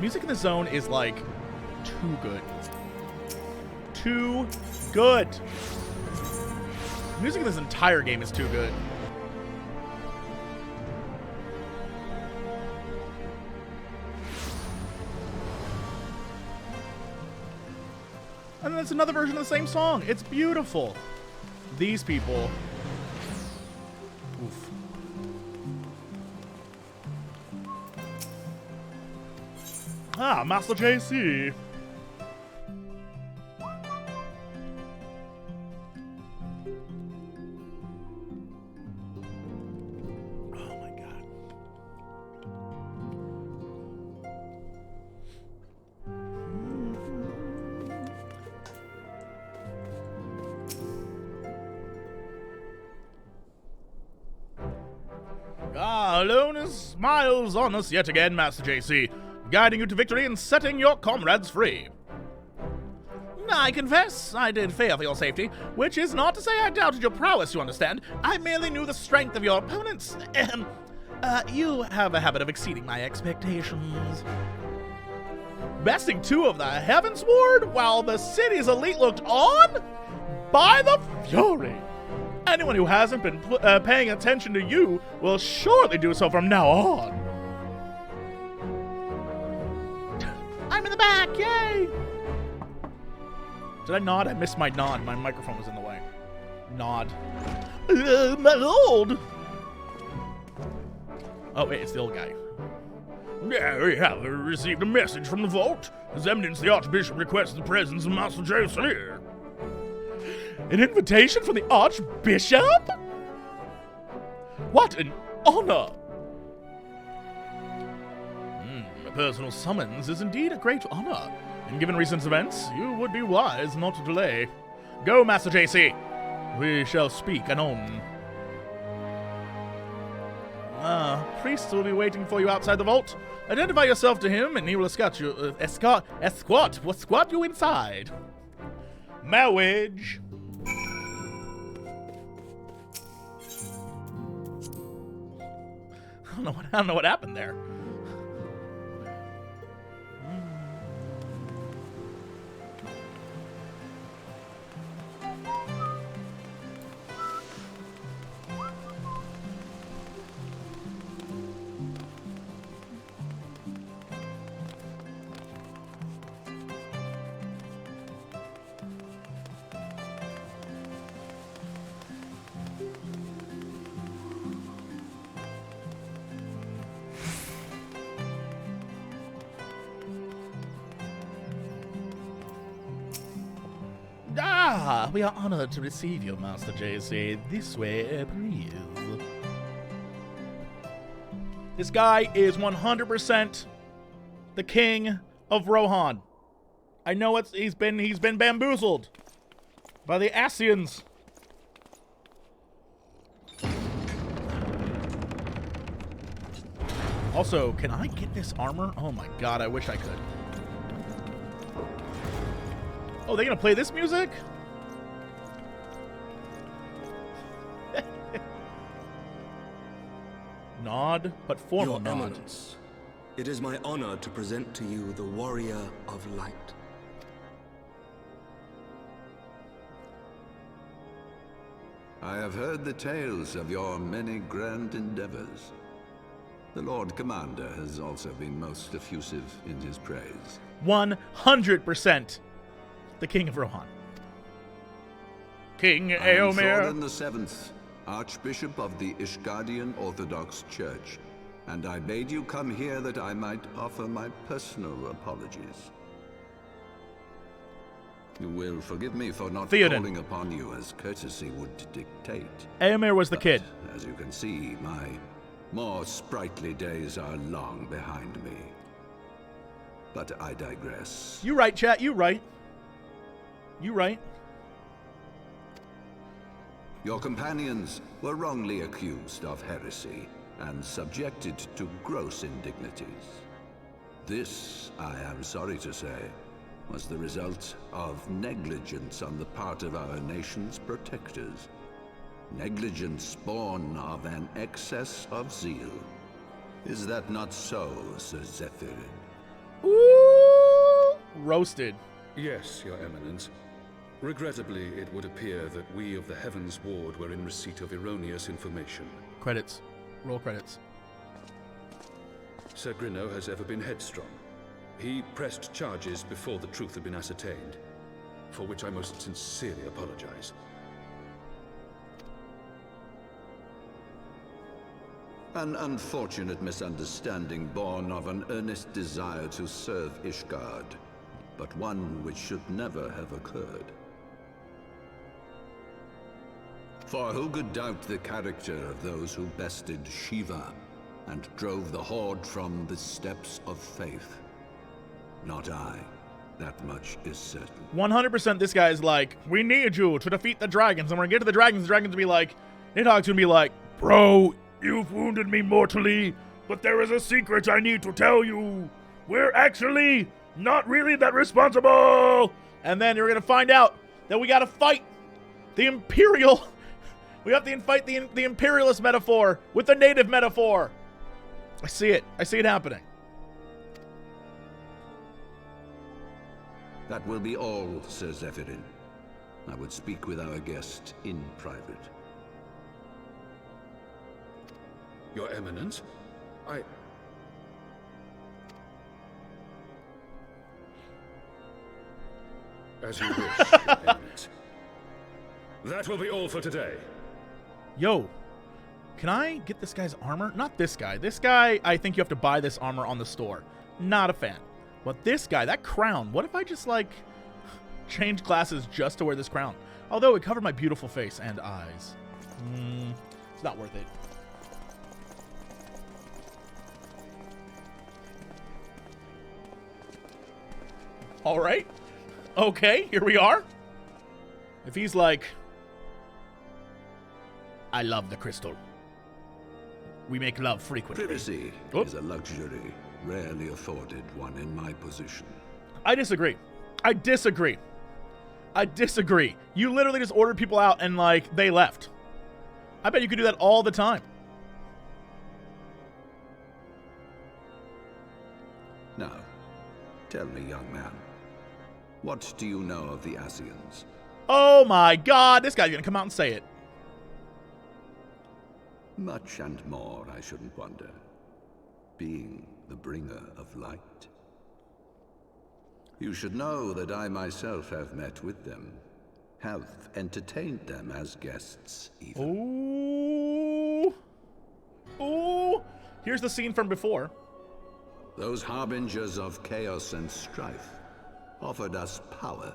Music in the zone is, like, too good. Too good. Music in this entire game is too good. And then it's another version of the same song. It's beautiful. These people. Oof. Ah, Master JC. Oh my god. Ah, Alonus smiles on us yet again, Master JC, guiding you to victory and setting your comrades free. I confess I did fear for your safety, which is not to say I doubted your prowess, you understand. I merely knew the strength of your opponents. You have a habit of exceeding my expectations. Besting 2 of the Heavensward while the city's elite looked on? By the Fury! Anyone who hasn't been paying attention to you will surely do so from now on. I'm in the back, yay! Did I nod? I missed my nod. My microphone was in the way. Nod. My lord! Oh, wait, it's the old guy. Yeah, we have received a message from the vault. His Eminence the Archbishop requests the presence of Master JC. An invitation from the Archbishop? What an honor! A personal summons is indeed a great honor. And given recent events, you would be wise not to delay. Go, Master JC. We shall speak anon. Priests will be waiting for you outside the vault. Identify yourself to him, and he will escort you inside. Marriage. I don't know what happened there. We are honored to receive you, Master JC. This way, please. This guy is 100% the king of Rohan. I know he's been bamboozled by the Ascians. Also, can I get this armor? Oh my god, I wish I could. Oh, they gonna play this music? Nod, but formal Your nod. Eminence, it is my honor to present to you the Warrior of Light. I have heard the tales of your many grand endeavors. The Lord Commander has also been most effusive in his praise. 100% the King of Rohan. King Eomer. I am the 7th, Archbishop of the Ishgardian Orthodox Church, and I bade you come here that I might offer my personal apologies. You will forgive me for not calling upon you as courtesy would dictate. Eomer was the kid. As you can see, my more sprightly days are long behind me. But I digress. You right, chat, you right. You right. Your companions were wrongly accused of heresy and subjected to gross indignities. This, I am sorry to say, was the result of negligence on the part of our nation's protectors. Negligence born of an excess of zeal. Is that not so, Sir Zephyr? Ooh, roasted. Yes, Your Eminence. Regrettably, it would appear that we of the Heavensward were in receipt of erroneous information. Credits. Roll credits. Sir Grinno has ever been headstrong. He pressed charges before the truth had been ascertained, for which I most sincerely apologize. An unfortunate misunderstanding born of an earnest desire to serve Ishgard, but one which should never have occurred. For who could doubt the character of those who bested Shiva and drove the Horde from the steps of faith? Not I. That much is certain. 100% this guy is like, we need you to defeat the dragons. And when we get to the dragons will be like, Nidhogg's gonna be like, bro, you've wounded me mortally, but there is a secret I need to tell you. We're actually not really that responsible. And then you're gonna find out that we gotta fight the Imperial. We have to fight the imperialist metaphor with the native metaphor. I see it. I see it happening. That will be all, Sir Zephyrin. I would speak with our guest in private. Your Eminence, As you wish, Your Eminence. That will be all for today. Yo, can I get this guy's armor? Not this guy. This guy, I think you have to buy this armor on the store. Not a fan. But this guy, that crown, what if I just, like, change glasses just to wear this crown? Although it covered my beautiful face and eyes. It's not worth it. All right. Okay, here we are. If he's like, I love the crystal. We make love frequently. Privacy is a luxury rarely afforded one in my position. I disagree. I disagree. I disagree. You literally just ordered people out and, like, they left. I bet you could do that all the time. Now, tell me, young man, what do you know of the Ascians? Oh my god, this guy's gonna come out and say it. Much and more, I shouldn't wonder. Being the bringer of light. You should know that I myself have met with them. Have entertained them as guests, even. Ooh. Ooh. Here's the scene from before. Those harbingers of chaos and strife offered us power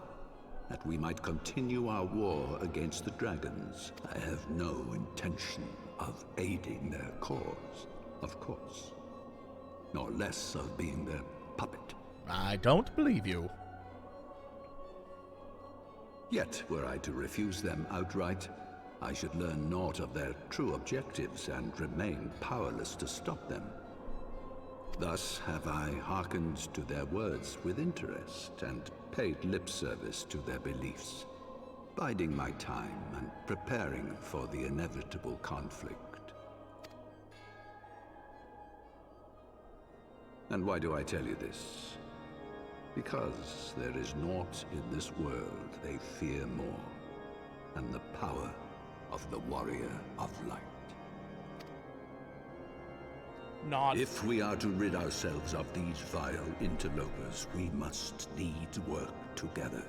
that we might continue our war against the dragons. I have no intention of aiding their cause, of course, nor less of being their puppet. I don't believe you. Yet, were I to refuse them outright, I should learn naught of their true objectives and remain powerless to stop them. Thus have I hearkened to their words with interest and paid lip service to their beliefs, biding my time and preparing for the inevitable conflict. And why do I tell you this? Because there is naught in this world they fear more than the power of the Warrior of Light. Nod. If we are to rid ourselves of these vile interlopers, we must need work together.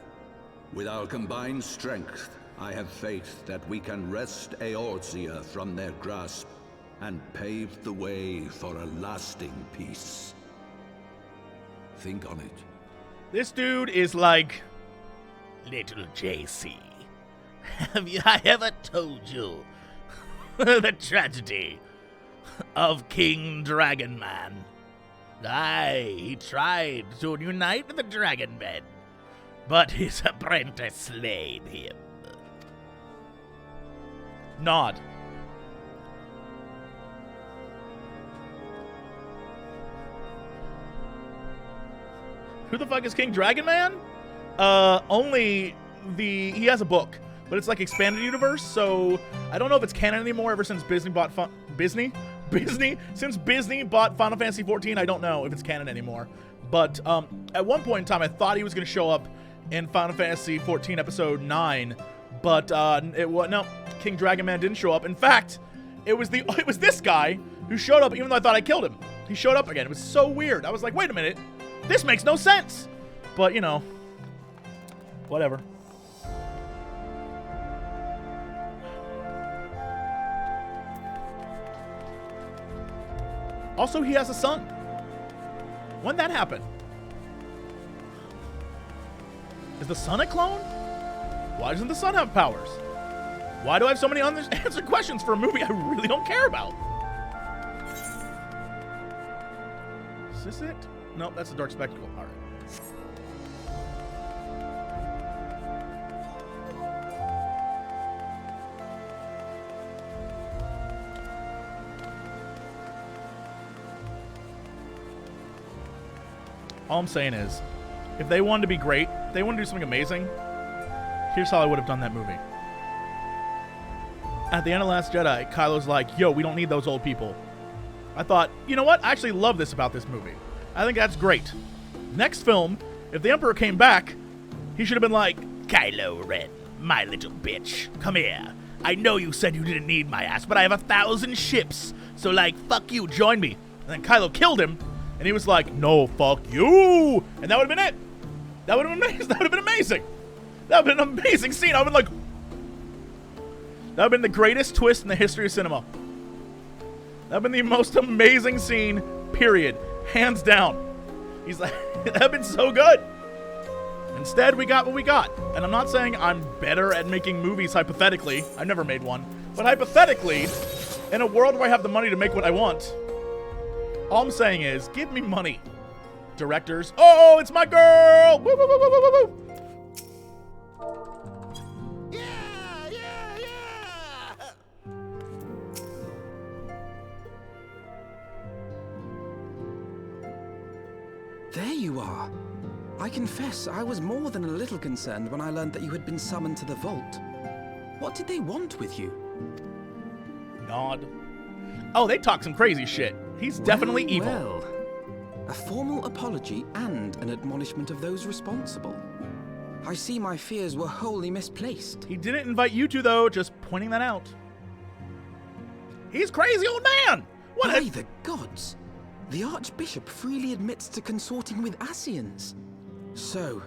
With our combined strength, I have faith that we can wrest Eorzea from their grasp and pave the way for a lasting peace. Think on it. This dude is like, little JC. Have I ever told you the tragedy of King Dragonman? Aye, he tried to unite with the Dragonmen, but his apprentice slayed him. Nod. Who the fuck is King Dragonman? He has a book, but it's like expanded universe, so I don't know if it's canon anymore ever since Disney bought Since Disney bought Final Fantasy XIV, I don't know if it's canon anymore. But at one point in time, I thought he was going to show up in Final Fantasy XIV Episode 9, but no, King Dragon Man didn't show up. In fact, it was this guy who showed up even though I thought I killed him. He showed up again. It was so weird. I was like, wait a minute, this makes no sense. But, you know, whatever. Also, he has a son. When'd that happen? Is the sun a clone? Why doesn't the sun have powers? Why do I have so many unanswered questions for a movie I really don't care about? Is this it? Nope, that's a dark spectacle. All right. All I'm saying is, if they wanted to be great, if they wanted to do something amazing, here's how I would have done that movie. At the end of Last Jedi, Kylo's like, yo, we don't need those old people. I thought, you know what? I actually love this about this movie. I think that's great. Next film, if the Emperor came back, he should have been like, Kylo Ren, my little bitch, come here. I know you said you didn't need my ass, but I have 1,000 ships, so like, fuck you, join me. And then Kylo killed him, and he was like, no, fuck you. And that would have been it. That would have been amazing. That would have been amazing. That would have been an amazing scene. I would have been like, that would have been the greatest twist in the history of cinema. That would have been the most amazing scene, period. Hands down. He's like, that would have been so good. Instead, we got what we got. And I'm not saying I'm better at making movies hypothetically. I've never made one. But hypothetically, in a world where I have the money to make what I want, all I'm saying is, give me money. Directors. Oh, it's my girl! Woo, woo, woo, woo, woo, woo. There you are. I confess, I was more than a little concerned when I learned that you had been summoned to the vault. What did they want with you? Nod. Oh, they talk some crazy shit. He's definitely evil. Well, a formal apology and an admonishment of those responsible. I see my fears were wholly misplaced. He didn't invite you to, though, just pointing that out. He's crazy old man! What By the gods! The archbishop freely admits to consorting with Ascians. So,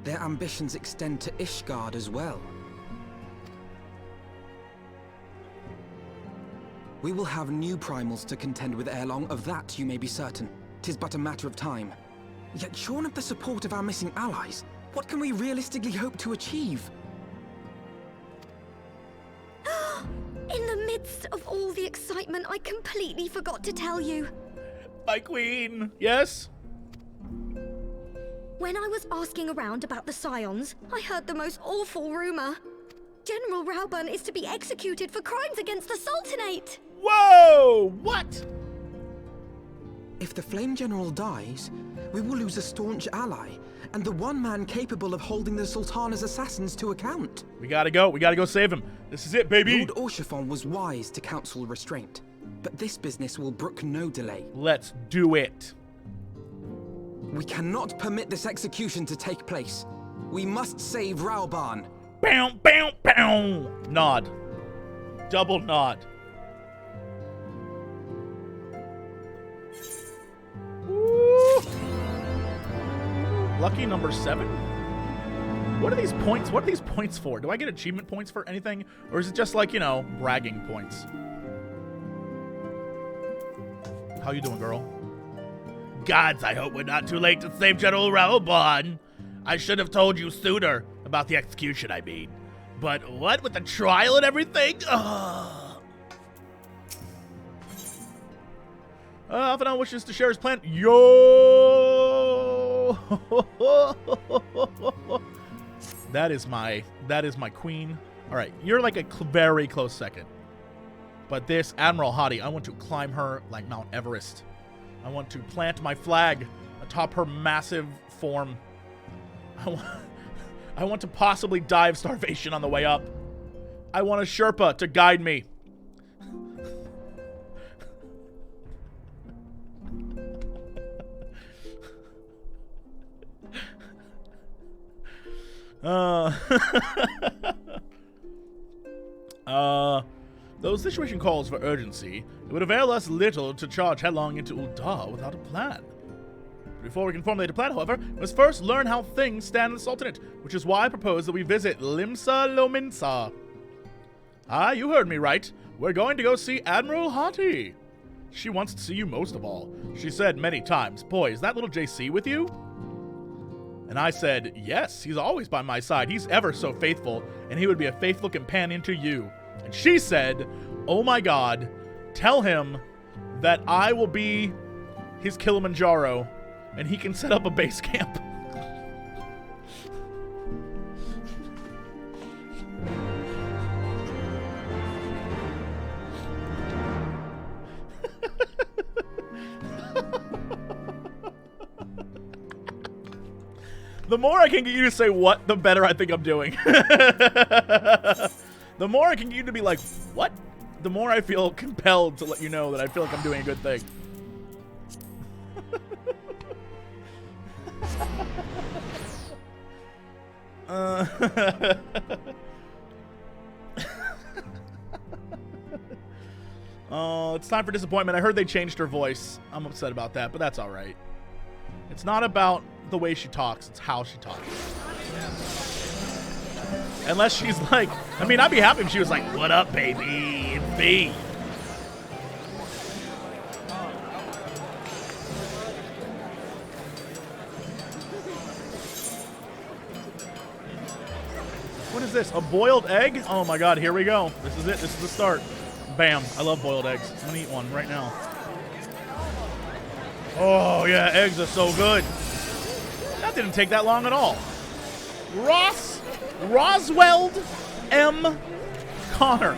their ambitions extend to Ishgard as well. We will have new primals to contend with ere long, of that you may be certain. 'Tis but a matter of time. Yet shorn of the support of our missing allies, what can we realistically hope to achieve? In the midst of all the excitement, I completely forgot to tell you. My queen. Yes? When I was asking around about the Scions, I heard the most awful rumor. General Raubahn is to be executed for crimes against the Sultanate. Whoa! What? If the Flame General dies, we will lose a staunch ally, and the one man capable of holding the Sultana's assassins to account. We gotta go. We gotta go save him. This is it, baby. Lord Orshifon was wise to counsel restraint, but this business will brook no delay. Let's do it. We cannot permit this execution to take place. We must save Raubahn. Bow, bow, bow. Nod. Double nod. Woo. Lucky number 7. What are these points? What are these points for? Do I get achievement points for anything? Or is it just like, you know, bragging points? How you doing, girl? Gods, I hope we're not too late to save General Raubahn. I should have told you sooner about the execution, I mean. But what with the trial and everything? Alphanon wishes to share his plan. Yo! That is my queen. All right, you're like a very close second. But this Admiral Hottie, I want to climb her like Mount Everest. I want to plant my flag atop her massive form. I want to possibly die of starvation on the way up. I want a Sherpa to guide me. Though the situation calls for urgency, it would avail us little to charge headlong into Uldah without a plan. Before we can formulate a plan, however, we must first learn how things stand in the Sultanate, which is why I propose that we visit Limsa Lominsa. Ah, you heard me right. We're going to go see Admiral Hati. She wants to see you most of all. She said many times, "Boy, is that little JC with you?" And I said, "Yes, he's always by my side. He's ever so faithful, and he would be a faithful companion to you." And she said, "Oh my God, tell him that I will be his Kilimanjaro, and he can set up a base camp." The more I can get you to say what, the better I think I'm doing. The more I can get you to be like, what? The more I feel compelled to let you know that I feel like I'm doing a good thing. Oh, it's time for disappointment. I heard they changed her voice. I'm upset about that, but that's all right. It's not about the way she talks, it's how she talks. Unless she's like, I mean, I'd be happy if she was like, "What up, baby? It's me." What is this? A boiled egg? Oh my God, here we go. This is it. This is the start. Bam. I love boiled eggs. I'm gonna eat one right now. Oh yeah, eggs are so good. That didn't take that long at all. Roswell M. Connor.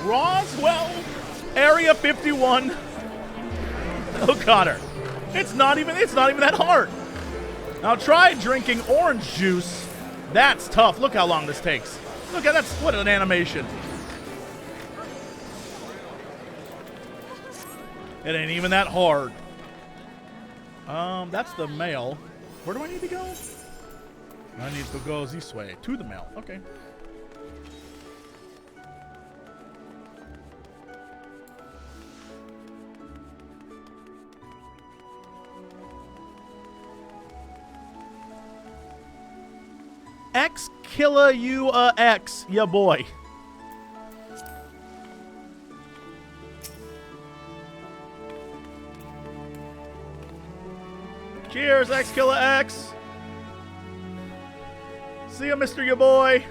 Roswell, Area 51. O'Connor. It's not even that hard. Now try drinking orange juice. That's tough. Look how long this takes. Look at that's what an animation. It ain't even that hard. That's the mail. Where do I need to go? I need to go this way. To the mail. Okay. X killer you X, ya boy. Cheers, X Killer X. See ya, Mr. Ya boy.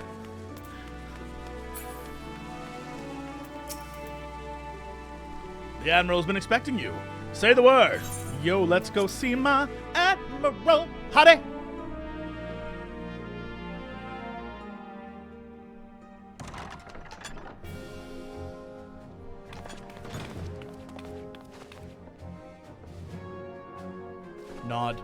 The Admiral's been expecting you. Say the word. Yo, let's go see my Admiral. Howdy. Nod.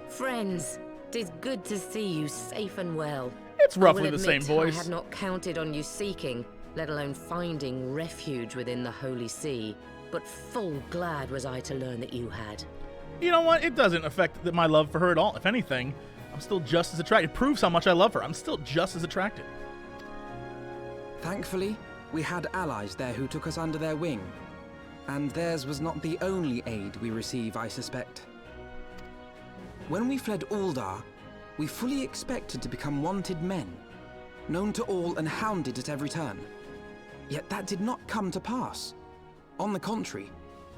Friends, 'tis good to see you safe and well. It's roughly the same voice. I had not counted on you seeking, let alone finding refuge within the Holy See, but full glad was I to learn that you had. You know what? It doesn't affect my love for her at all. If anything, I'm still just as attracted. It proves how much I love her. I'm still just as attracted. Thankfully, we had allies there who took us under their wing. And theirs was not the only aid we receive, I suspect. When we fled Uldah, we fully expected to become wanted men, known to all and hounded at every turn. Yet that did not come to pass. On the contrary,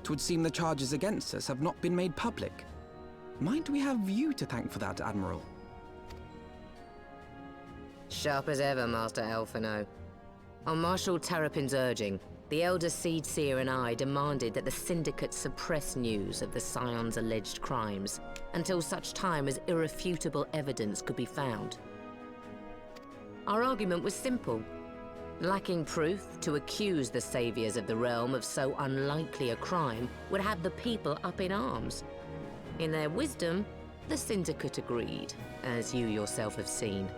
'twould seem the charges against us have not been made public. Might we have you to thank for that, Admiral? Sharp as ever, Master Elfino. On Marshal Terrapin's urging, the Elder Seedseer and I demanded that the Syndicate suppress news of the Scion's alleged crimes until such time as irrefutable evidence could be found. Our argument was simple. Lacking proof, to accuse the saviors of the realm of so unlikely a crime would have the people up in arms. In their wisdom, the Syndicate agreed, as you yourself have seen.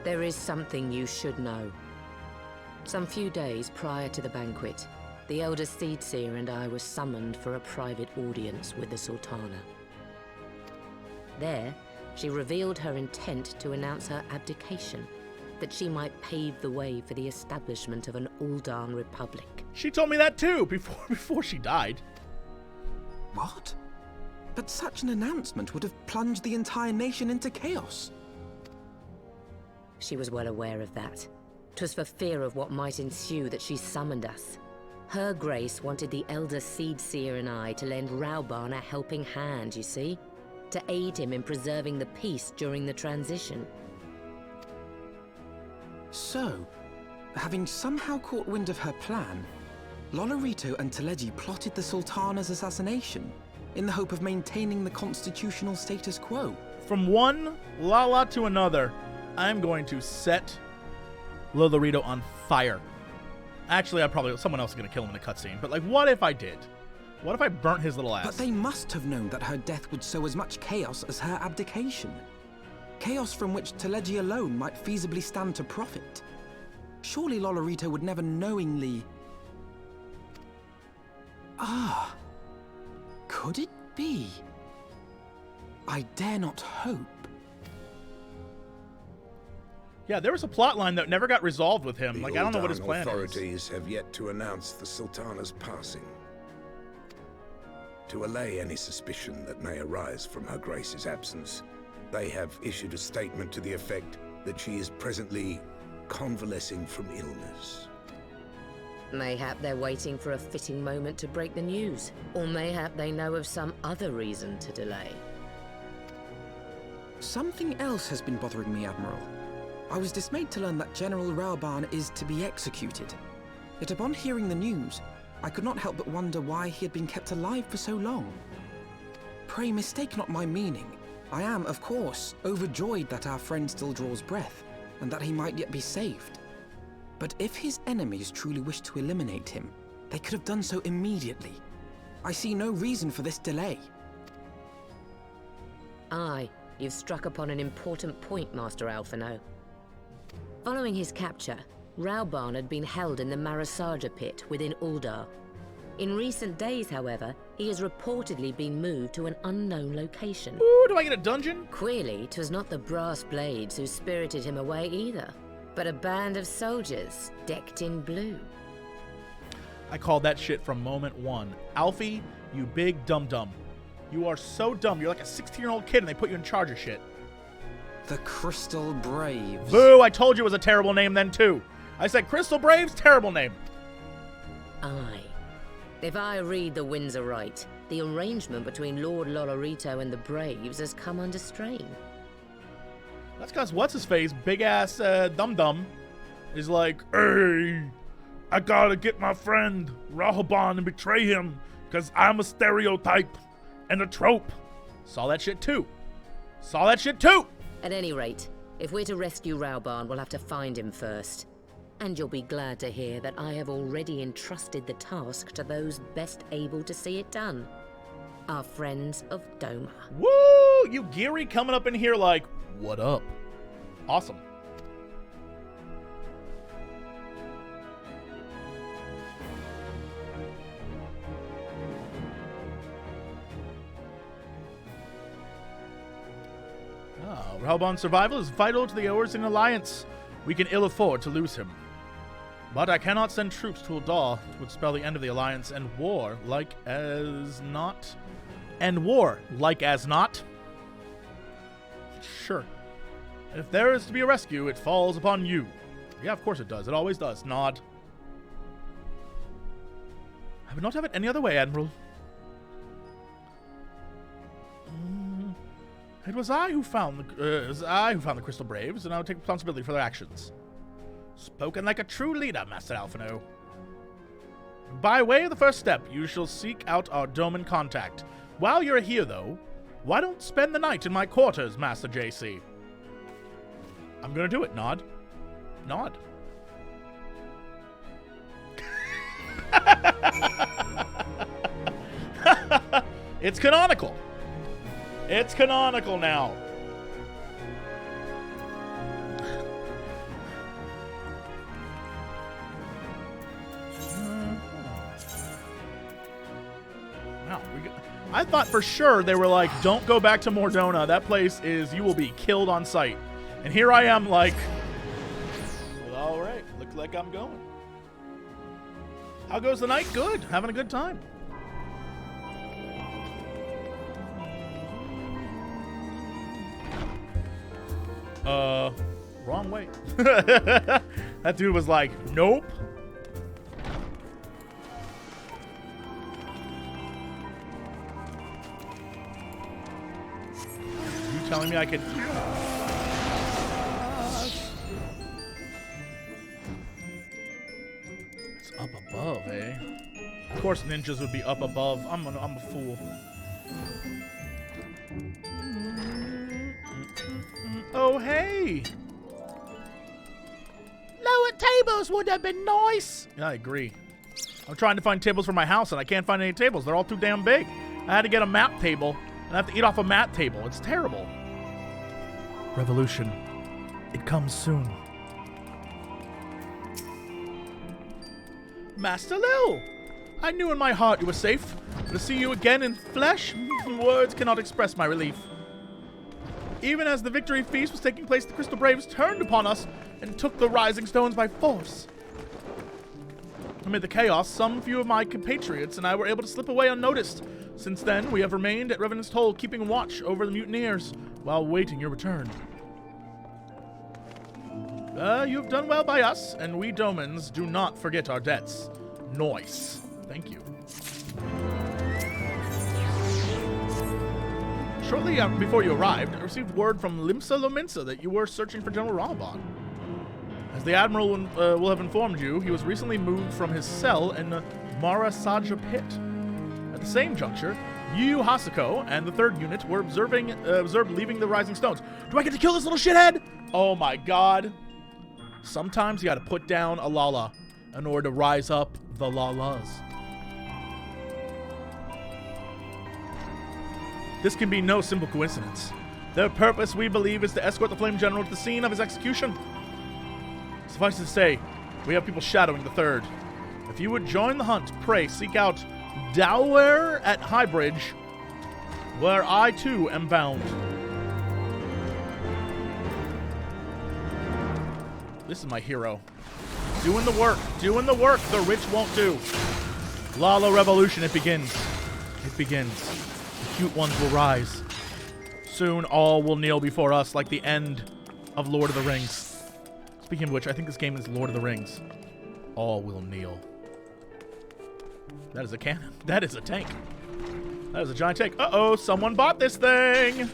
There is something you should know. Some few days prior to the banquet, the Elder Seedseer and I were summoned for a private audience with the Sultana. There, she revealed her intent to announce her abdication, that she might pave the way for the establishment of an Uldah republic. She told me that too, before she died. What? But such an announcement would have plunged the entire nation into chaos. She was well aware of that. 'Twas for fear of what might ensue that she summoned us. Her Grace wanted the Elder Seedseer and I to lend Raubahn a helping hand, you see? To aid him in preserving the peace during the transition. So, having somehow caught wind of her plan, Lolorito and Teleji plotted the Sultana's assassination in the hope of maintaining the constitutional status quo. From one Lala to another, I'm going to set Lolorito on fire. Actually, someone else is going to kill him in a cutscene, but like, what if I did? What if I burnt his little ass? But they must have known that her death would sow as much chaos as her abdication. Chaos from which Teleji alone might feasibly stand to profit. Surely Lolorito would never knowingly... Ah, could it be? I dare not hope. Yeah, there was a plot line that never got resolved with him. Like, I don't know what his plan is. The authorities have yet to announce the Sultana's passing. To allay any suspicion that may arise from Her Grace's absence, they have issued a statement to the effect that she is presently convalescing from illness. Mayhap they're waiting for a fitting moment to break the news. Or mayhap they know of some other reason to delay. Something else has been bothering me, Admiral. I was dismayed to learn that General Raubahn is to be executed. Yet upon hearing the news, I could not help but wonder why he had been kept alive for so long. Pray mistake not my meaning. I am, of course, overjoyed that our friend still draws breath, and that he might yet be saved. But if his enemies truly wished to eliminate him, they could have done so immediately. I see no reason for this delay. Aye, you've struck upon an important point, Master Alphino. Following his capture, Raubahn had been held in the Marasaja pit within Uldah. In recent days, however, he has reportedly been moved to an unknown location. Ooh, do I get a dungeon? Queerly, 'twas not the brass blades who spirited him away either, but a band of soldiers decked in blue. I called that shit from moment one. Alfie, you big dum-dum. You are so dumb. You're like a 16-year-old kid and they put you in charge of shit. The Crystal Braves. Boo, I told you it was a terrible name then too. I said Crystal Braves, terrible name. Aye. If I read the winds aright, the arrangement between Lord Lolorito and the Braves has come under strain. That's because what's-his-face, big-ass dum-dum, is like, hey, I gotta get my friend Raubahn and betray him because I'm a stereotype and a trope. Saw that shit too. Saw that shit too! At any rate, if we're to rescue Raubahn, we'll have to find him first. And you'll be glad to hear that I have already entrusted the task to those best able to see it done. Our friends of Doma. Woo! You Geary coming up in here like, what up? Awesome. Raubahn's survival is vital to the Eorzean Alliance. We can ill afford to lose him. But I cannot send troops to Uldah. It would spell the end of the Alliance and war like as not. Sure. If there is to be a rescue, it falls upon you. Yeah, of course it does. It always does. Nod. I would not have it any other way, Admiral. It was I who found the Crystal Braves, and I will take responsibility for their actions. Spoken like a true leader, Master Alphino. By way of the first step, you shall seek out our Doman contact. While you're here, though, why don't spend the night in my quarters, Master JC? I'm gonna do it, Nod. Nod. It's canonical. It's canonical now. I thought for sure they were like, don't go back to Mordona. That place is, you will be killed on sight. And here I am like, well, all right, looks like I'm going. How goes the night? Good. Having a good time. Wrong way. That dude was like, nope. You telling me I could... It's up above, eh? Of course ninjas would be up above. I'm a fool. Oh, hey! Lower tables would have been nice. Yeah, I agree. I'm trying to find tables for my house, and I can't find any tables. They're all too damn big. I had to get a map table, and I have to eat off a mat table. It's terrible. Revolution. It comes soon. Master Lil! I knew in my heart you were safe. But to see you again in flesh, words cannot express my relief. Even as the victory feast was taking place, the Crystal Braves turned upon us and took the Rising Stones by force. Amid the chaos, some few of my compatriots and I were able to slip away unnoticed. Since then, we have remained at Revenant's Toll, keeping watch over the mutineers while waiting your return. You have done well by us, and we Domans do not forget our debts. Nice. Thank you. Shortly before you arrived, I received word from Limsa Lominsa that you were searching for General Raubahn. As the Admiral will have informed you, he was recently moved from his cell in the Marasaja pit. At the same juncture, Yu Hasako and the 3rd unit were observed leaving the Rising Stones. Do I get to kill this little shithead? Oh my god. Sometimes you gotta put down a Lala in order to rise up the Lalas. This can be no simple coincidence. Their purpose, we believe, is to escort the Flame General to the scene of his execution. Suffice to say, we have people shadowing the 3rd. If you would join the hunt, pray seek out Dower at Highbridge, where I too am bound. This is my hero. Doing the work the rich won't do. Lala Revolution, it begins. It begins. The cute ones will rise. Soon all will kneel before us like the end of Lord of the Rings. Speaking of which, I think this game is Lord of the Rings. All will kneel. That is a cannon. That is a tank. That is a giant tank. Uh-oh, someone bought this thing!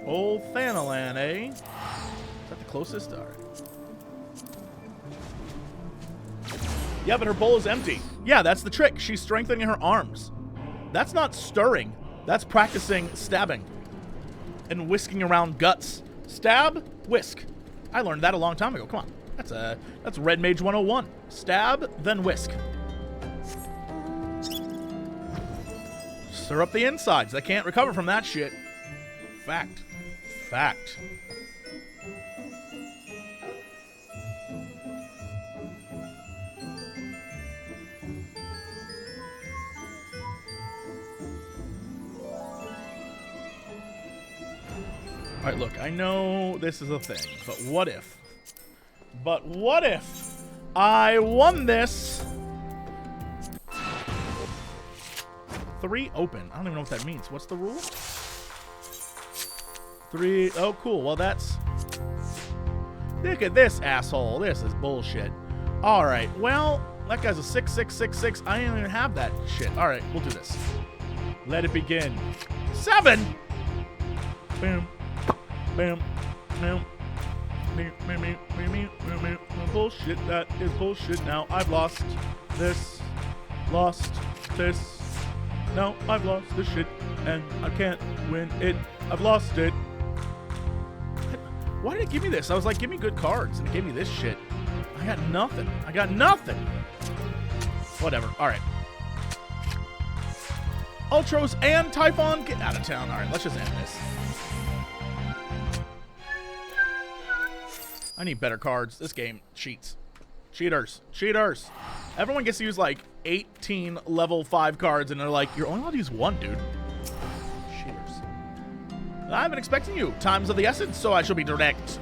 Old Thanalan, eh? Is that the closest? All right. Yeah, but her bowl is empty. Yeah, that's the trick. She's strengthening her arms. That's not stirring. That's practicing stabbing and whisking around guts. Stab, whisk. I learned that a long time ago. Come on. That's Red Mage 101. Stab, then whisk. Stir up the insides. They can't recover from that shit. Fact. Fact. All right, look, I know this is a thing, but what if? But what if I won this? 3 open. I don't even know what that means. What's the rule? 3. Oh, cool. Well, that's... Look at this asshole. This is bullshit. All right. Well, that guy's a 6-6-6-6. I don't even have that shit. All right. We'll do this. Let it begin. 7! Boom. Bam. Bam. Bullshit. That is bullshit. Now I've lost this. Lost this. Now I've lost this shit. And I can't win it. I've lost it. Why did it give me this? I was like, give me good cards. And it gave me this shit. I got nothing. I got nothing. Whatever. All right. Ultros and Typhon, get out of town. All right, let's just end this. I need better cards. This game cheats. Cheaters. Cheaters. Everyone gets to use like 18 level 5 cards, and they're like, you're only allowed to use one, dude. Cheaters. I've been expecting you. Time's of the essence, so I shall be direct.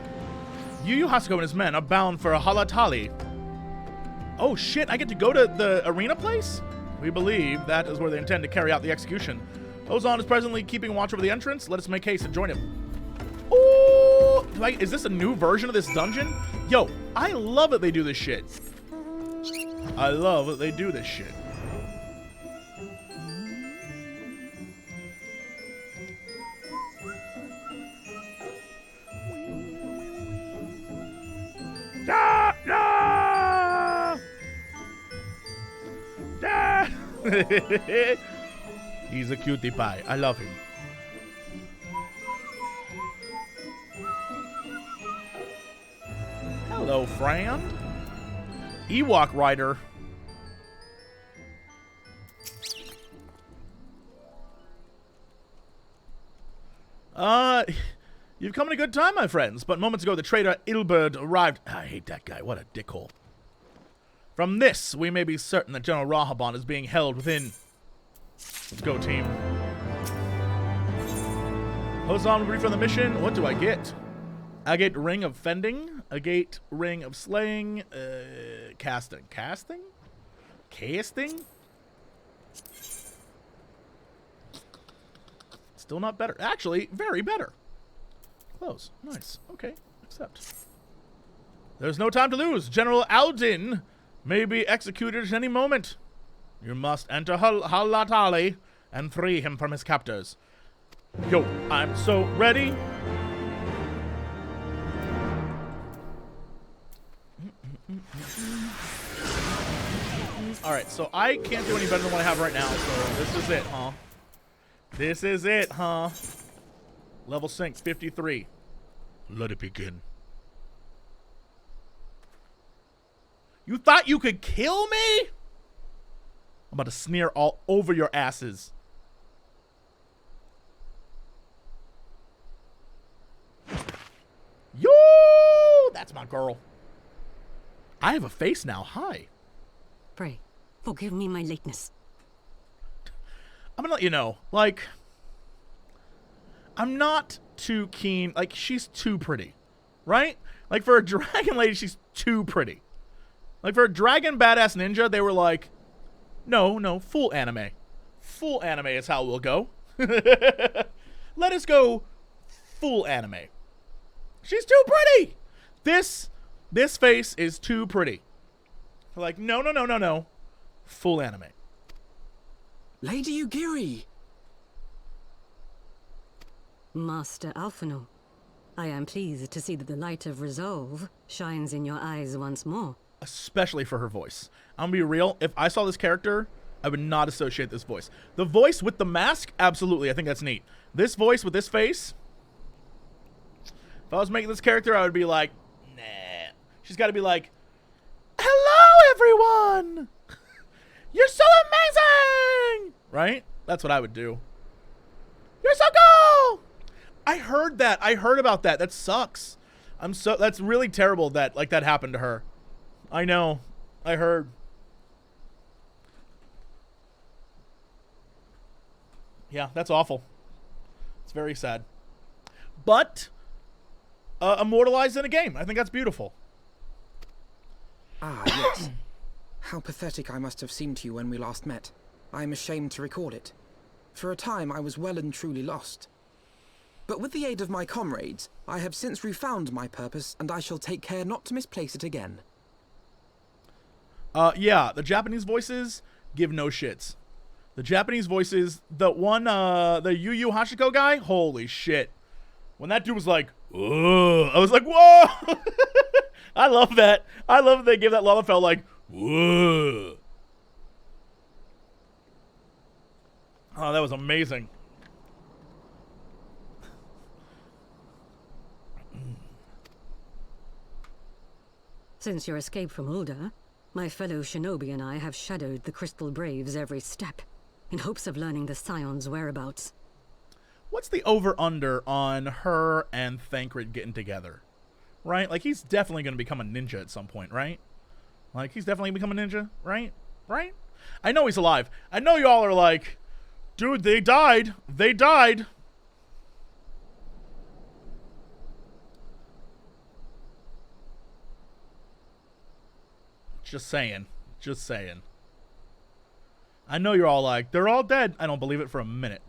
Yu Hashiko and his men are bound for Halatali. Oh shit, I get to go to the arena place? We believe that is where they intend to carry out the execution. Ozan is presently keeping watch over the entrance. Let us make haste and join him. Ooh! Is this a new version of this dungeon? Yo, I love that they do this shit. I love that they do this shit. Ah, ah! Ah! He's a cutie pie. I love him. Hello, friend. Ewok Rider. You've come at a good time, my friends, but moments ago the traitor Ilberd arrived. I hate that guy. What a dickhole. From this, we may be certain that General Raubahn is being held within. Let's go, team. Ozan will brief on the mission. What do I get? Agate Ring of Fending. Agate Ring of Slaying. Casting. Casting? Casting? Still not better. Actually, very better. Close. Nice. Okay. Accept. There's no time to lose. General Aldin may be executed at any moment. You must enter Halatali and free him from his captors. Yo, I'm so ready. Alright, so I can't do any better than what I have right now, so this is it, huh? This is it, huh? Level sync 53. Let it begin. You thought you could kill me? I'm about to sneer all over your asses. Yo! That's my girl. I have a face now. Hi. Pray, forgive me my lateness. I'm gonna let you know, like, I'm not too keen. Like, she's too pretty, right? Like, for a dragon lady, she's too pretty. Like, for a dragon badass ninja, they were like, no, full anime. Full anime is how we'll go. Let us go full anime. She's too pretty. This face is too pretty. They're like, no. Full anime. Lady Ugiri! Master Alphino, I am pleased to see that the light of resolve shines in your eyes once more. Especially for her voice. I'm gonna be real, if I saw this character, I would not associate this voice. The voice with the mask, absolutely, I think that's neat. This voice with this face, if I was making this character, I would be like, nah. She's gotta be like, hello everyone! You're so amazing! Right? That's what I would do. You're so cool! I heard that. I heard about that. That sucks. That's really terrible that, like, that happened to her. I know. I heard. Yeah, that's awful. It's very sad. But, immortalized in a game. I think that's beautiful. Ah, yes. How pathetic I must have seemed to you when we last met. I am ashamed to record it. For a time, I was well and truly lost. But with the aid of my comrades, I have since refound my purpose, and I shall take care not to misplace it again. Yeah, the Japanese voices give no shits. The Japanese voices, the Yu Yu Hashiko guy, holy shit. When that dude was like, whoa, I was like, whoa! I love that. I love that they give that Lalafell like, whoa. Oh, that was amazing. Since your escape from Uldah, my fellow shinobi and I have shadowed the Crystal Braves every step, in hopes of learning the Scion's whereabouts. What's the over-under on her and Thancred getting together? Right? Like, he's definitely going to become a ninja at some point, right? Like, he's definitely become a ninja, right? Right? I know he's alive. I know y'all are like, dude, they died. They died. Just saying. Just saying. I know you're all like, they're all dead. I don't believe it for a minute.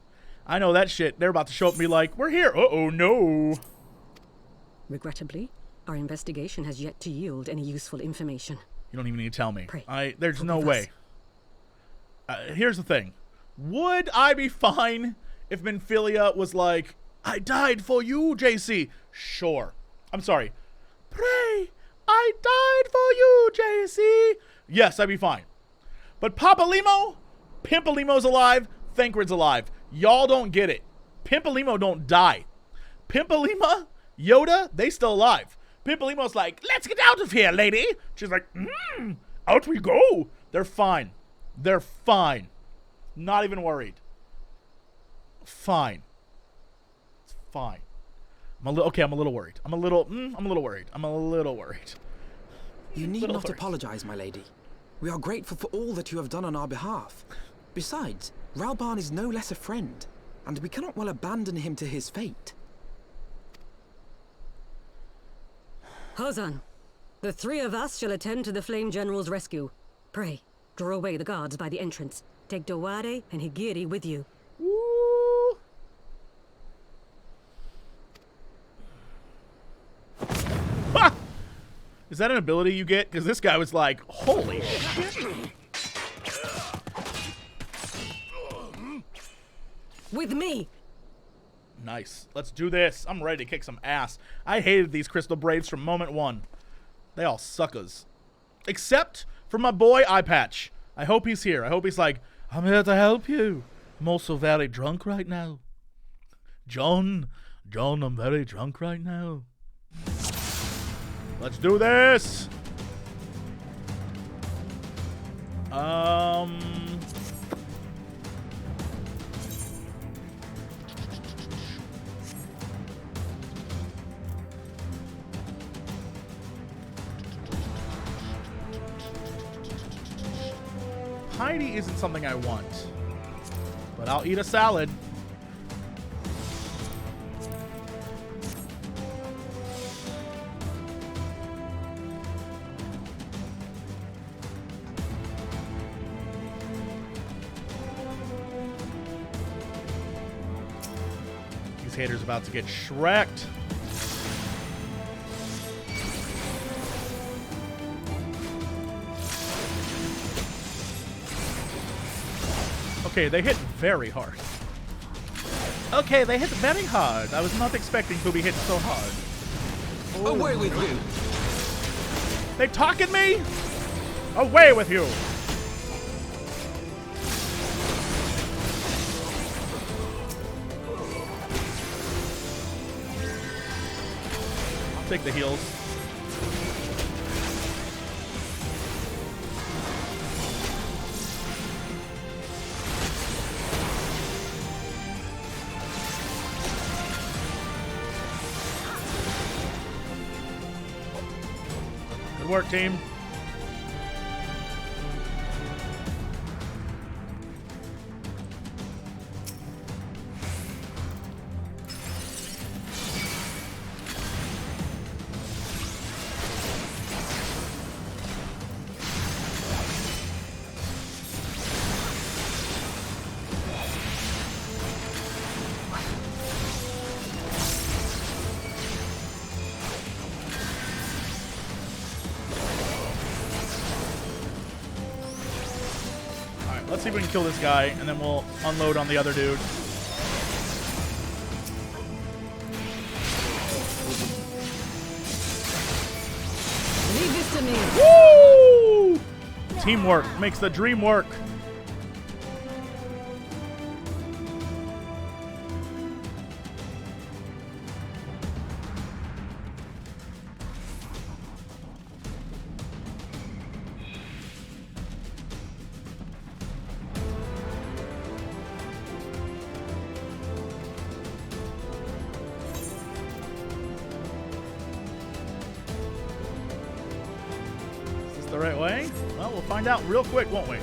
I know that shit. They're about to show up and be like, we're here. Uh-oh, no. Regrettably, our investigation has yet to yield any useful information. You don't even need to tell me. Pray. There's no way. Here's the thing. Would I be fine if Minfilia was like, I died for you, JC? Sure. I'm sorry. Pray, I died for you, JC. Yes, I'd be fine. But Papalimo, Pimpalimo's alive, Thancred's alive. Y'all don't get it. Pimpalimo don't die. Pimpalima, Yoda, they still alive. Pimpalimo's like, let's get out of here, lady. She's like, out we go. They're fine. They're fine. Not even worried. Fine. It's fine. I'm a little worried. I'm a little worried. I'm a little worried. You need not apologize, my lady. We are grateful for all that you have done on our behalf. Besides, Raubahn is no less a friend, and we cannot well abandon him to his fate. Hazan, the three of us shall attend to the Flame General's rescue. Pray, draw away the guards by the entrance. Take Dawade and Higiri with you. Woo. Ha! Is that an ability you get? Because this guy was like, holy shit. With me! Nice. Let's do this. I'm ready to kick some ass. I hated these crystal braids from moment one. They all suckers. Except for my boy Eye Patch. I hope he's here. I hope he's like, I'm here to help you. I'm also very drunk right now. John, I'm very drunk right now. Let's do this. Heidi isn't something I want, but I'll eat a salad. These haters about to get shreked. Okay, they hit very hard. Okay, they hit very hard. I was not expecting to be hit so hard. Oh. Away with you! They talking me? Away with you! I'll take the heals. Good work, team. Let's see if we can kill this guy, and then we'll unload on the other dude. Leave this to me. Woo! Teamwork makes the dream work. the right way? Well, we'll find out real quick, won't we?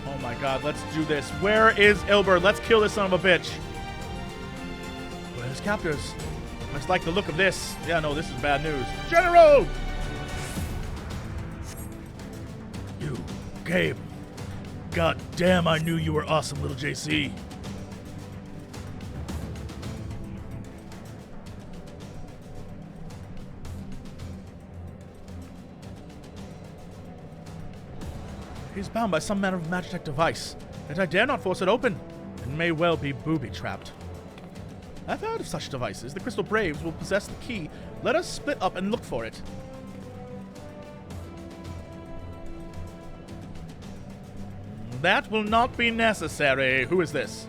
Oh my god, let's do this. Where is Ilberd? Let's kill this son of a bitch. Where's his captors? Looks like the look of this. Yeah, no, this is bad news. General! You, Gabe. God damn, I knew you were awesome, little JC. He's bound by some manner of magic device, yet I dare not force it open, and may well be booby-trapped. I've heard of such devices. The Crystal Braves will possess the key. Let us split up and look for it. That will not be necessary. Who is this?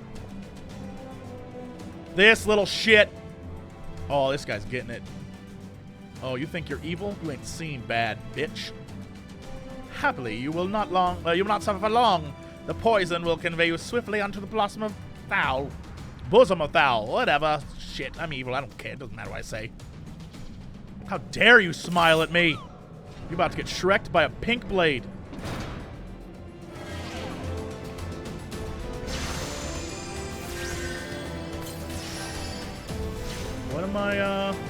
This little shit. Oh, this guy's getting it. Oh, you think you're evil? You ain't seen bad, bitch. Happily, you will not suffer for long. The poison will convey you swiftly onto the bosom of Thal. Whatever. Shit, I'm evil. I don't care. It doesn't matter what I say. How dare you smile at me? You're about to get shreked by a pink blade.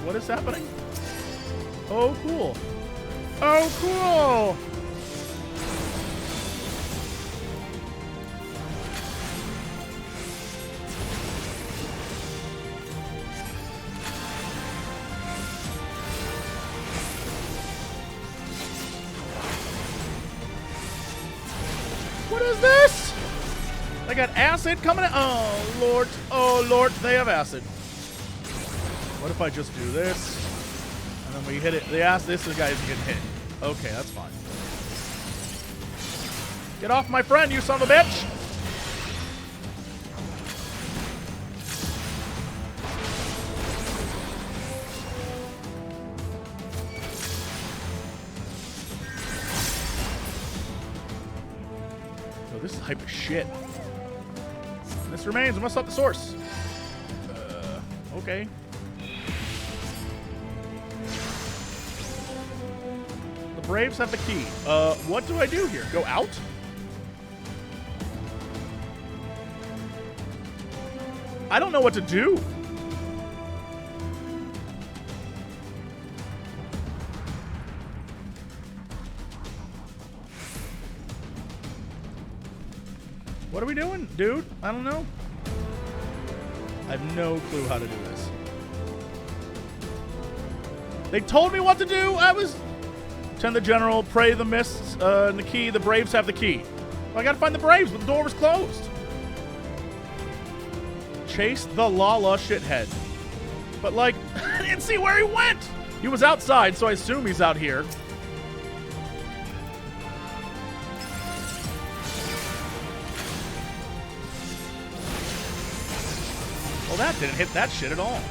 What is happening? Oh, cool. Oh, cool! What is this? They got acid coming in. Oh, Lord, they have acid. What if I just do this? And then we hit it. This guy isn't getting hit. Okay, that's fine. Get off my friend, you son of a bitch! Oh, this is hype as shit. This remains. We must stop the source. Okay. Braves have the key. What do I do here? Go out? I don't know what to do. What are we doing, dude? I don't know. I have no clue how to do this. They told me what to do. Tend the general, pray the mists, and the key. The Braves have the key. Well, I gotta find the Braves, but the door was closed. Chase the Lala shithead. But, like, I didn't see where he went. He was outside, so I assume he's out here. Well, that didn't hit that shit at all.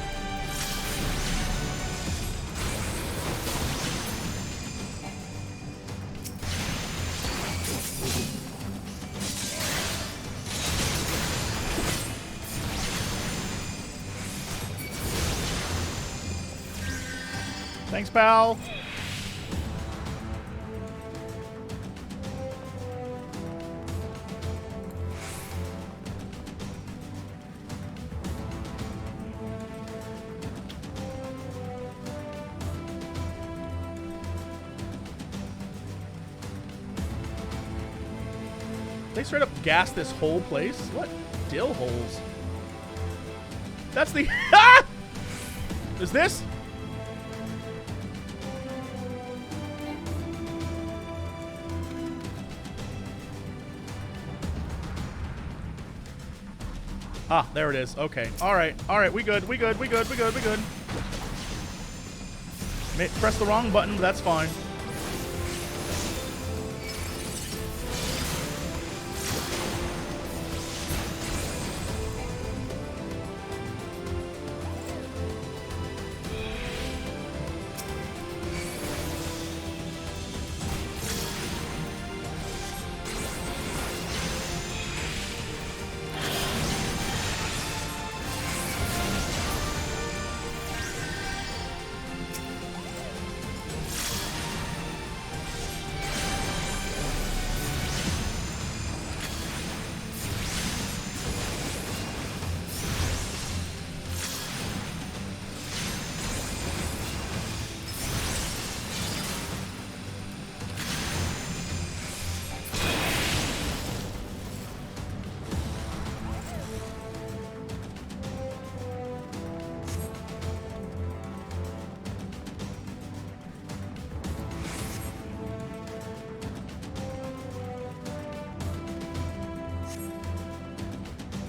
Thanks, pal. They straight up gas this whole place? What? Dill holes. That's the... Ah! Is this? Ah, there it is. Okay. Alright. Alright, we good. We good. We good. We good. We good. Press the wrong button, but that's fine.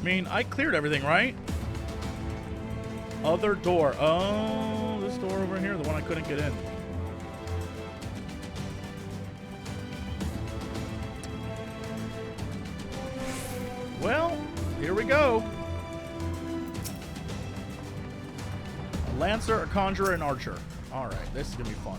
mean, I cleared everything, right? Other door. Oh, this door over here, the one I couldn't get in. Well, here we go. A Lancer, a Conjurer, and Archer. Alright, this is gonna be fun.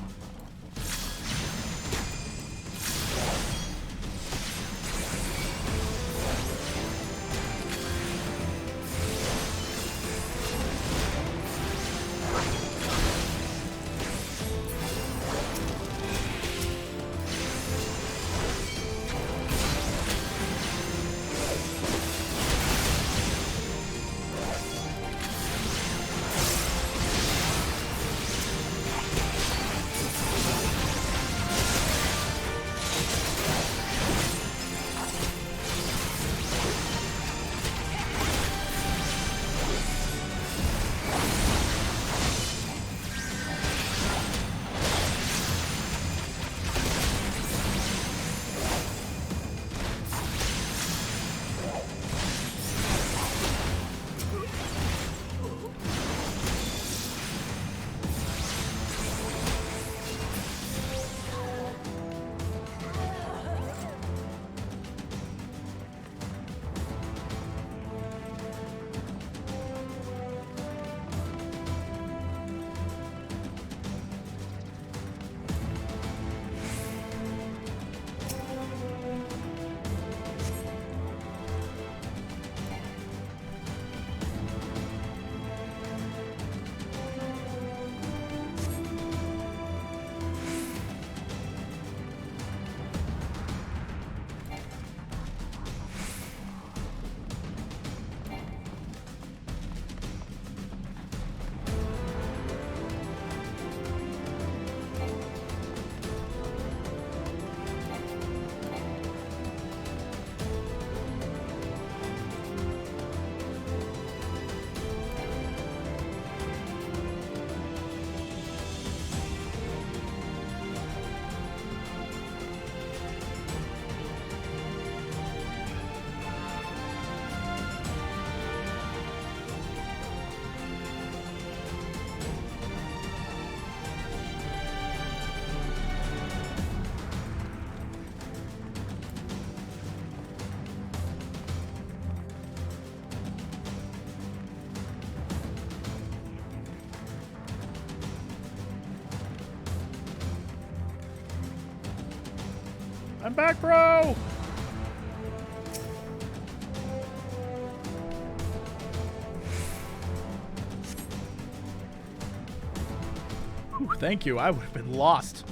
I'm back, bro! Whew, thank you. I would have been lost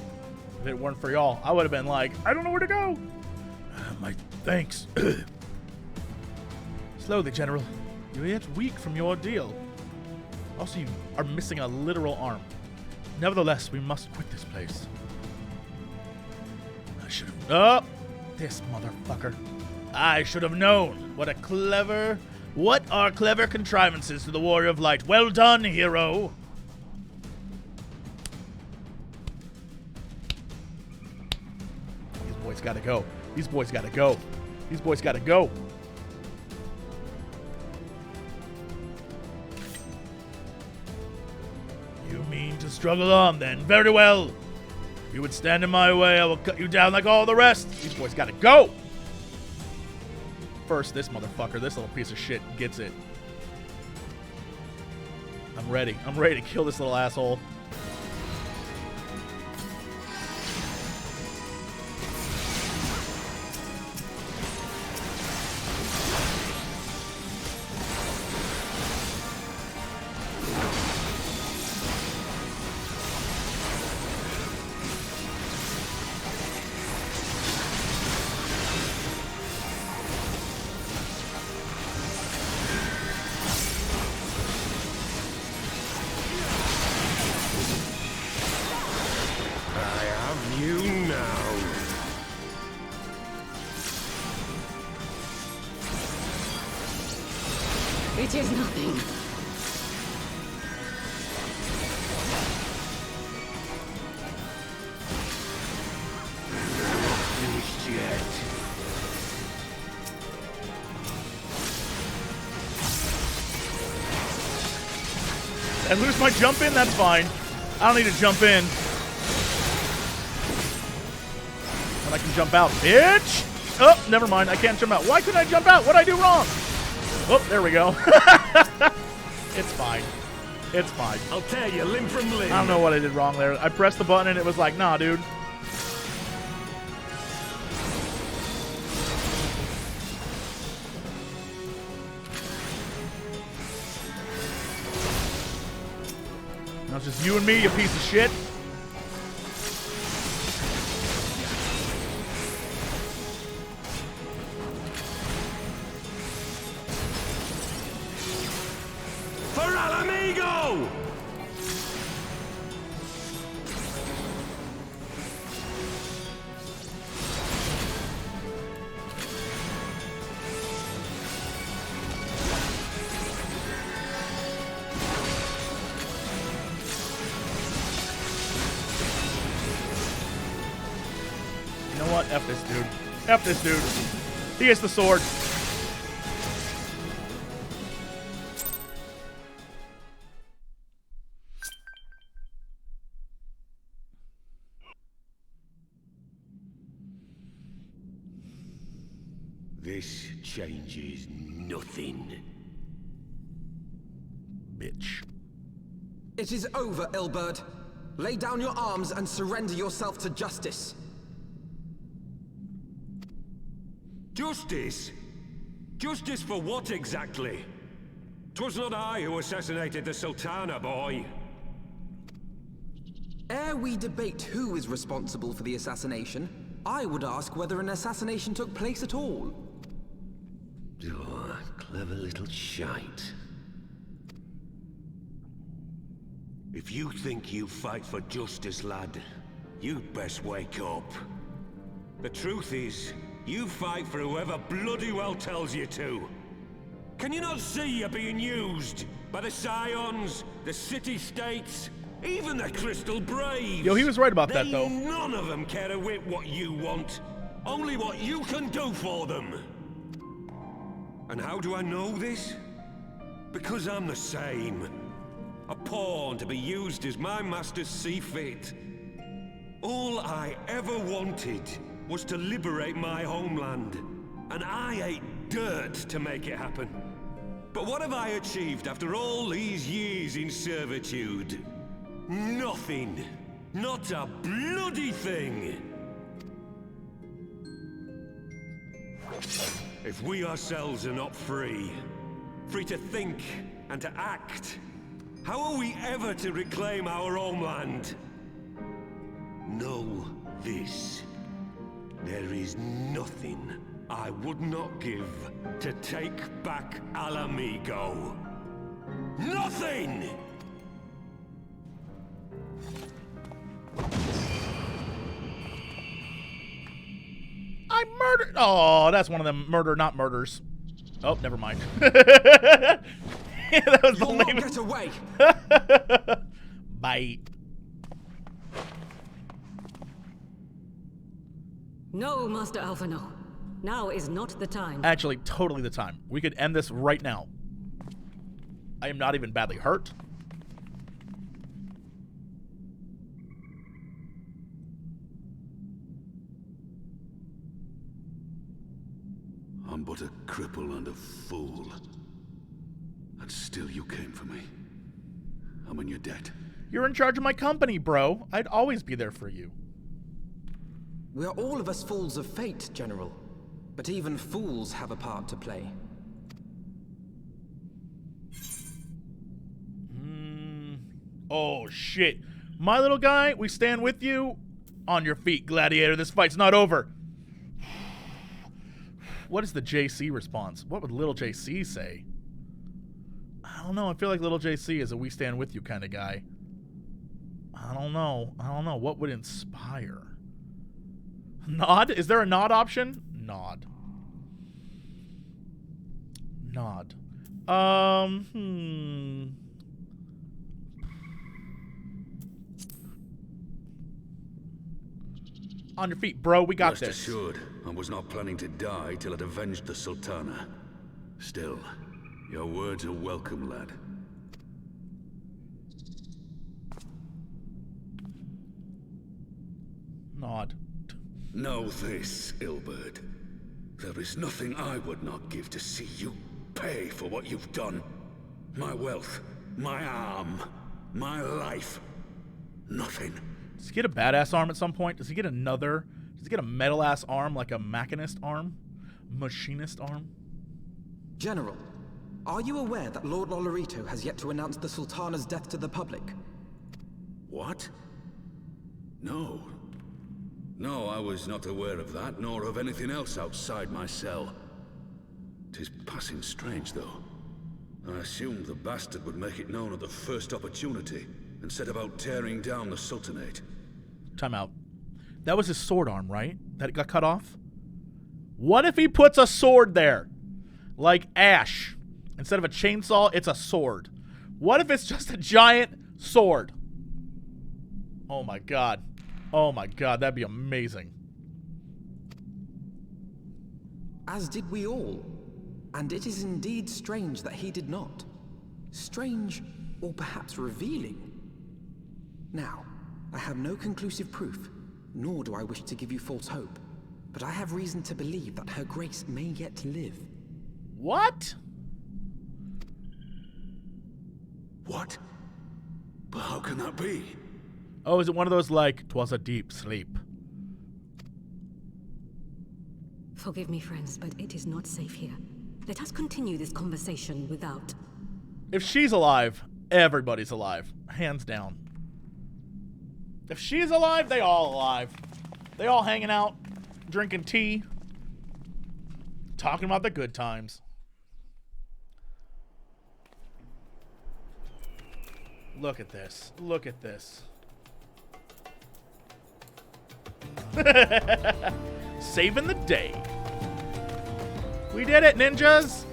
if it weren't for y'all. I would have been like, I don't know where to go. My thanks. Slowly, General. You're yet weak from your ordeal. Also, you are missing a literal arm. Nevertheless, we must quit this place. I should have... Oh! This motherfucker. I should have known. What are clever contrivances to the Warrior of Light. Well done, hero. These boys gotta go. These boys gotta go. These boys gotta go. You mean to struggle on, then? Very well. If you would stand in my way, I will cut you down like all the rest. These boys gotta go. First, this motherfucker, this little piece of shit, gets it. I'm ready. I'm ready to kill this little asshole. It is nothing. Finished yet. and lose my jump in, that's fine. I don't need to jump in. And I can jump out, bitch! Oh, never mind, I can't jump out. Why couldn't I jump out? What'd I do wrong? Oh, there we go. It's fine. It's fine. I'll tear you limb from limb. I don't know what I did wrong there. I pressed the button and it was like, nah, dude. Now it's just you and me, you piece of shit. F this dude. F this dude. He gets the sword. This changes nothing. Bitch. It is over, Ilberd. Lay down your arms and surrender yourself to justice. Justice? Justice for what exactly? 'Twas not I who assassinated the Sultana, boy. Ere we debate who is responsible for the assassination, I would ask whether an assassination took place at all. Oh, clever little shite. If you think you fight for justice, lad, you'd best wake up. The truth is, you fight for whoever bloody well tells you to. Can you not see you're being used? By the Scions, the city-states, even the Crystal Braves. Yo, he was right about that, though. None of them care a whit what you want. Only what you can do for them. And how do I know this? Because I'm the same. A pawn to be used as my masters see fit. All I ever wanted was to liberate my homeland, and I ate dirt to make it happen. But what have I achieved after all these years in servitude? Nothing. Not a bloody thing. If we ourselves are not free, free to think and to act, how are we ever to reclaim our homeland? Know this. There is nothing I would not give to take back Alamigo. Nothing! I murdered. Oh, that's one of them murder, not murders. Oh, never mind. That was the lame. Get away! Bye. No, Master Alpha, no. Now is not the time. Actually, totally the time. We could end this right now. I am not even badly hurt. I'm but a cripple and a fool. And still you came for me. I'm in your debt. You're in charge of my company, bro. I'd always be there for you. We are all of us fools of fate, General. But even fools have a part to play. Oh, shit. My little guy, we stand with you. On your feet, gladiator. This fight's not over. What is the JC response? What would little JC say? I don't know. I feel like little JC is a we stand with you kind of guy. I don't know. What would inspire? Nod? Is there a nod option? Nod. Nod. On your feet, bro. We got Rest this. assured, I was not planning to die till I'd avenged the Sultana. Still, your words are welcome, lad. Nod. Know this, Ilberd. There is nothing I would not give to see you pay for what you've done. My wealth, my arm, my life. Nothing. Does he get a badass arm at some point? Does he get another? Does he get a metal-ass arm like a machinist arm? Machinist arm? General, are you aware that Lord Lolorito has yet to announce the Sultana's death to the public? What? No. No, I was not aware of that, nor of anything else outside my cell. 'Tis passing strange, though. I assumed the bastard would make it known at the first opportunity, and set about tearing down the Sultanate. Time out. That was his sword arm, right? That got cut off? What if he puts a sword there? Like Ash. Instead of a chainsaw, it's a sword. What if it's just a giant sword? Oh my god. Oh my god, that'd be amazing. As did we all. And it is indeed strange that he did not. Strange, or perhaps revealing. Now, I have no conclusive proof, nor do I wish to give you false hope, but I have reason to believe that Her Grace may yet live. What? What? But how can that be? Oh, is it one of those like, 'twas a deep sleep? Forgive me, friends, but it is not safe here. Let us continue this conversation without... If she's alive, everybody's alive. Hands down. If she's alive, they all alive. They all hanging out, drinking tea, talking about the good times. Look at this. Look at this. Saving the day. We did it, ninjas!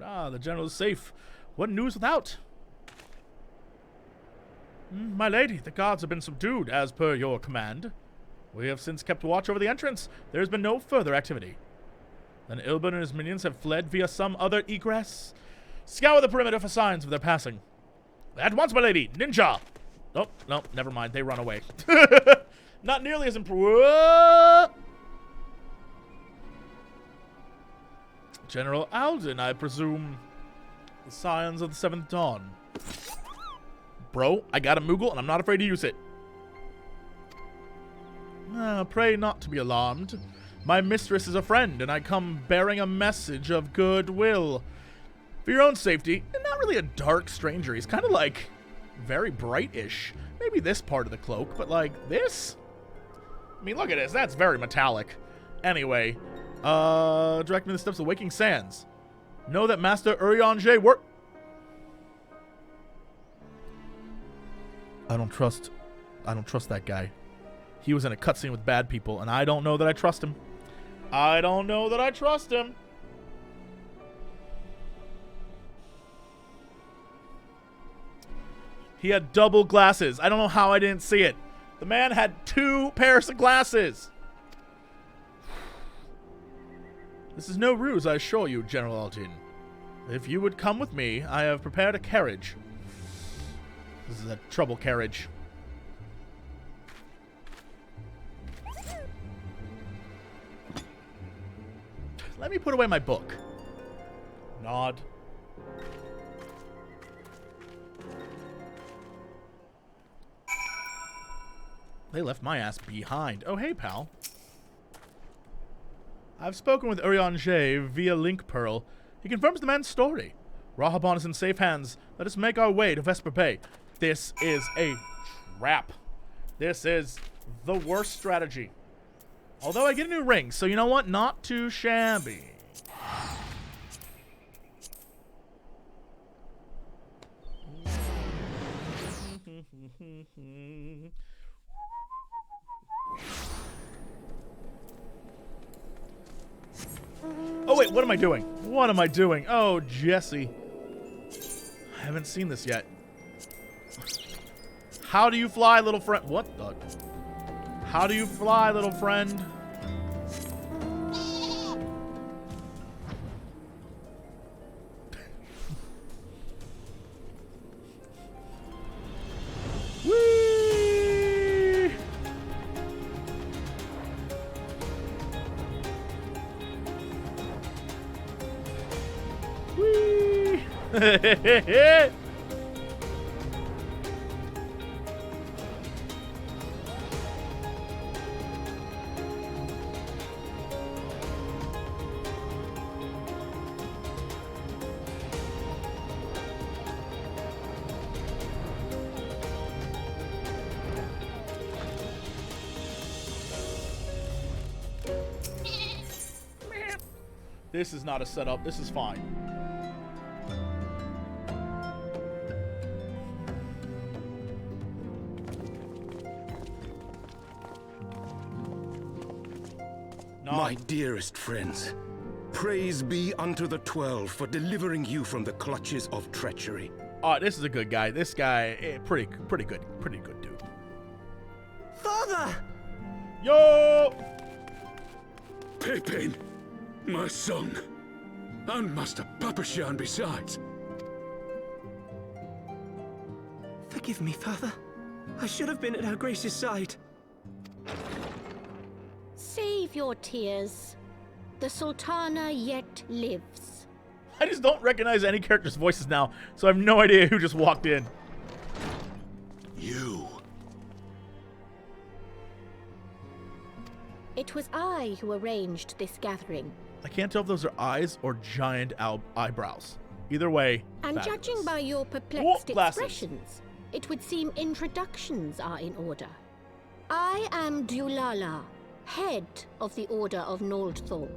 Ah, the general is safe. What news without? My lady, the guards have been subdued as per your command. We have since kept watch over the entrance. There has been no further activity. Then Ilberd and his minions have fled via some other egress. Scour the perimeter for signs of their passing. At once, my lady! Ninja! Oh, no, never mind. They run away. Not nearly as improved. General Alden, I presume. The Scions of the Seventh Dawn. Bro, I got a Moogle and I'm not afraid to use it. Pray not to be alarmed. My mistress is a friend, and I come bearing a message of goodwill. For your own safety, and not really a dark stranger. He's kind of like very bright-ish. Maybe this part of the cloak, but like this? I mean, look at this. That's very metallic. Anyway, direct me to the steps of Waking Sands. Know that Master Urianger work. I don't trust that guy. He was in a cutscene with bad people, and I don't know that I trust him. I don't know that I trust him. He had double glasses. I don't know how I didn't see it. The man had 2 pairs of glasses. This is no ruse, I assure you, General Altin. If you would come with me, I have prepared a carriage. This is a trouble carriage. Let me put away my book. Nod. They left my ass behind. Oh, hey, pal. I've spoken with Urianger via Link Pearl. He confirms the man's story. Raubahn is in safe hands. Let us make our way to Vesper Bay. This is a trap. This is the worst strategy. Although I get a new ring, so you know what? Not too shabby. Oh wait, what am I doing? What am I doing? Oh, Jesse. I haven't seen this yet. How do you fly, little friend? What the? How do you fly, little friend? Whee! This is not a setup. This is fine. No. My dearest friends, praise be unto the 12 for delivering you from the clutches of treachery. Oh, this is a good guy. This guy, pretty good dude. Father! Yo! Pippin, my son, and Master Papashan besides. Forgive me, Father. I should have been at Her Grace's side. Save your tears. The Sultana yet lives. I just don't recognize any characters' voices now, so I have no idea who just walked in. You. It was I who arranged this gathering. I can't tell if those are eyes or giant eyebrows. Either way, And fabulous. judging by your perplexed Glasses. expressions, it would seem introductions are in order. I am Dulala, head of the Order of Noldthor,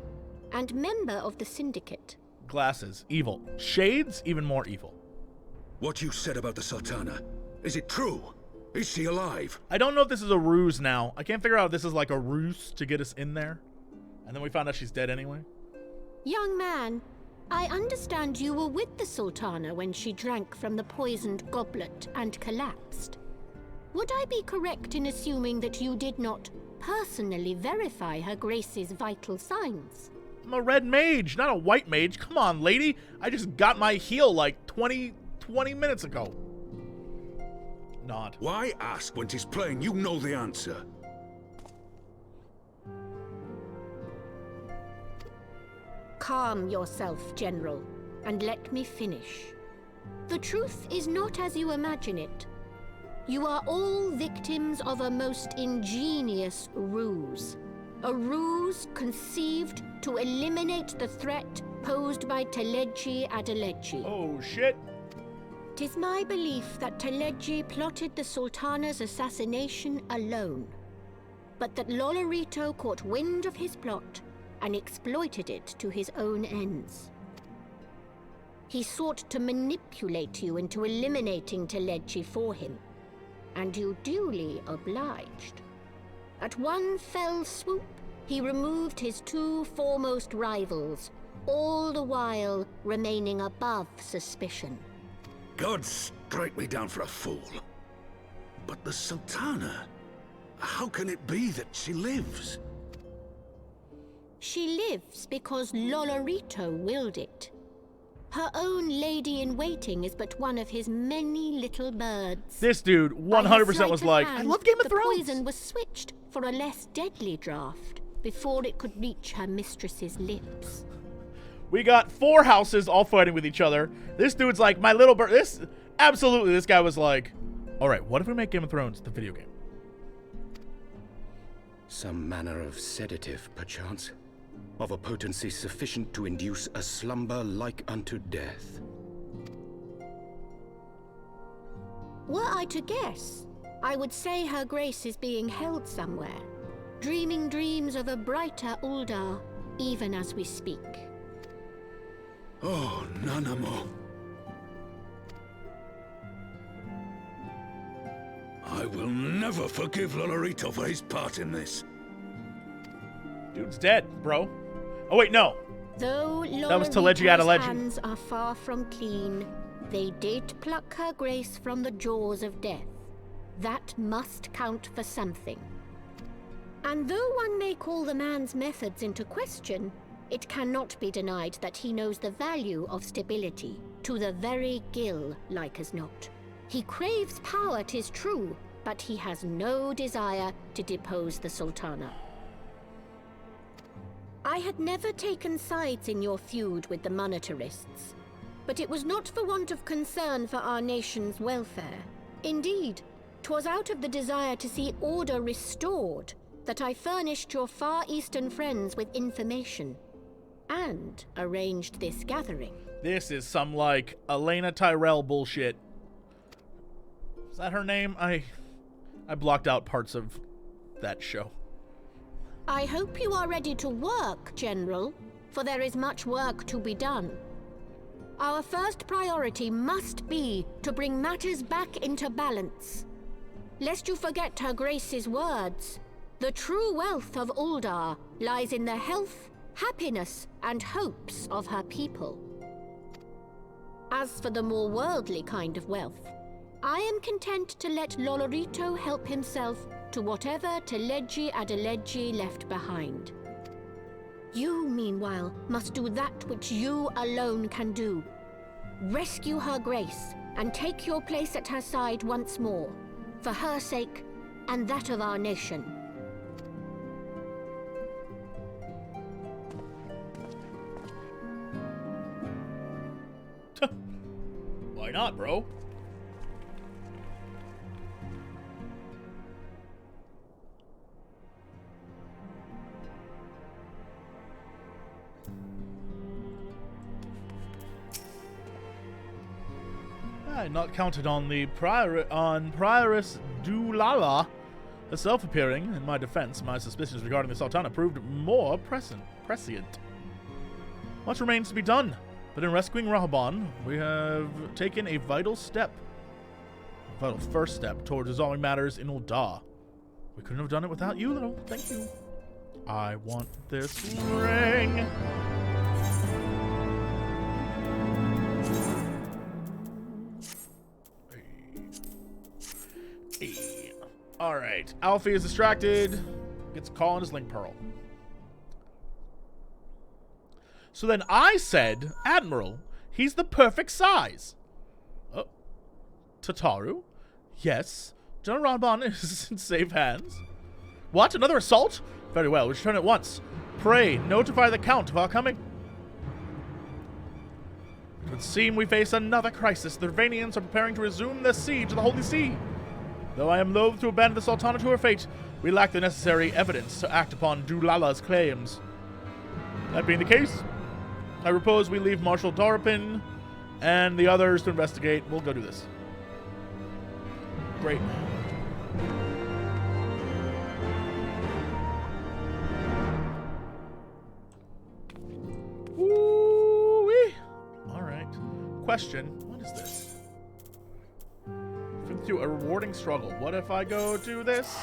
and member of the Syndicate. Glasses, evil. Shades, even more evil. What you said about the Sultana, is it true? Is she alive? I don't know if this is a ruse now. I can't figure out if this is like a ruse to get us in there. And then we found out she's dead anyway. Young man, I understand you were with the Sultana when she drank from the poisoned goblet and collapsed. Would I be correct in assuming that you did not personally verify Her Grace's vital signs? I'm a red mage, not a white mage. Come on, lady. I just got my heal like 20 minutes ago. Nod. Why ask when 'tis plain you know the answer? Calm yourself, General, and let me finish. The truth is not as you imagine it. You are all victims of a most ingenious ruse. A ruse conceived to eliminate the threat posed by Teleji Adeleji. Oh, shit. 'Tis my belief that Teleji plotted the Sultana's assassination alone, but that Lolorito caught wind of his plot and exploited it to his own ends. He sought to manipulate you into eliminating Teleji for him, and you duly obliged. At one fell swoop, he removed his two foremost rivals, all the while remaining above suspicion. God strike me down for a fool. But the Sultana, how can it be that she lives? She lives because Lolorito willed it. Her own lady-in-waiting is but one of his many little birds. This dude 100% was like, I love Game of Thrones. The poison was switched for a less deadly draft before it could reach her mistress's lips. We got 4 houses all fighting with each other. This dude's like, my little bird. This guy was like, all right, what if we make Game of Thrones the video game? Some manner of sedative, perchance, of a potency sufficient to induce a slumber like unto death. Were I to guess, I would say Her Grace is being held somewhere, dreaming dreams of a brighter Uldah, even as we speak. Oh, Nanamo. I will never forgive Lolorito for his part in this. Dude's dead, bro. Oh, wait, no. Though That was Teleji Lolorito's Adeleji. hands are far from clean, they did pluck Her Grace from the jaws of death. That must count for something. And though one may call the man's methods into question, it cannot be denied that he knows the value of stability, to the very gill, like as not. He craves power, 'tis true, but he has no desire to depose the Sultana. I had never taken sides in your feud with the monetarists, but it was not for want of concern for our nation's welfare. Indeed, 'twas out of the desire to see order restored that I furnished your Far Eastern friends with information, and arranged this gathering. This is some, like, Elena Tyrell bullshit. Is that her name? I blocked out parts of that show. I hope you are ready to work, General, for there is much work to be done. Our first priority must be to bring matters back into balance. Lest you forget Her Grace's words, the true wealth of Uldah lies in the health, happiness, and hopes of her people. As for the more worldly kind of wealth, I am content to let Lolorito help himself to whatever Teledji Adeledji left behind. You, meanwhile, must do that which you alone can do. Rescue Her Grace and take your place at her side once more, for her sake and that of our nation. Why not, bro? I had not counted on the Prioress Dulala herself appearing. In my defense, my suspicions regarding the Sultana proved more prescient. Much remains to be done, but in rescuing Raubahn, we have taken a vital first step towards resolving matters in Uldah. We couldn't have done it without you, though. Thank you. I want this ring. Alright, Alfie is distracted, gets a call on his link pearl. So then I said, Admiral, he's the perfect size. Oh, Tataru? Yes, General Raubahn is in safe hands. What, another assault? Very well, we should return at once. Pray, notify the Count of our coming. It would seem we face another crisis. The Dravanians are preparing to resume their siege of the Holy See. Though I am loath to abandon the Sultana to her fate, we lack the necessary evidence to act upon Dulala's claims. That being the case, I propose we leave Marshal Darapin and the others to investigate. We'll go do this. Great. Woo-wee. All right. Question, what is this? Through a rewarding struggle. What if I go do this?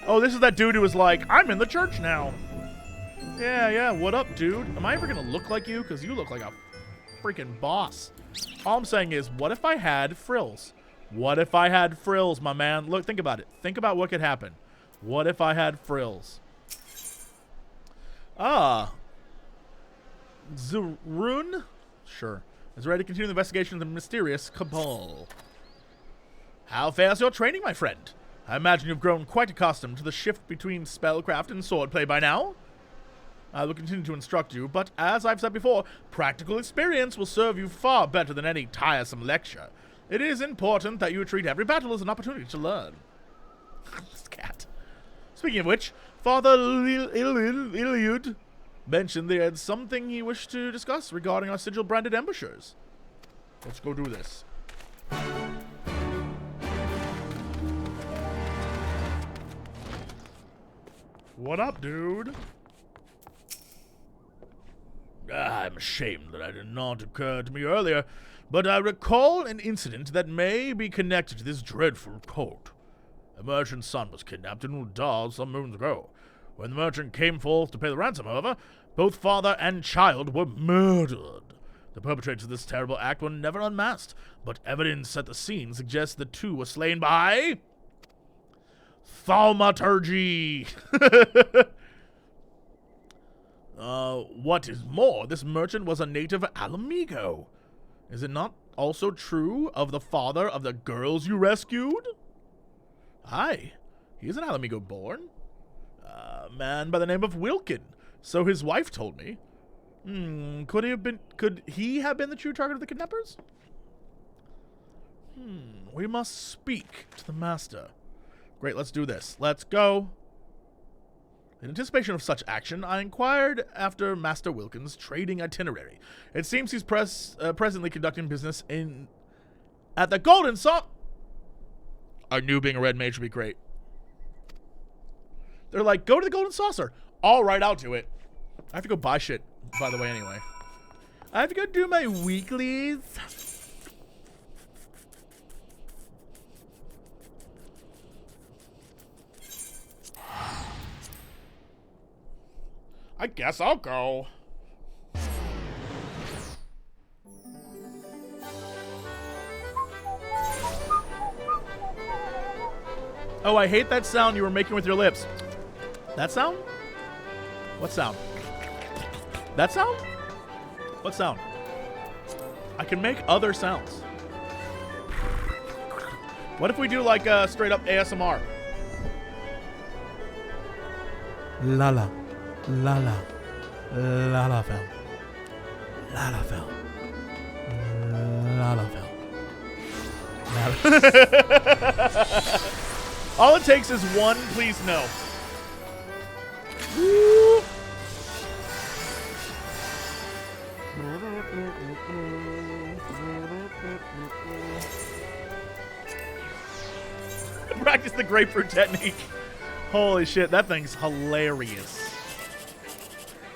Oh, this is that dude who was like, I'm in the church now. Yeah, what up, dude? Am I ever gonna look like you? Because you look like a freaking boss. All I'm saying is, what if I had frills? What if I had frills, my man? Look, think about it. Think about what could happen. What if I had frills? Zurun? Sure. Is ready to continue the investigation of the mysterious cabal. How fares your training, my friend? I imagine you've grown quite accustomed to the shift between spellcraft and swordplay by now? I will continue to instruct you, but as I've said before, practical experience will serve you far better than any tiresome lecture. It is important that you treat every battle as an opportunity to learn. This cat. Speaking of which, Father Iliud mentioned they had something he wished to discuss regarding our sigil-branded ambushers. Let's go do this. What up, dude? I'm ashamed that it did not occur to me earlier, but I recall an incident that may be connected to this dreadful cult. A merchant's son was kidnapped in Uldah some moons ago. When the merchant came forth to pay the ransom, however, both father and child were murdered. The perpetrators of this terrible act were never unmasked, but evidence at the scene suggests the two were slain by Thaumaturgy. What is more, this merchant was a native Alamigo. Is it not also true of the father of the girls you rescued? Aye, he is an Alamigo born. A man by the name of Wilkin, so his wife told me. Could he have been the true target of the kidnappers? We must speak to the master. Great, let's do this. Let's go. In anticipation of such action, I inquired after Master Wilkin's trading itinerary. It seems he's presently conducting business at the Golden Saucer. I knew being a red mage would be great. They're like, go to the Golden Saucer. All right, I'll do it. I have to go buy shit, by the way, anyway. I have to go do my weeklies. I guess I'll go. Oh, I hate that sound you were making with your lips. That sound? What sound? That sound? What sound? I can make other sounds. What if we do like straight up ASMR? Lala. Lala. Lalafell. Lalafell. Lalafell. All it takes is one, please no. Woo. Practice the grapefruit technique. Holy shit, that thing's hilarious.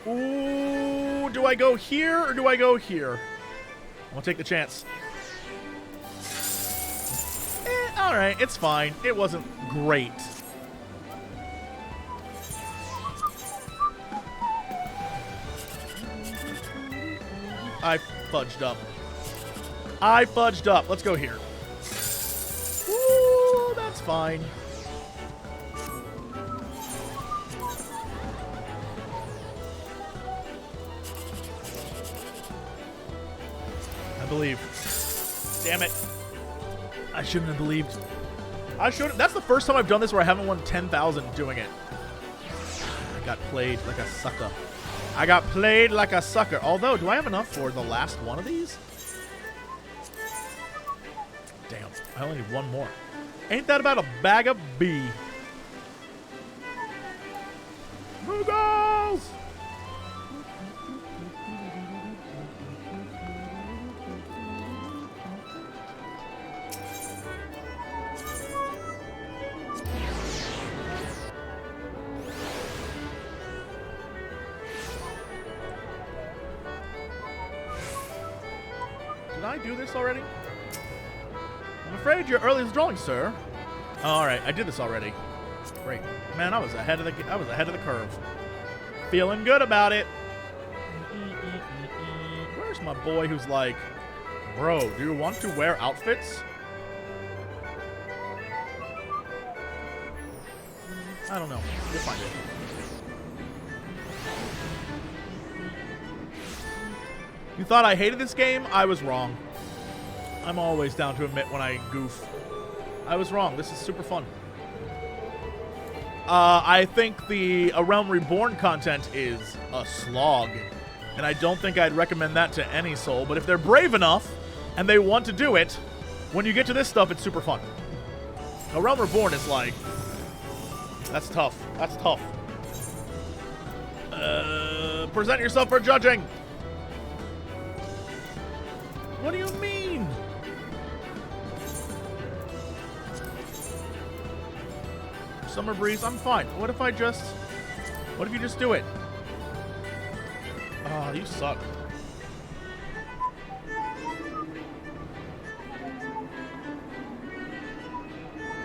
Ooh, do I go here or do I go here? I'm gonna take the chance. Alright, it's fine. It wasn't great. I fudged up. Let's go here. Ooh, that's fine. Believe. Damn it. I shouldn't have believed. That's the first time I've done this where I haven't won 10,000 doing it. I got played like a sucker. Although, do I have enough for the last one of these? Damn. I only need one more. Ain't that about a bag of bee? Moogles! Did I do this already? I'm afraid you're early withdrawing, sir. All right, I did this already. Great, man. I was ahead of the curve. Feeling good about it. Where's my boy who's like, bro, do you want to wear outfits? I don't know. We'll find it. You thought I hated this game? I was wrong. I'm always down to admit when I goof. I was wrong. This is super fun. I think the A Realm Reborn content is a slog, and I don't think I'd recommend that to any soul, but if they're brave enough and they want to do it, when you get to this stuff, it's super fun. A Realm Reborn is like, that's tough. That's tough. Present yourself for judging. What do you mean? Summer breeze, I'm fine. What if you just do it? Oh, you suck.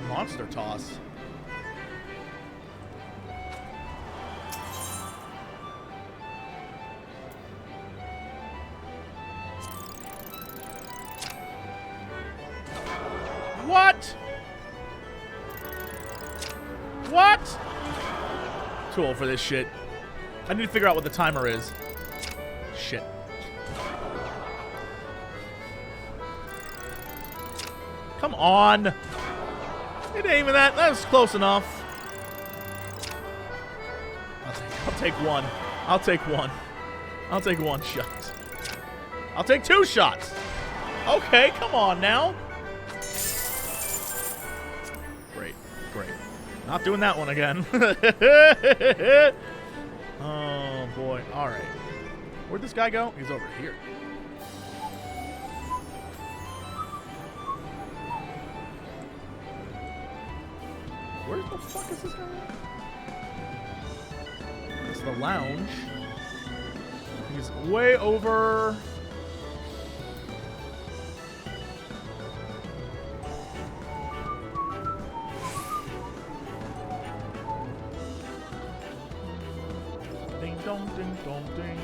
Monster toss. What? What? Too old for this shit. I need to figure out what the timer is. Shit. Come on. It ain't even that. That was close enough. I'll take one. I'll take one. I'll take one shot. I'll take 2 shots. Okay, come on now. Great, great. Not doing that one again. Oh, boy. All right. Where'd this guy go? He's over here. Where the fuck is this guy? It's the lounge. He's way over. Ding dong, ding dong, ding.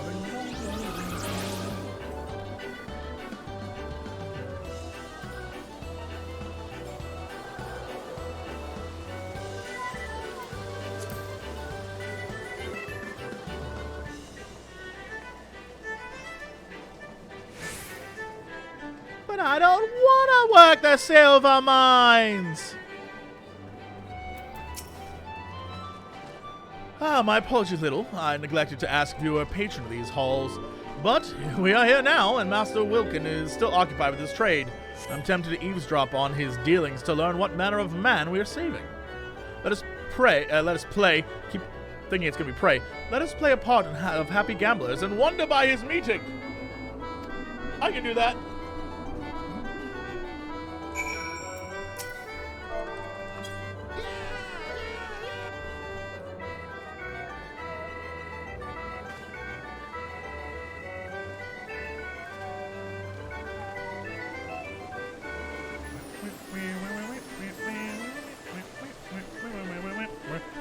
Ding dong, ding, ding. But I don't want to work the silver mines! Ah, my apologies, Little. I neglected to ask if you were a patron of these halls. But we are here now, and Master Wilkin is still occupied with his trade. I'm tempted to eavesdrop on his dealings to learn what manner of man we are saving. Let us play. Keep thinking it's going to be pray. Let us play a part of happy gamblers and wonder by his meeting. I can do that.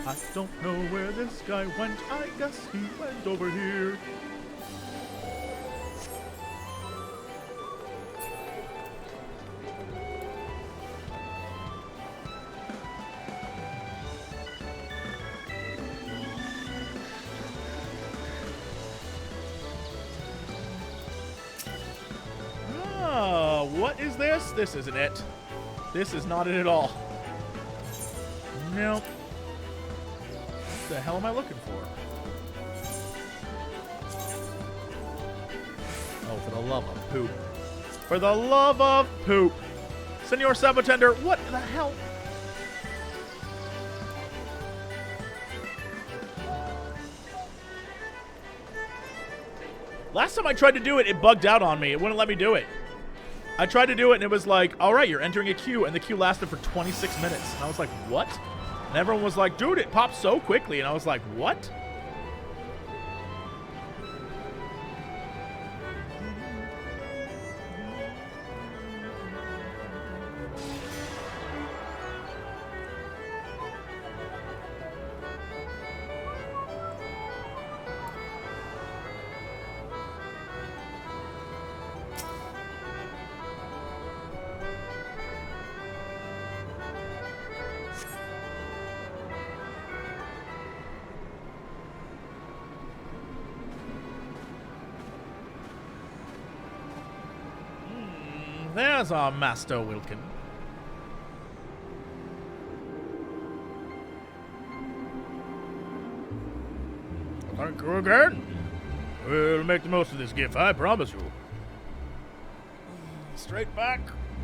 I don't know where this guy went. I guess he went over here. Oh, what is this? This isn't it. This is not it at all. Nope. What the hell am I looking for? Oh, for the love of poop. For the love of poop. Senor Sabotender, what the hell? Last time I tried to do it, it bugged out on me. It wouldn't let me do it. I tried to do it, and it was like, all right, you're entering a queue, and the queue lasted for 26 minutes. And I was like, what? And everyone was like, dude, it popped so quickly. And I was like, what? There's our Master Wilkin. Thank you again. We'll make the most of this gift, I promise you. Straight back.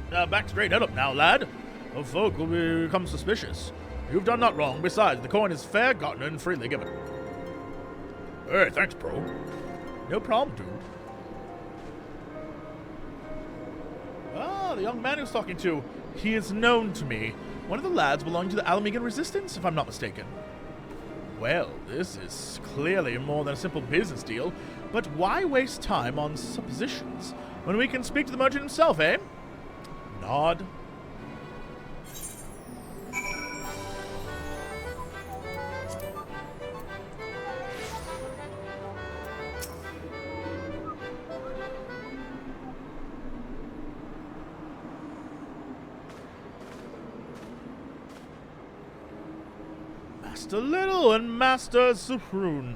Back straight head up now, lad. Or folk will become suspicious. You've done not wrong. Besides, the coin is fair gotten and freely given. Hey, thanks, bro. No problem, dude. Ah, the young man he was talking to. He is known to me. One of the lads belonging to the Alamegan Resistance, if I'm not mistaken. Well, this is clearly more than a simple business deal, but why waste time on suppositions when we can speak to the merchant himself, eh? Nod. Master Little and Master Suhrun.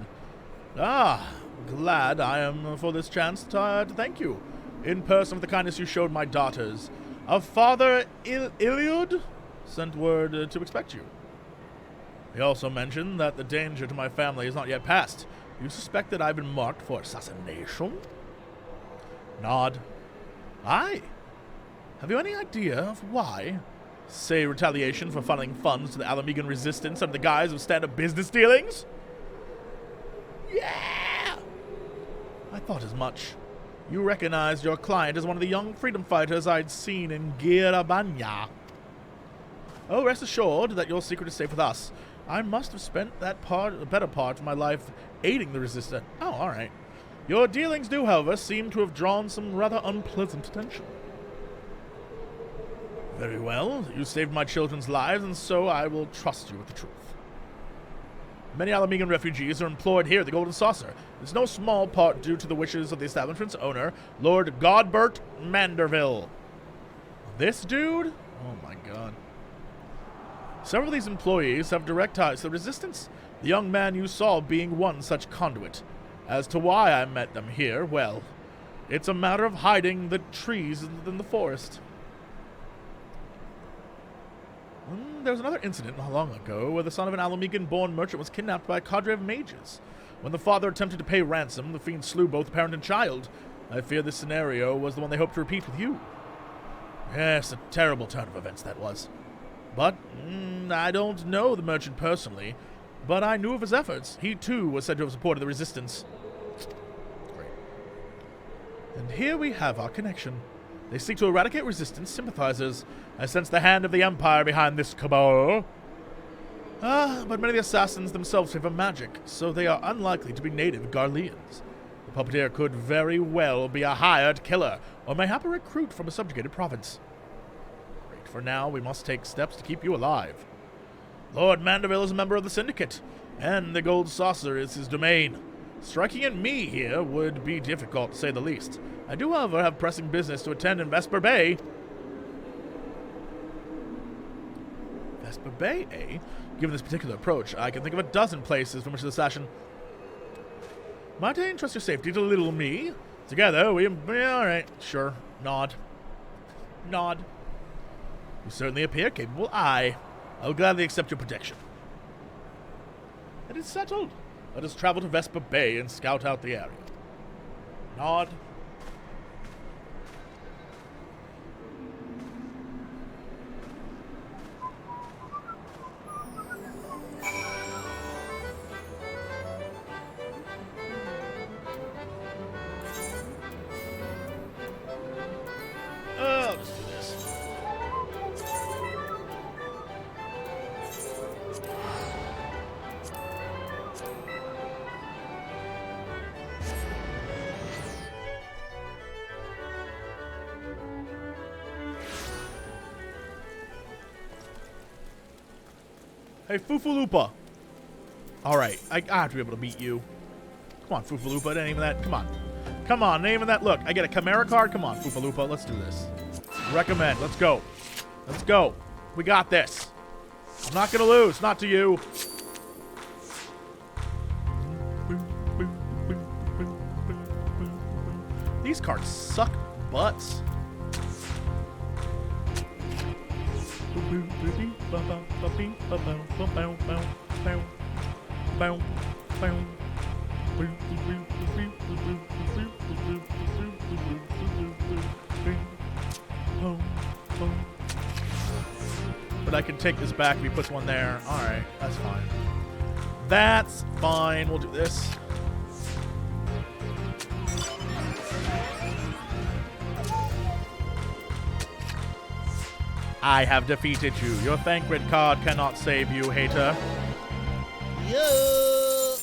Ah, glad I am for this chance to thank you in person for the kindness you showed my daughters. Father Iliud sent word to expect you. He also mentioned that the danger to my family is not yet past. You suspect that I've been marked for assassination? Nod. Aye. Have you any idea of why? Say retaliation for funneling funds to the Alamegan resistance under the guise of standard business dealings? Yeah! I thought as much. You recognized your client as one of the young freedom fighters I'd seen in Dravania. Oh, rest assured that your secret is safe with us. I must have spent the better part of my life aiding the resistance. Oh, alright. Your dealings do, however, seem to have drawn some rather unpleasant attention. Very well. You saved my children's lives, and so I will trust you with the truth. Many Alamegan refugees are employed here at the Golden Saucer. It's no small part due to the wishes of the establishment's owner, Lord Godbert Manderville. This dude? Oh my god. Several of these employees have direct ties to the resistance, the young man you saw being one such conduit. As to why I met them here, well, it's a matter of hiding the trees in the forest. There was another incident not long ago where the son of an Alamegan-born merchant was kidnapped by a cadre of mages. When the father attempted to pay ransom, the fiend slew both parent and child. I fear this scenario was the one they hoped to repeat with you. Yes, a terrible turn of events that was. But, I don't know the merchant personally, but I knew of his efforts. He, too, was said to have supported the resistance. Great. And here we have our connection. They seek to eradicate resistance sympathizers. I sense the hand of the Empire behind this cabal. But many of the assassins themselves favor magic, so they are unlikely to be native Garleans. The puppeteer could very well be a hired killer, or mayhap a recruit from a subjugated province. Great. For now, we must take steps to keep you alive. Lord Manderville is a member of the syndicate, and the Gold Saucer is his domain. Striking at me here would be difficult, to say the least. I do, however, have pressing business to attend in Vesper Bay. Vesper Bay, eh? Given this particular approach, I can think of a dozen places from which the assassin... Might I entrust your safety to little me? Together, we... Alright, sure. Nod. Nod. You certainly appear capable. Aye. I will gladly accept your protection. It is settled. Let us travel to Vesper Bay and scout out the area. Nod. Let's do this. Hey, Fufulupa. Alright, I have to be able to beat you. Come on, Fufulupa, name of that. Come on. Come on, name of that. Look, I get a Chimera card. Come on, Fufulupa, let's do this. Recommend. Let's go. Let's go. We got this. I'm not gonna lose. Not to you. These cards suck butts. But I can take this back if he puts one there. Alright, that's fine. That's fine. We'll do this. I have defeated you. Your Thancred card cannot save you, hater. Yeah.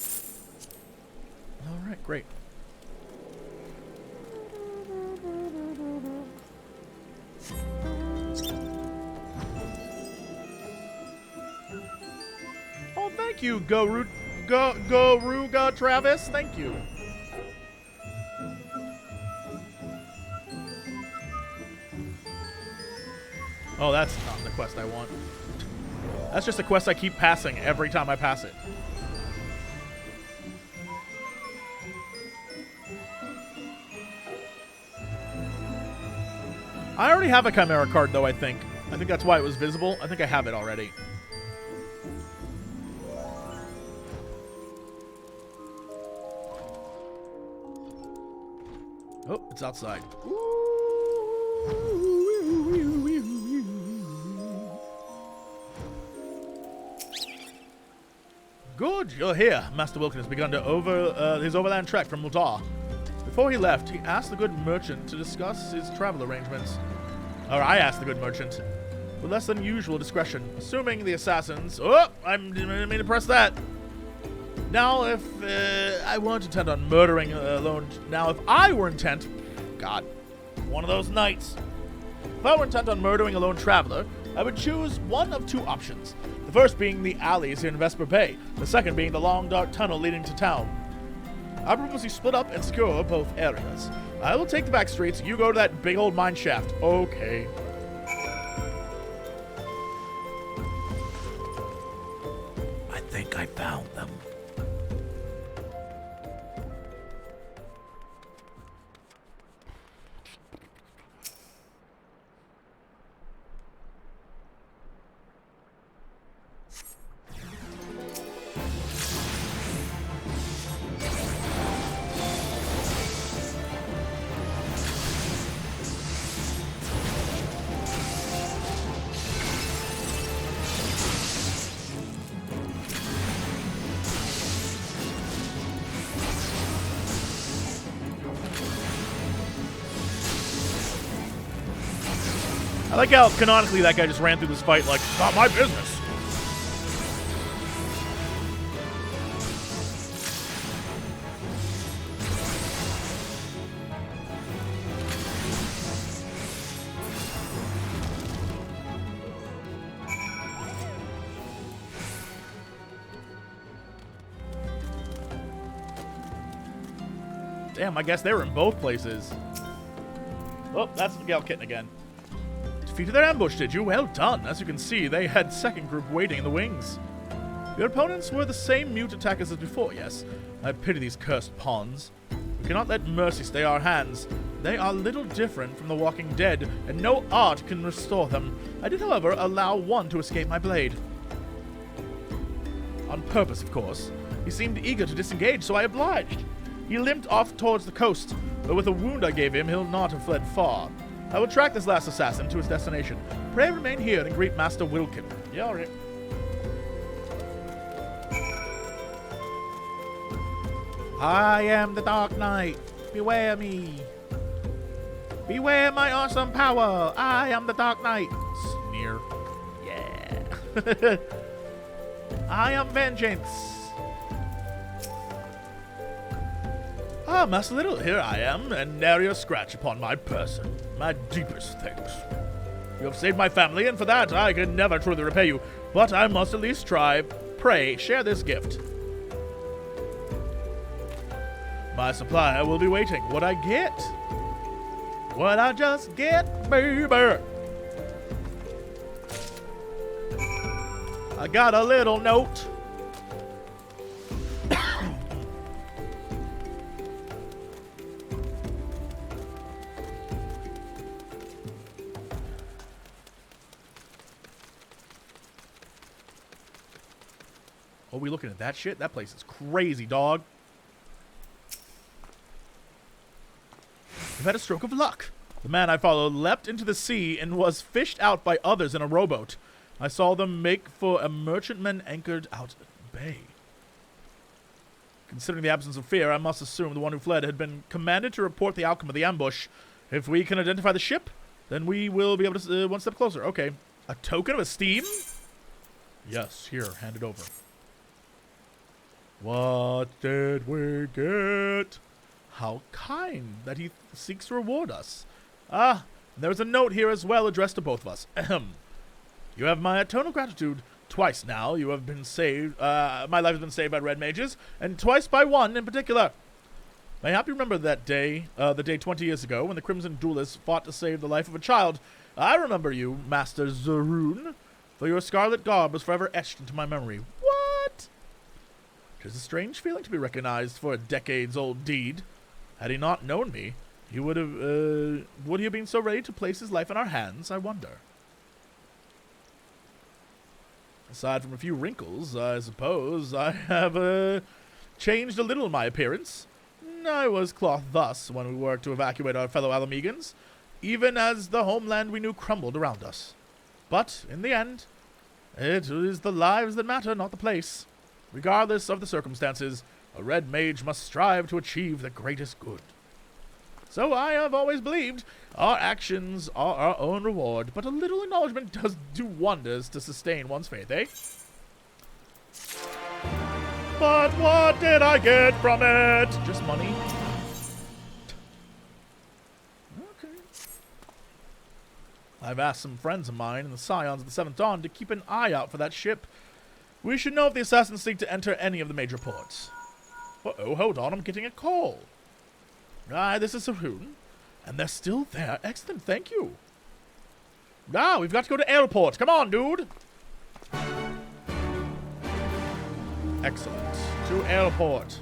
Alright, great. Oh, thank you, Goruga Travis. Thank you. Oh, that's not the quest I want. That's just a quest I keep passing every time I pass it. I already have a Chimera card, though, I think. I think that's why it was visible. I think I have it already. Oh, it's outside. Good, you're here. Master Wilkin has begun to his overland trek from Uldah. Before he left, he asked the good merchant to discuss his travel arrangements. Or I asked the good merchant, with less than usual discretion, assuming the assassins... Oh, I didn't mean to press that. Now, if I weren't intent on murdering alone... Now, if I were intent... God, one of those nights. If I were intent on murdering a lone traveler, I would choose one of two options. The first being the alleys here in Vesper Bay. The second being the long, dark tunnel leading to town. I propose you split up and secure both areas. I will take the back streets. You go to that big old mine shaft. Okay. I think I found them. I like how canonically that guy just ran through this fight like, it's not my business. Damn, I guess they were in both places. Oh, that's Miguel Kitten again. Defeated their ambush, did you? Well done. As you can see, they had second group waiting in the wings. Your opponents were the same mute attackers as before, yes. I pity these cursed pawns. We cannot let mercy stay our hands. They are little different from the walking dead, and no art can restore them. I did, however, allow one to escape my blade. On purpose, of course. He seemed eager to disengage, so I obliged. He limped off towards the coast, but with the wound I gave him, he'll not have fled far. I will track this last assassin to his destination. Pray remain here and greet Master Wilkin. Yeah, all right. I am the Dark Knight. Beware me. Beware my awesome power. I am the Dark Knight. Sneer. Yeah. I am vengeance. Ah, Master Little, here I am, and nary a scratch upon my person. My deepest thanks. You have saved my family, and for that I can never truly repay you, but I must at least try. Pray, share this gift. My supplier will be waiting. What I get? What I just get, baby? I got a little note. Are we looking at that shit? That place is crazy, dog. I've had a stroke of luck. The man I followed leapt into the sea and was fished out by others in a rowboat. I saw them make for a merchantman anchored out at the bay. Considering the absence of fear, I must assume the one who fled had been commanded to report the outcome of the ambush. If we can identify the ship, then we will be able to one step closer. Okay. A token of esteem? Yes, here, hand it over. What did we get? How kind that he seeks to reward us. Ah, there's a note here as well addressed to both of us. Ahem. You have my eternal gratitude. Twice now you have been saved. My life has been saved by red mages, and twice by one in particular. Mayhap you remember that day, the day 20 years ago, when the Crimson Duelists fought to save the life of a child. I remember you, Master Zaroon. for your scarlet garb was forever etched into my memory. What? 'Tis a strange feeling to be recognized for a decades-old deed. Had he not known me, he would he have been so ready to place his life in our hands, I wonder. Aside from a few wrinkles, I suppose I have changed a little in my appearance. I was cloth thus when we worked to evacuate our fellow Alamegans, even as the homeland we knew crumbled around us. But, in the end, it is the lives that matter, not the place. Regardless of the circumstances, a red mage must strive to achieve the greatest good. So I have always believed our actions are our own reward, but a little acknowledgement does do wonders to sustain one's faith, eh? But what did I get from it? Just money? Okay. I've asked some friends of mine in the Scions of the Seventh Dawn to keep an eye out for that ship. We should know if the assassins seek to enter any of the major ports. Uh-oh, hold on, I'm getting a call. This is Sahoon, and they're still there. Excellent, thank you. We've got to go to airport. Come on, dude. Excellent. To airport.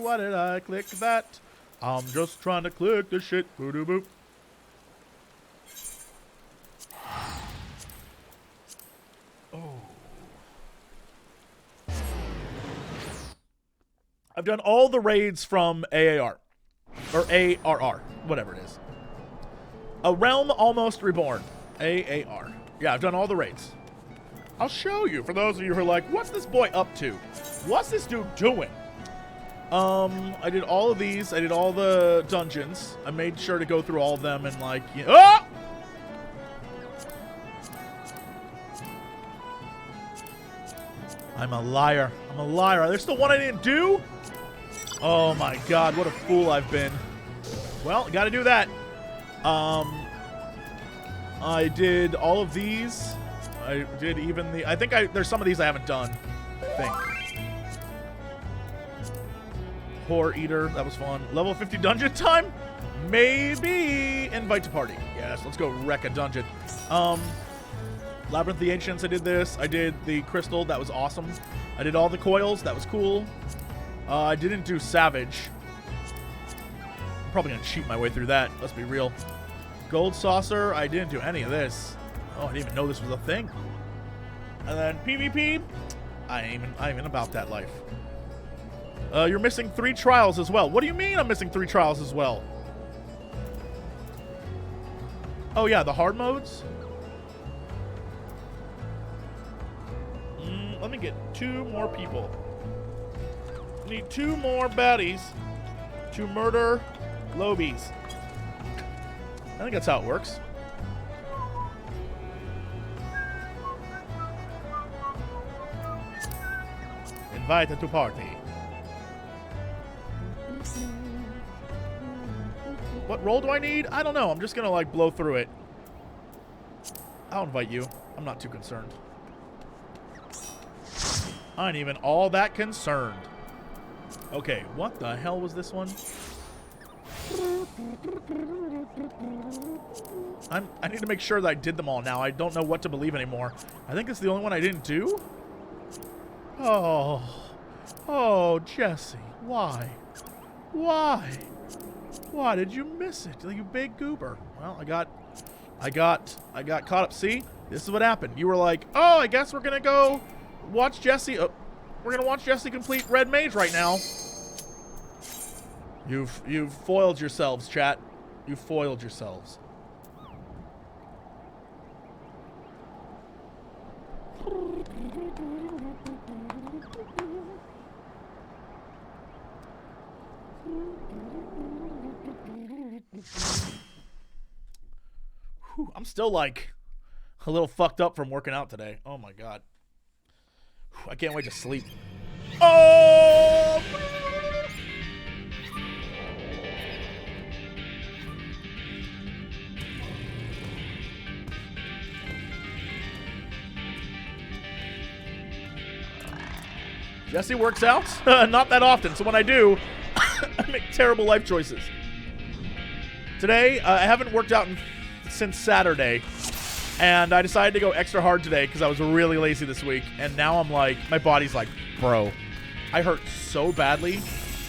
Why did I click that? I'm just trying to click the shit. Boo-doo-boop. I've done all the raids from AAR. Or ARR. Whatever it is. A Realm Almost Reborn. AAR. Yeah, I've done all the raids. I'll show you for those of you who are like, what's this boy up to? What's this dude doing? I did all of these. I did all the dungeons. I made sure to go through all of them and like... Oh! I'm a liar. I'm a liar. There's still one I didn't do? Oh my god, what a fool I've been. Well, gotta do that. I did all of these. I did even the... I think there's some of these I haven't done. I think. Horror Eater, that was fun. Level 50 dungeon time? Maybe invite to party. Yes, let's go wreck a dungeon. Labyrinth of the Ancients, I did this. I did the Crystal, that was awesome. I did all the coils, that was cool. I didn't do Savage. I'm probably going to cheat my way through that, let's be real. Gold Saucer, I didn't do any of this. Oh, I didn't even know this was a thing. And then PvP, I ain't even about that life. You're missing 3 trials as well. What do you mean I'm missing 3 trials as well? Oh yeah, the hard modes? Let me get 2 more people. Need 2 more baddies to murder lobies. I think that's how it works. Invite to party. What role do I need? I don't know. I'm just gonna like blow through it. I'll invite you. I'm not too concerned. I ain't even all that concerned. Okay, what the hell was this one? I need to make sure that I did them all now. I don't know what to believe anymore. I think it's the only one I didn't do. Oh, Jesse, why? Why did you miss it, you big goober? Well, I got caught up. See, this is what happened. You were like, oh, I guess we're gonna go watch Jesse. Oh, we're gonna watch Jesse complete Red Mage right now. You've foiled yourselves, chat. You foiled yourselves. Whew, I'm still like a little fucked up from working out today. Oh my god. Whew, I can't wait to sleep. Oh! Jesse works out? Not that often, so when I do, I make terrible life choices. Today, I haven't worked out in since Saturday, and I decided to go extra hard today because I was really lazy this week, and now I'm like, my body's like, bro, I hurt so badly.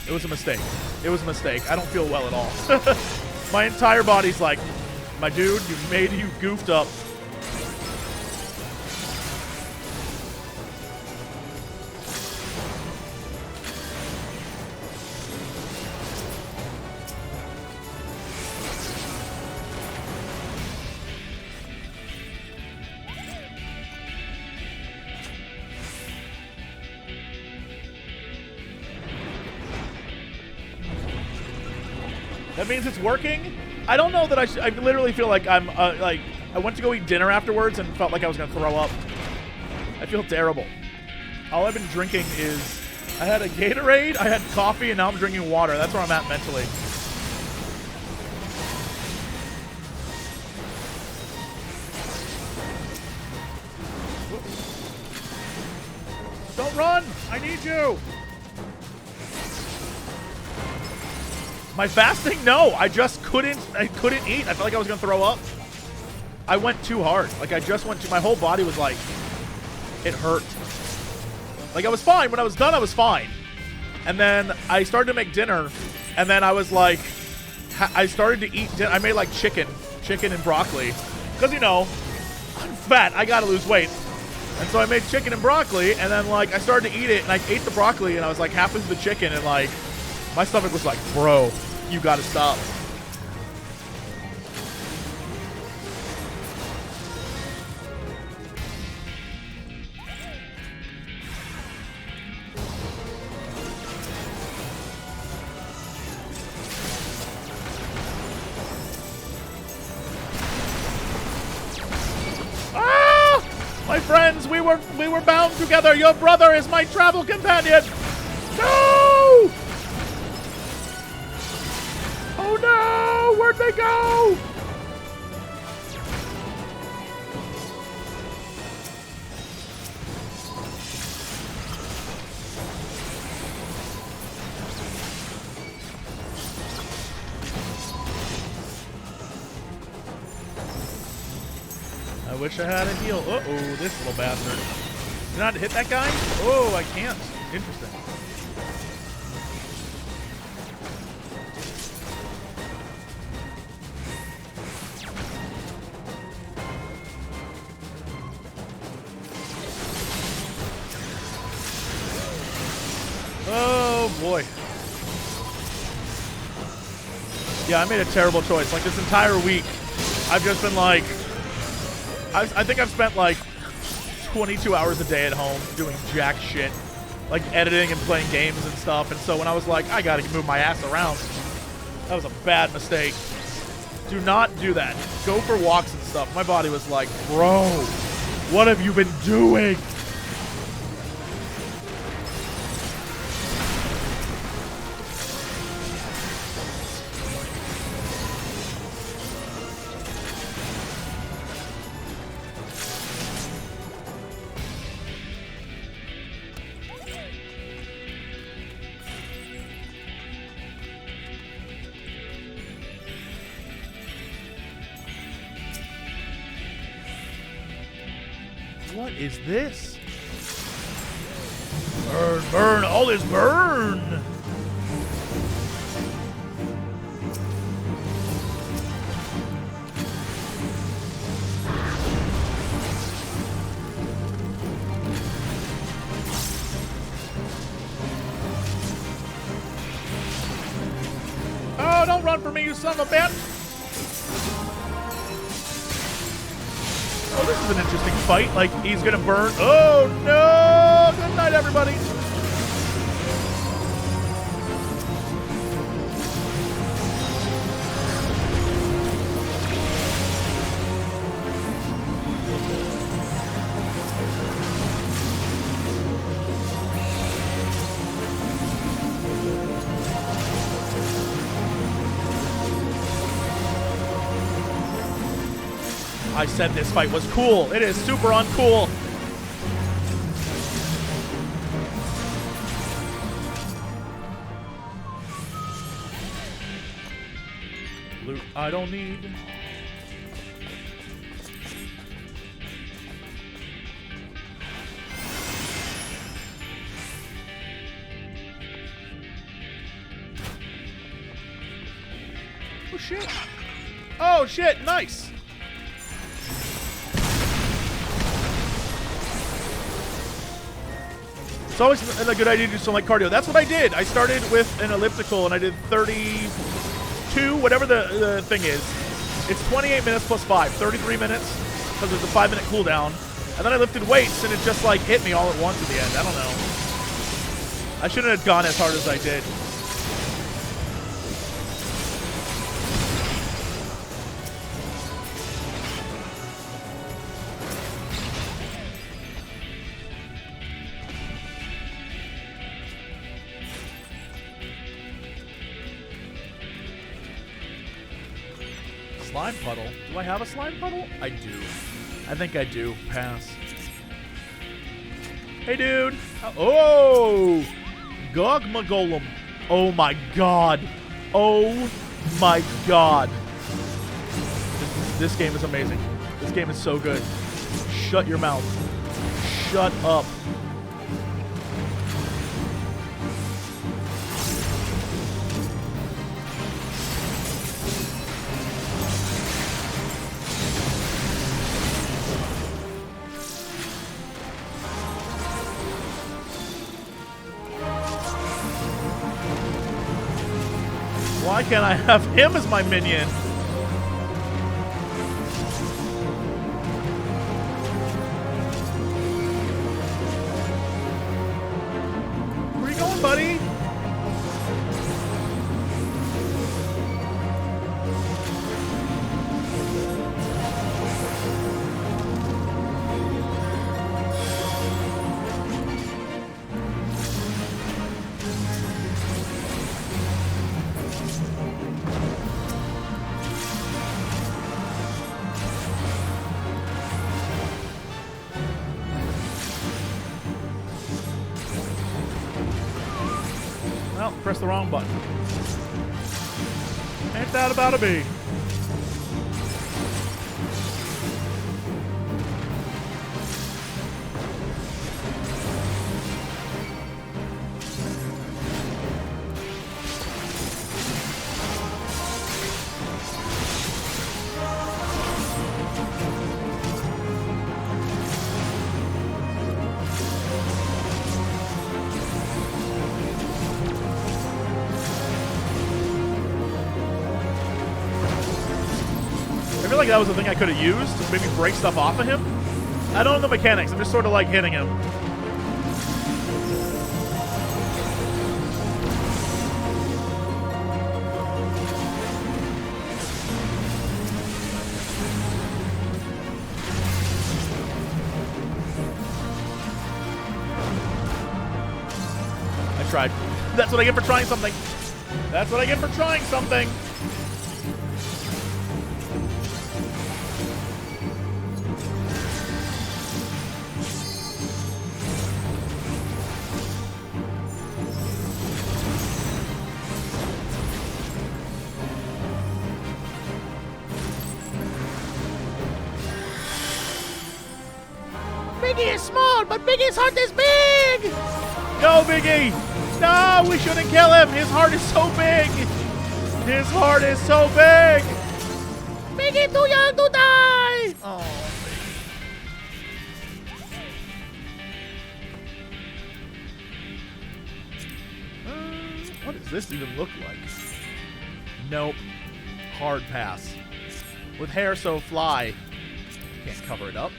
It was a mistake. It was a mistake. I don't feel well at all. My entire body's like, my dude, you goofed up. That means it's working? I don't know that I literally feel like I'm, like, I went to go eat dinner afterwards and felt like I was going to throw up. I feel terrible. All I've been drinking is, I had a Gatorade, I had coffee, and now I'm drinking water. That's where I'm at mentally. Don't run! I need you! My fasting? No, I just couldn't eat. I felt like I was gonna throw up. I went too hard. Like I just went too, my whole body was like, it hurt. Like I was fine. When I was done, I was fine. And then I started to make dinner, and then I was like, I started to eat dinner. I made like chicken and broccoli. Because you know, I'm fat, I gotta lose weight. And so I made chicken and broccoli, and then like I started to eat it, and I ate the broccoli, and I was like halfway through the chicken, and like, my stomach was like, bro, you gotta stop. Ah! My friends, we were bound together. Your brother is my travel companion. No! Oh no! Where'd they go? I wish I had a heal. Uh-oh, this little bastard. Did I not hit that guy? Oh, I can't. Interesting. Oh boy. Yeah, I made a terrible choice. Like this entire week, I've just been like, I think I've spent like 22 hours a day at home doing jack shit, like editing and playing games and stuff. And so when I was like, I gotta move my ass around, that was a bad mistake. Do not do that. Go for walks and stuff. My body was like, bro, what have you been doing? What is this? Burn, burn, all this burn! Oh, don't run for me, you son of a bitch! Oh, this is an interesting fight. Like, he's gonna burn. Oh, no! Good night, everybody. I said this fight was cool. It is super uncool. Loot I don't need. shit. Oh, shit. Nice. It's always a good idea to do some like cardio. That's what I did. I started with an elliptical and I did 32, whatever the thing is. It's 28 minutes plus 5, 33 minutes, because there's a 5-minute cooldown. And then I lifted weights and it just like hit me all at once at the end. I don't know. I shouldn't have gone as hard as I did. Slime puddle. Do I have a slime puddle? I do. I think I do. Pass. Hey, dude. Oh! Gogma Golem. Oh, my God. Oh, my God. This game is amazing. This game is so good. Shut your mouth. Shut up. Why can't I have him as my minion? Where are you going, buddy? Well, press the wrong button. Ain't that about a bee? I feel like that was the thing I could have used to maybe break stuff off of him. I don't know the mechanics. I'm just sort of like hitting him. I tried. That's what I get for trying something. That's what I get for trying something. Biggie is small, but Biggie's heart is big! No, Biggie! No, we shouldn't kill him! His heart is so big! His heart is so big! Biggie, too young to die! Oh, what does this even look like? Nope. Hard pass. With hair so fly, can't cover it up.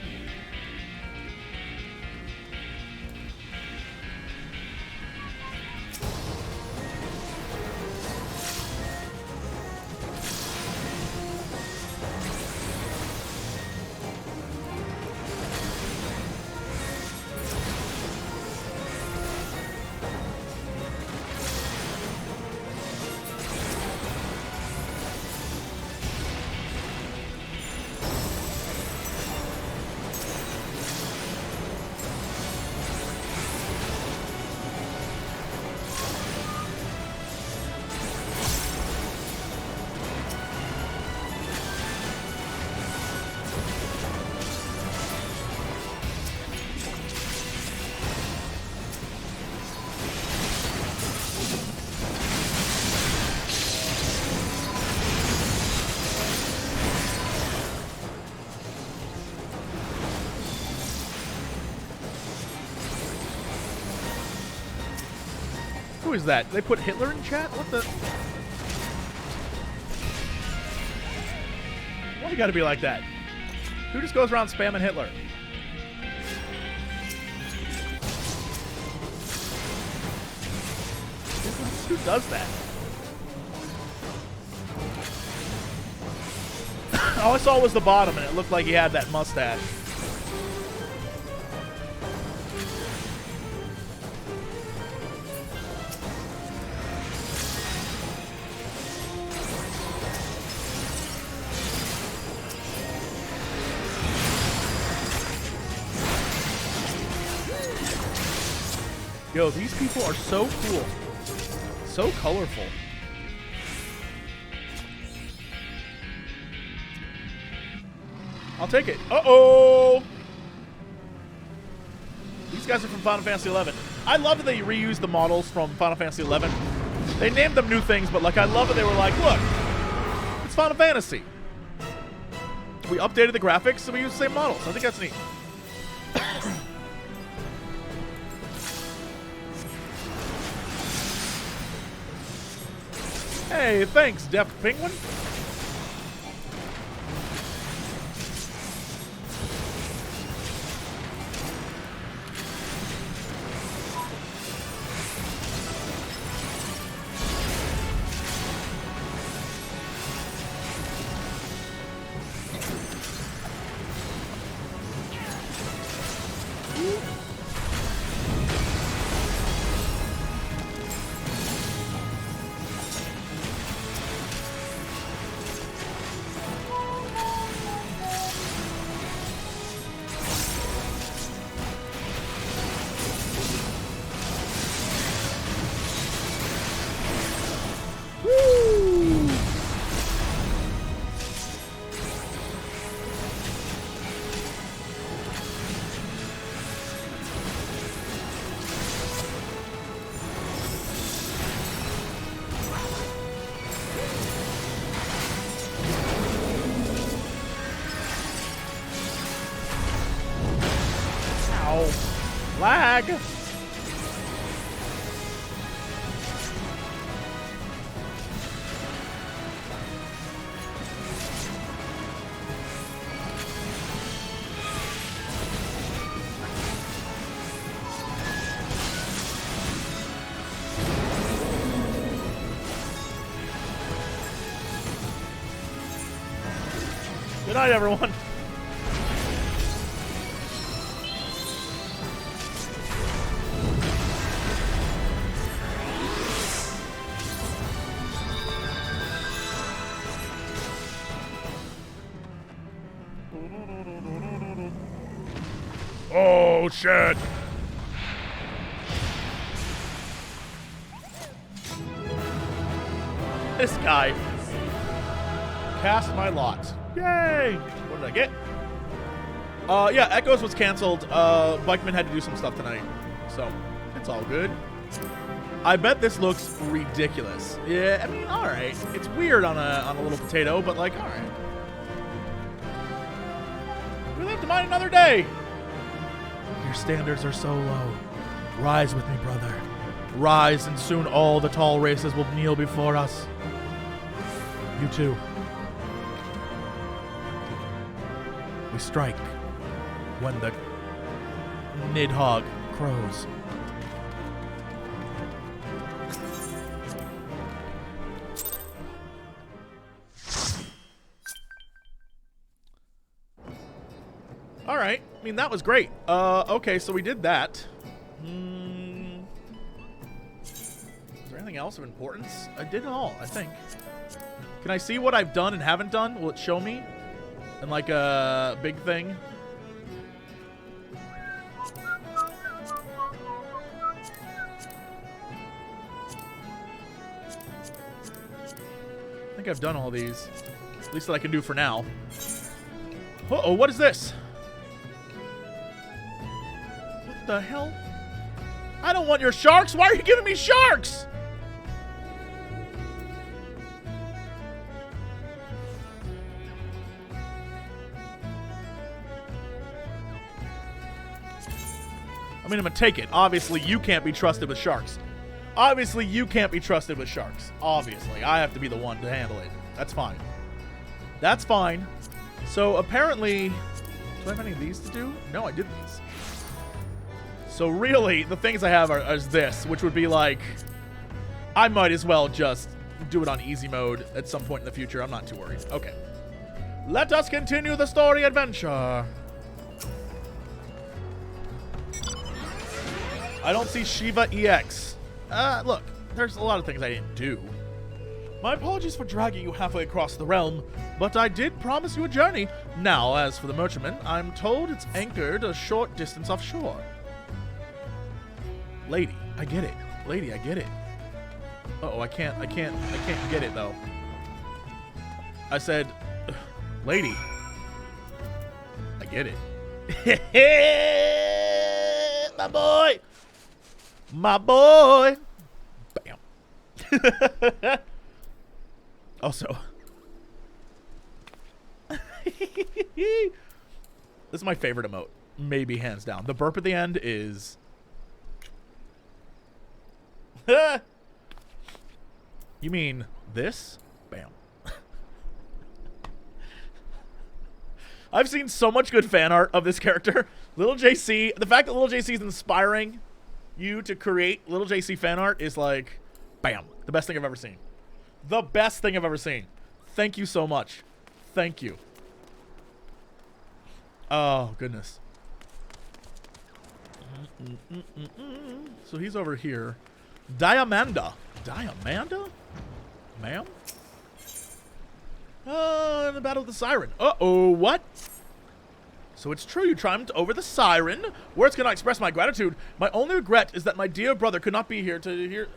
Who is that? They put Hitler in chat? What the? Why you gotta be like that? Who just goes around spamming Hitler? Who does that? All I saw was the bottom, and it looked like he had that mustache. Yo, these people are so cool. So colorful. I'll take it. Uh-oh! These guys are from Final Fantasy XI. I love that they reused the models from Final Fantasy XI. They named them new things, but like I love that they were like, look, it's Final Fantasy. We updated the graphics, so we used the same models. I think that's neat. Hey, thanks, Deaf Penguin. Lag! Good night, everyone. Oh, shit. This guy. Cast my lot. Yay! What did I get? Yeah, Echoes was canceled. Bikeman had to do some stuff tonight. So, it's all good. I bet this looks ridiculous. Yeah, I mean, alright. It's weird on a little potato, but like, alright. We live to mine another day. Your standards are so low. Rise with me, brother. Rise, and soon all the tall races will kneel before us. You too. We strike when the Nidhogg crows. All right. I mean, that was great. Okay, so we did that. Is there anything else of importance? I did it all, I think. Can I see what I've done and haven't done? Will it show me? And like a big thing? I think I've done all these. At least that I can do for now. Uh-oh, what is this? What the hell? I don't want your sharks! Why are you giving me sharks? I mean, I'm gonna take it. Obviously, you can't be trusted with sharks. Obviously, you can't be trusted with sharks. Obviously. I have to be the one to handle it. That's fine. That's fine. So, apparently... Do I have any of these to do? No, I did these. So, really, the things I have is this, which would be like... I might as well just do it on easy mode at some point in the future. I'm not too worried. Okay. Let us continue the story adventure. I don't see Shiva EX. Look, there's a lot of things I didn't do. My apologies for dragging you halfway across the realm, but I did promise you a journey. Now, as for the merchantman, I'm told it's anchored a short distance offshore. Lady, I get it. Lady, I get it. Uh-oh, I can't get it, though. I said, lady, I get it. My boy. My boy. Bam. Also. This is my favorite emote. Maybe hands down. The burp at the end is... You mean this? Bam. I've seen so much good fan art of this character. Little JC, the fact that Little JC is inspiring you to create Little JC fan art is like, bam, the best thing I've ever seen. The best thing I've ever seen. Thank you so much. Thank you. Oh, goodness. So he's over here. Diamanda. Diamanda? Ma'am? In the Battle of the Siren. Uh-oh, what? So it's true you triumphed over the Siren. Words cannot express my gratitude. My only regret is that my dear brother could not be here to hear...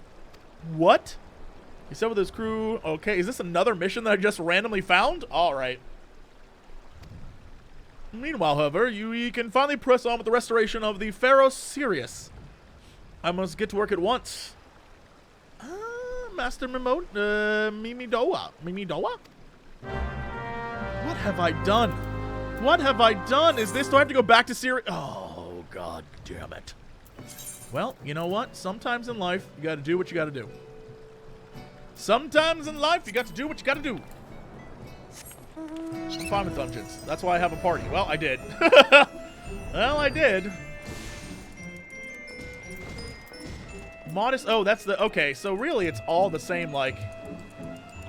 What? He said with his crew... Okay, is this another mission that I just randomly found? Alright. Meanwhile, however, we can finally press on with the restoration of the Pharaoh Sirius. I must get to work at once. Master Mimo... Mimidoa. Mimidoa? What have I done? What have I done? Is this... Do I have to go back to Syria? Oh, god damn it. Well, you know what? Sometimes in life, you gotta do what you gotta do. Sometimes in life, you got to do what you gotta do. I'm fine with dungeons. That's why I have a party. Well, I did. Well, I did. Modest... Oh, that's the... Okay, so really it's all the same, like...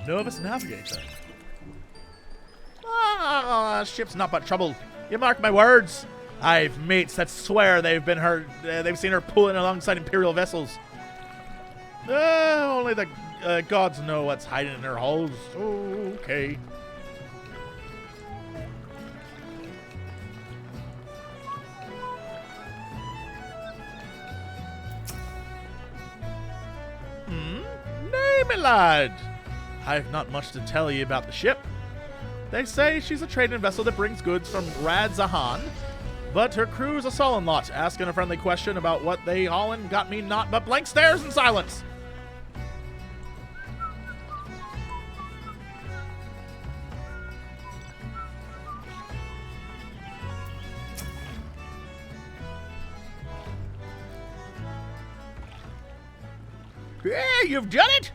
Novus Navigator. Ah, ship's not but trouble. You mark my words. I've mates that swear they've seen her pulling alongside Imperial vessels. Only the gods know what's hiding in her hulls. Okay. Nay, my lad. I've not much to tell you about the ship. They say she's a trading vessel that brings goods from Radzahan, but her crew's a sullen lot. Asking a friendly question about what they haulin' got me naught but blank stares and silence. Yeah, you've done it!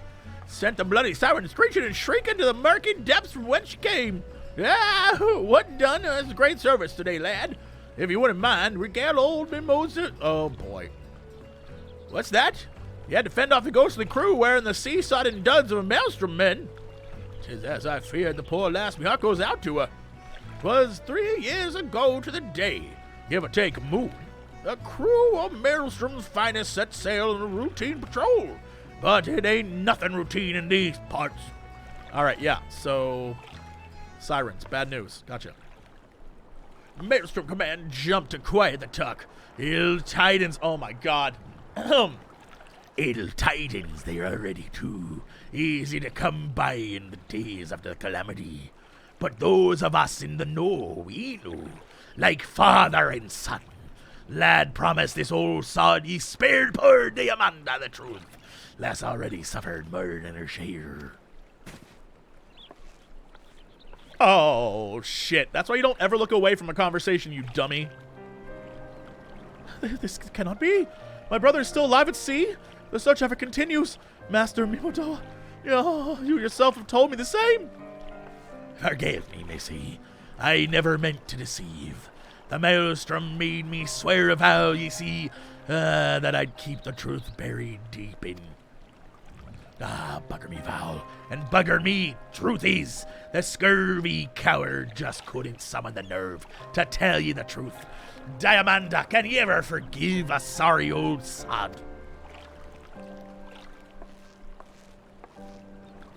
Sent the bloody siren screeching and shrieking to the murky depths from whence she came. Ah, what done us great service today, lad. If you wouldn't mind, regale old Mimosa... Oh, boy. What's that? You had to fend off the ghostly crew wearing the sea-sodden duds of a maelstrom men. 'Tis as I feared, the poor lass my heart goes out to her. 'Twas 3 years ago to the day, give or take a moon. The crew of Maelstrom's finest set sail on a routine patrol. But it ain't nothing routine in these parts. Alright, yeah, so... Sirens, bad news. Gotcha. Maelstrom Command jumped to quiet the talk. Ill tidings, oh my god. Ill tidings, they are ready too. Easy to come by in the days after the calamity. But those of us in the know, we know. Like father and son. Lad promised this old sod ye spared poor Diamanda the truth. Lass already suffered more than her share. Oh, shit. That's why you don't ever look away from a conversation, you dummy. This cannot be. My brother is still alive at sea? The search effort continues, Master Mimodoa. You yourself have told me the same. Forgive me, missy. I never meant to deceive. The maelstrom made me swear a vow, ye see, that I'd keep the truth buried deep in. Bugger me, vow, and bugger me, truthies. The scurvy coward just couldn't summon the nerve to tell you the truth. Diamanda, can you ever forgive a sorry old sod?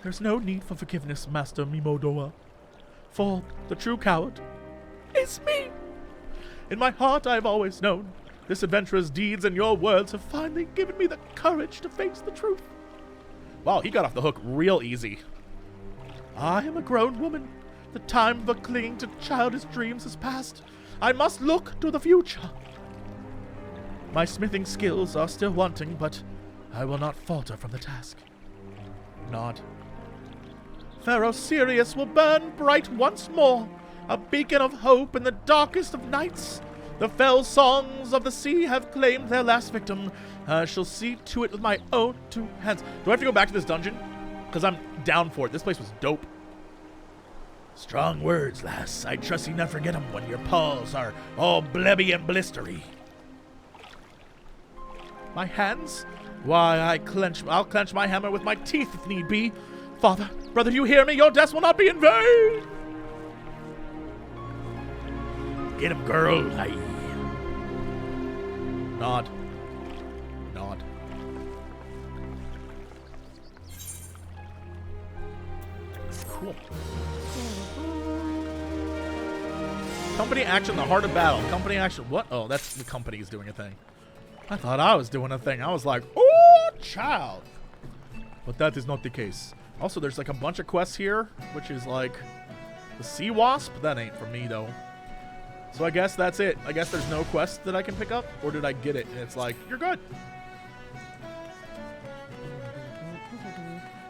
There's no need for forgiveness, Master Mimodoa, for the true coward is me. In my heart I've always known this adventurer's deeds and your words have finally given me the courage to face the truth. Wow, he got off the hook real easy. I am a grown woman. The time for clinging to childish dreams has passed. I must look to the future. My smithing skills are still wanting, but I will not falter from the task. Nod. Pharaoh Sirius will burn bright once more, a beacon of hope in the darkest of nights. The fell songs of the sea have claimed their last victim. I shall see to it with my own two hands. Do I have to go back to this dungeon? Because I'm down for it. This place was dope. Strong words, lass. I trust you not forget them when your paws are all blebby and blistery. My hands? Why, I'll clench my hammer with my teeth if need be. Father, brother, do you hear me? Your death will not be in vain! Get him, girl. Aye. Nod. Nod. Cool. Company action, the heart of battle. Company action. What? Oh, that's the company's doing a thing. I thought I was doing a thing. I was like, oh, child. But that is not the case. Also, there's like a bunch of quests here, which is like the Sea Wasp. That ain't for me, though. So I guess that's it. I guess there's no quest that I can pick up, or did I get it? And it's like, you're good.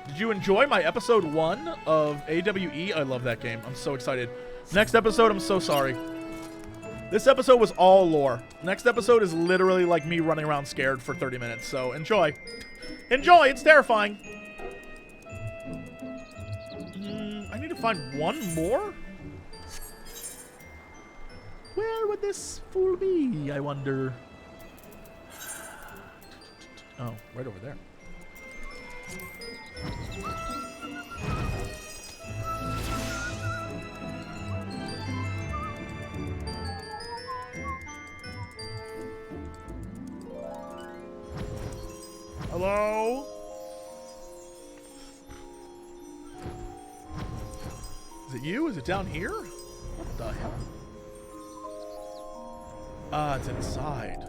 Did you enjoy my episode 1 of AWE? I love that game. I'm so excited. Next episode, I'm so sorry. This episode was all lore. Next episode is literally like me running around scared for 30 minutes, so enjoy. Enjoy, it's terrifying. I need to find one more? Where would this fool be, I wonder? Oh, right over there. Hello? Is it you? Is it down here? What the hell? Ah, it's inside.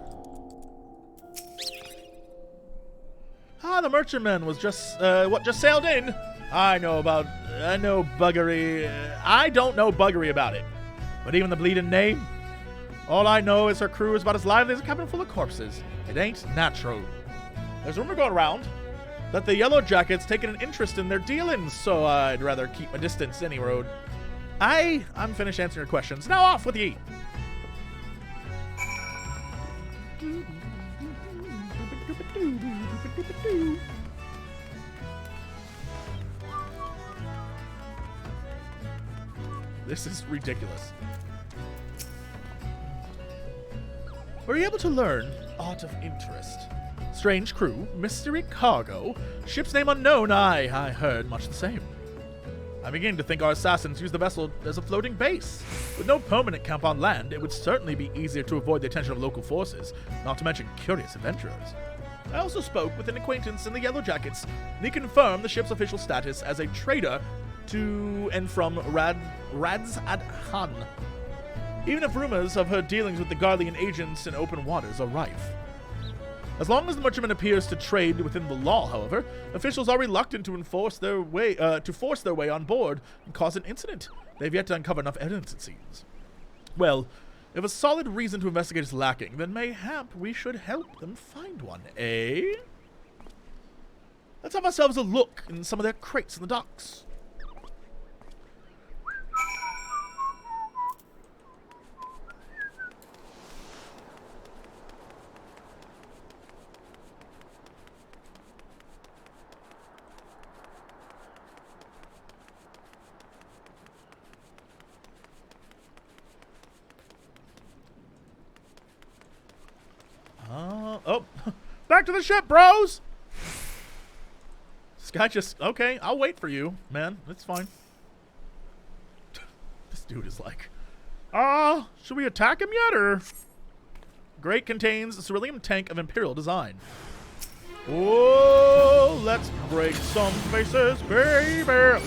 Ah, the merchantman was just sailed in. I know buggery. I don't know buggery about it. But even the bleeding name? All I know is her crew is about as lively as a cabin full of corpses. It ain't natural. There's a rumor going around that the Yellow Jackets taken an interest in their dealings, so I'd rather keep my distance any road. I'm finished answering your questions. Now off with ye! This is ridiculous. Were you able to learn aught of interest? Strange crew, mystery cargo, ship's name unknown. I heard much the same. I begin to think our assassins use the vessel as a floating base. With no permanent camp on land, it would certainly be easier to avoid the attention of local forces, not to mention curious adventurers. I also spoke with an acquaintance in the Yellow Jackets, and he confirmed the ship's official status as a trader to and from Rads ad Han. Even if rumors of her dealings with the Garlean agents in open waters are rife. As long as the merchantman appears to trade within the law, however, officials are reluctant to force their way on board and cause an incident. They've yet to uncover enough evidence, it seems. Well, if a solid reason to investigate is lacking, then mayhap we should help them find one, eh? Let's have ourselves a look in some of their crates in the docks. Oh, back to the ship, bros! This guy just, okay, I'll wait for you, man. It's fine. This dude is like, should we attack him yet, or? Grate contains a cerulean tank of Imperial design. Oh, let's break some faces, baby!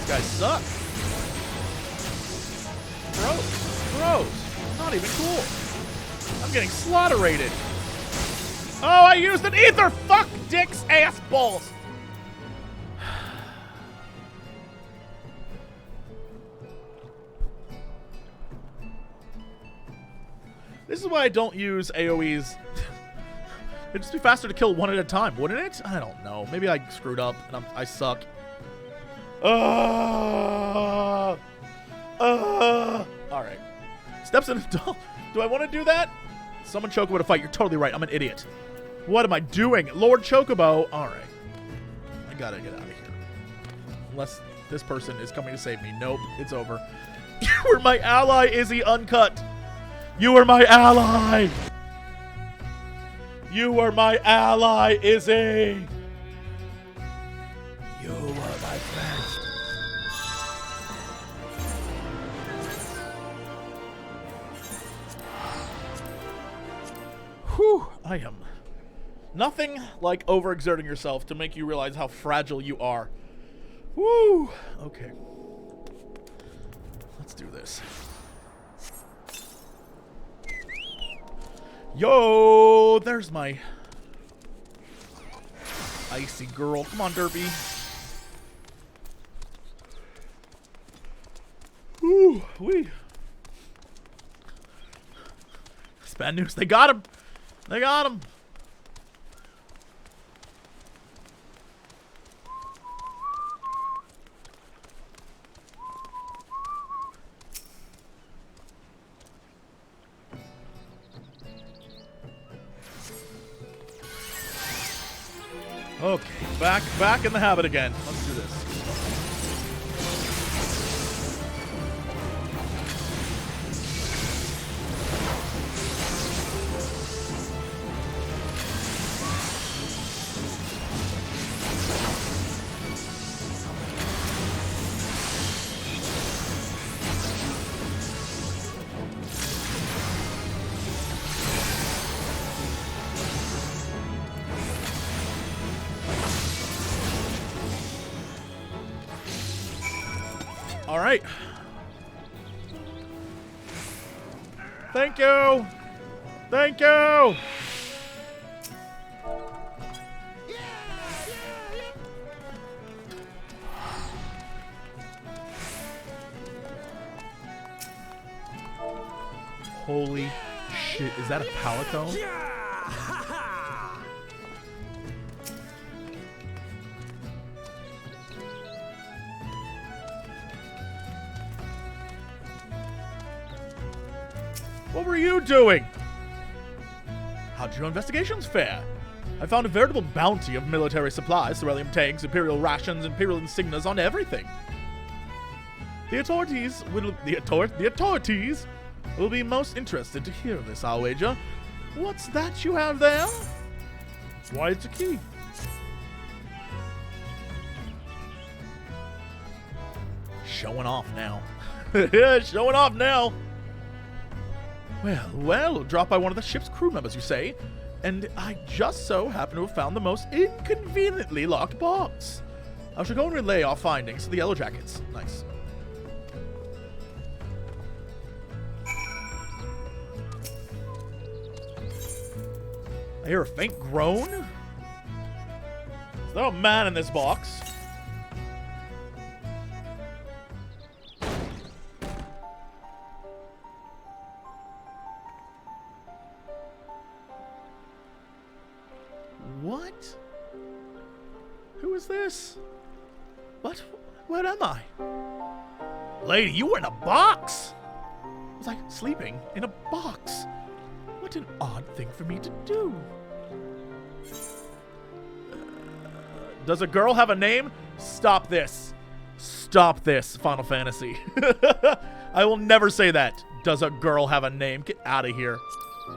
Guys suck. Gross. Not even cool. I'm getting slaughterated. Oh, I used an ether. Fuck dicks, ass balls. This is why I don't use AoEs. It'd just be faster to kill one at a time, wouldn't it? I don't know. Maybe I screwed up and I suck. Alright. Steps in a doll. Do I want to do that? Summon Chocobo to fight. You're totally right. I'm an idiot. What am I doing? Lord Chocobo. Alright. I gotta get out of here. Unless this person is coming to save me. Nope. It's over. You were my ally, Izzy Uncut. You were my ally. You were my ally, Izzy. You were my friend. Whew, I am. Nothing like overexerting yourself to make you realize how fragile you are. Woo! Okay. Let's do this. Yo! There's my icy girl. Come on, Derpy. Ooh, wee. It's bad news. They got him. They got him. Okay, back in the habit again. Let's do this. All right. Thank you. Thank you. Holy shit. Is that a Palicone? What were you doing? How'd your investigations fare? I found a veritable bounty of military supplies, cerulean tanks, imperial rations, imperial insignias on everything. The authorities will be most interested to hear of this, I'll wager. What's that you have there? Why, it's a key. Showing off now. Showing off now. Well, dropped by one of the ship's crew members, you say? And I just so happen to have found the most inconveniently locked box. I shall go and relay our findings to the Yellow Jackets. Nice. I hear a faint groan. Is there a man in this box? What? Who is this? What? Where am I? Lady, you were in a box! I was like sleeping in a box. What an odd thing for me to do. Does a girl have a name? Stop this. Stop this, Final Fantasy. I will never say that. Does a girl have a name? Get out of here. Do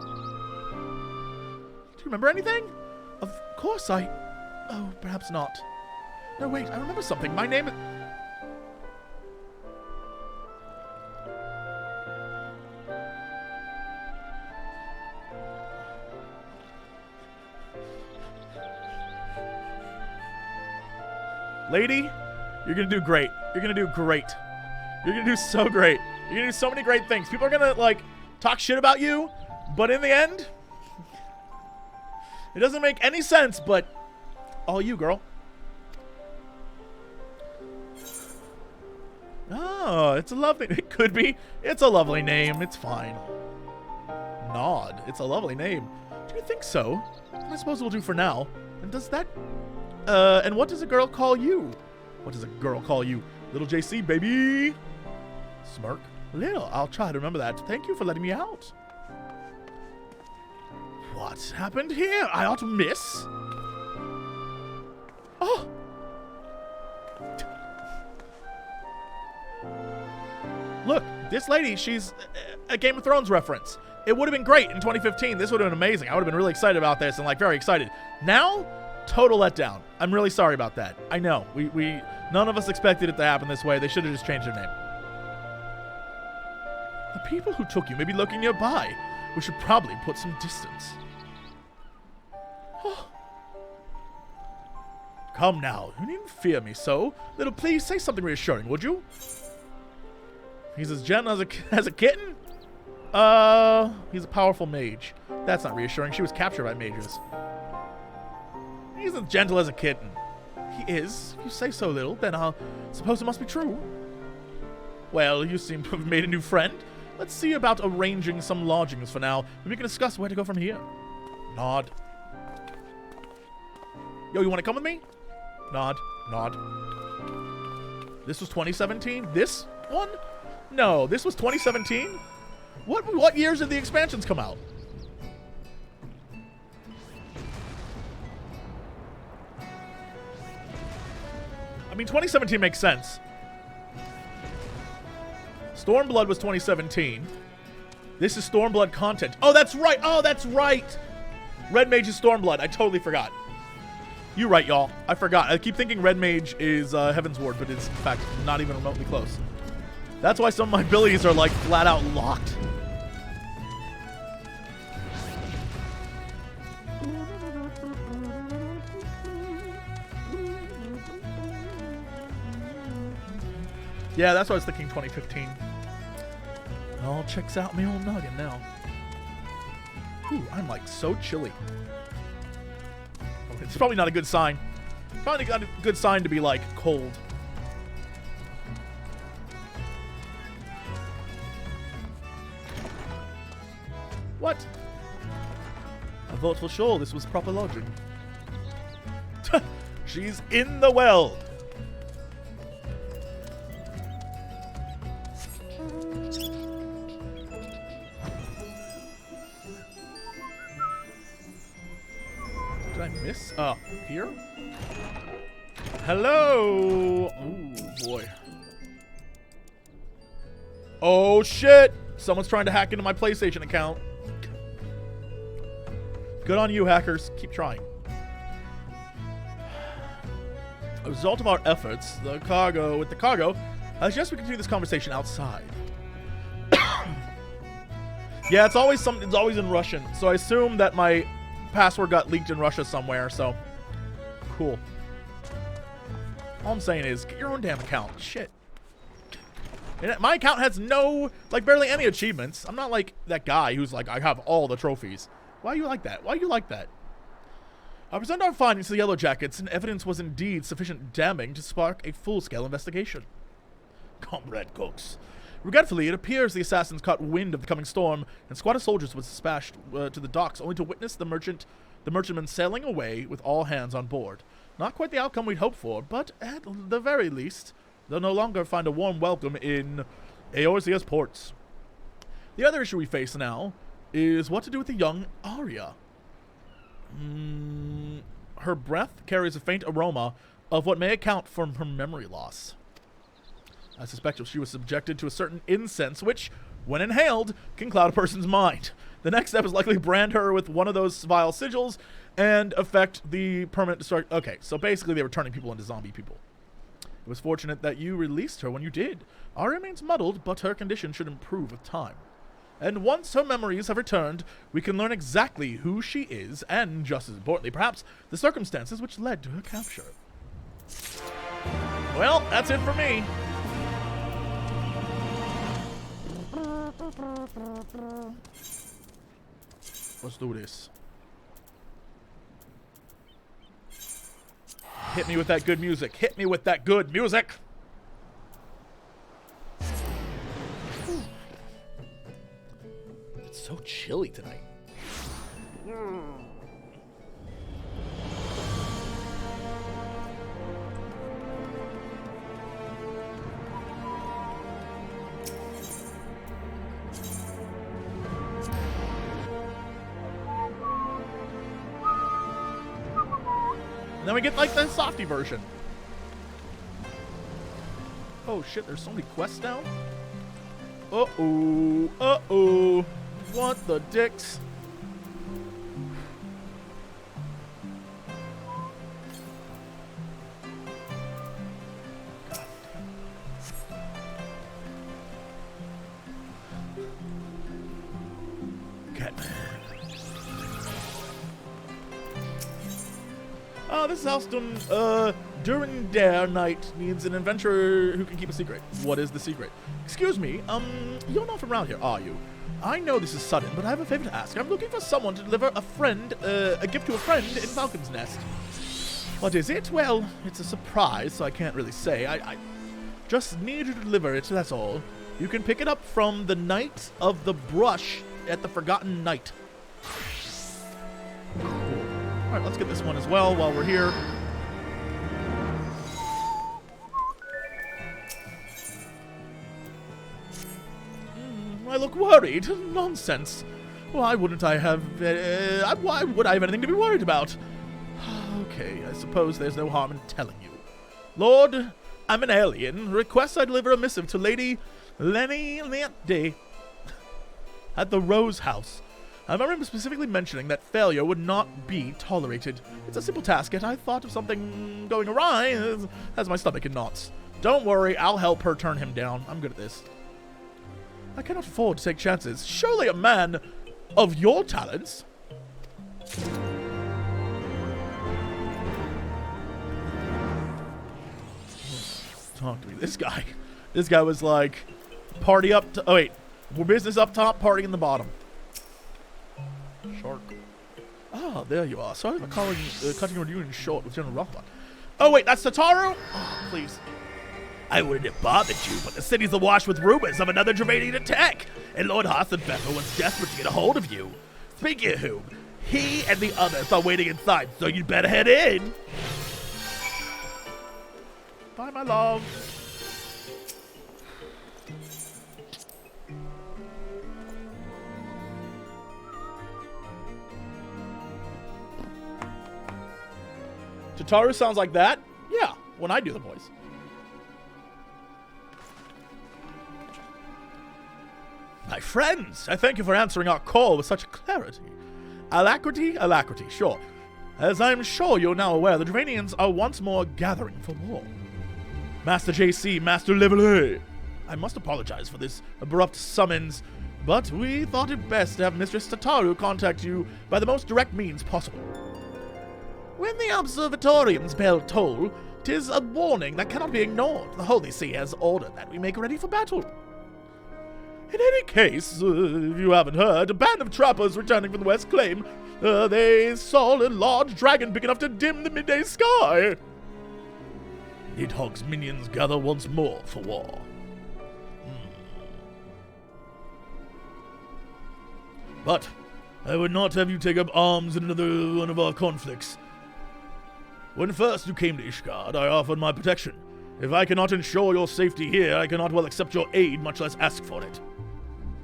you remember anything? Of course I... Oh, perhaps not. No, wait, I remember something. My name is... Lady, you're gonna do great. You're gonna do great. You're gonna do so great. You're gonna do so many great things. People are gonna, like, talk shit about you, but in the end, it doesn't make any sense, but all you, girl. Oh, it's a lovely... It could be. It's a lovely name. It's fine. Nod. It's a lovely name. Do you think so? I suppose we'll do for now. And does that... and what does a girl call you? What does a girl call you? Little JC, baby. Smirk. Lil, I'll try to remember that. Thank you for letting me out. What happened here? I ought to miss. Oh. Look, this lady, she's a Game of Thrones reference. It would have been great in 2015. This would have been amazing. I would have been really excited about this and, like, very excited. Now... Total letdown. I'm really sorry about that. I know. We none of us expected it to happen this way. They should have just changed their name. The people who took you may be lurking nearby. We should probably put some distance. Oh. Come now. You needn't fear me so. Little, please say something reassuring, would you? He's as gentle as a kitten? He's a powerful mage. That's not reassuring. She was captured by mages. He's as gentle as a kitten. He is. If you say so, Little, then I'll suppose it must be true. Well, you seem to have made a new friend. Let's see about arranging some lodgings for now, and we can discuss where to go from here. Nod. Yo, you want to come with me? Nod. Nod. This was 2017? This one? No, this was 2017? What years did the expansions come out? I mean, 2017 makes sense. Stormblood was 2017. This is Stormblood content. Oh, that's right. Oh, that's right. Red Mage is Stormblood. I totally forgot. You're right, y'all. I forgot. I keep thinking Red Mage is Heavensward, but it's, in fact, not even remotely close. That's why some of my abilities are, like, flat out locked. Yeah, that's what I was thinking, 2015. It all checks out me old noggin now. Whew, I'm like so chilly. It's probably not a good sign. Probably not a good sign to be like cold. What? I thought for sure this was proper lodging. She's in the well. Did I miss? Here? Hello! Oh, boy. Oh, shit! Someone's trying to hack into my PlayStation account. Good on you, hackers. Keep trying. As a result of our efforts, with the cargo, I suggest we continue this conversation outside. Yeah, it's always in Russian, so I assume that my password got leaked in Russia somewhere, so cool. All I'm saying is, get your own damn account. Shit. And my account has no, like, barely any achievements. I'm not like that guy who's like, I have all the trophies. Why are you like that? Why are you like that? I present our findings to the Yellow Jackets, and evidence was indeed sufficient damning to spark a full-scale investigation. Comrade Cox, Regretfully, it appears the assassins caught wind of the coming storm, and a squad of soldiers was dispatched to the docks, only to witness the merchantman sailing away with all hands on board. Not quite the outcome we'd hoped for, but at the very least, they'll no longer find a warm welcome in Eorzea's ports. The other issue we face now is what to do with the young Arya. Her breath carries a faint aroma of what may account for her memory loss. I suspect she was subjected to a certain incense which, when inhaled, can cloud a person's mind. The next step is likely to brand her with one of those vile sigils and affect the permanent destruction. Okay, so basically they were turning people into zombie people. It was fortunate that you released her when you did. Arya remains muddled, but her condition should improve with time. And once her memories have returned, we can learn exactly who she is, and just as importantly, perhaps, the circumstances which led to her capture. Well, that's it for me. Let's do this. Hit me with that good music. Hit me with that good music. It's so chilly tonight. And then we get, like, the softy version. Oh, shit, there's so many quests now? Uh-oh. Uh-oh. What the dicks? This is house done, during dare night needs an adventurer who can keep a secret. What is the secret? Excuse me, you're not from around here, are you? I know this is sudden, but I have a favor to ask. I'm looking for someone to deliver a gift to a friend in Falcon's Nest. What is it? Well, it's a surprise, so I can't really say. I just need you to deliver it, that's all. You can pick it up from the Knight of the Brush at the Forgotten Night. Alright, let's get this one as well while we're here. I look worried. Nonsense. Why wouldn't I have... why would I have anything to be worried about? Okay, I suppose there's no harm in telling you. Lord, I'm an alien. Request I deliver a missive to Lady Lenny Leante at the Rose House. I remember specifically mentioning that failure would not be tolerated. It's a simple task, yet I thought of something going awry as my stomach in knots. Don't worry, I'll help her turn him down. I'm good at this. I cannot afford to take chances. Surely a man of your talents. Talk to me. This guy was like, party up to... Oh, wait. We're business up top, party in the bottom. Shark. Ah, there you are. Sorry for cutting your union short with General Raubahn. Oh, wait, that's Tataru? Oh, please. I wouldn't have bothered you, but the city's awash with rumors of another Dravanian attack, and Lord Hassenpfeffer was desperate to get a hold of you. Speaking of whom, he and the others are waiting inside, so you'd better head in. Bye, my love. Tataru sounds like that? Yeah, when I do the voice. My friends, I thank you for answering our call with such clarity. Alacrity, alacrity, sure. As I'm sure you're now aware, the Dravanians are once more gathering for war. Master JC, Master Leveler, I must apologize for this abrupt summons, but we thought it best to have Mistress Tataru contact you by the most direct means possible. When the Observatorium's bell toll, 'tis a warning that cannot be ignored. The Holy See has ordered that we make ready for battle. In any case, if you haven't heard, a band of trappers returning from the west claim they saw a large dragon big enough to dim the midday sky. Nidhogg's minions gather once more for war. But I would not have you take up arms in another one of our conflicts. When first you came to Ishgard, I offered my protection. If I cannot ensure your safety here, I cannot well accept your aid, much less ask for it.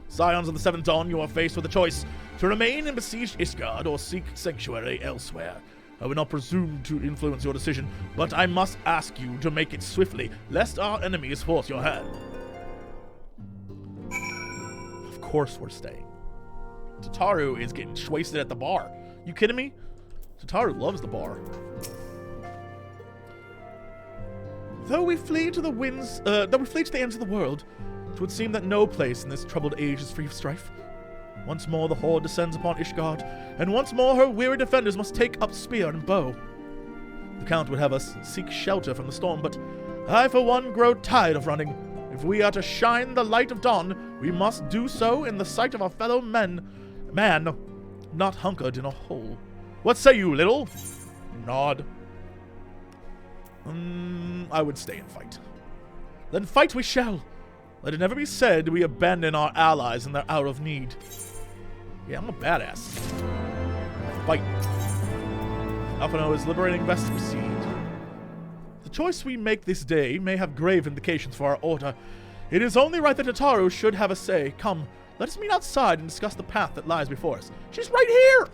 Scions of the Seventh Dawn, you are faced with a choice to remain and besiege Ishgard or seek sanctuary elsewhere. I would not presume to influence your decision, but I must ask you to make it swiftly, lest our enemies force your hand. Of course we're staying. Tataru is getting wasted at the bar. You kidding me? Tataru loves the bar. Though we flee to the ends of the world, it would seem that no place in this troubled age is free of strife. Once more the horde descends upon Ishgard, and once more her weary defenders must take up spear and bow. The Count would have us seek shelter from the storm, but I for one grow tired of running. If we are to shine the light of dawn, we must do so in the sight of our fellow man, not hunkered in a hole. What say you, little? Nod. I would stay and fight. Then fight we shall. Let it never be said we abandon our allies in their hour of need. Yeah, I'm a badass. Fight. Alphino is liberating best to proceed. The choice we make this day may have grave implications for our order. It is only right that Tataru should have a say. Come, let us meet outside and discuss the path that lies before us. She's right here!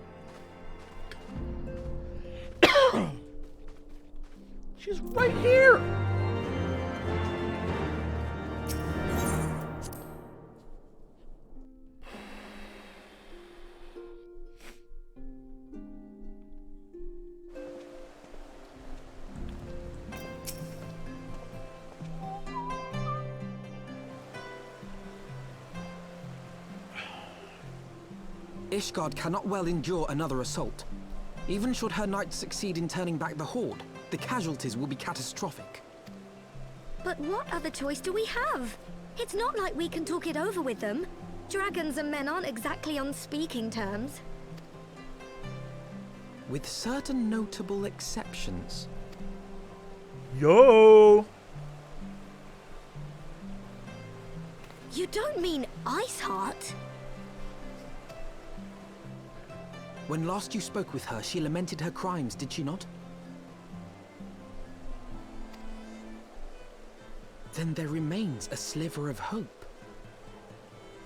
She's right here! Ishgard cannot well endure another assault. Even should her knights succeed in turning back the horde, the casualties will be catastrophic. But what other choice do we have? It's not like we can talk it over with them. Dragons and men aren't exactly on speaking terms. With certain notable exceptions. Yo! You don't mean Iceheart? When last you spoke with her, she lamented her crimes, did she not? Then there remains a sliver of hope.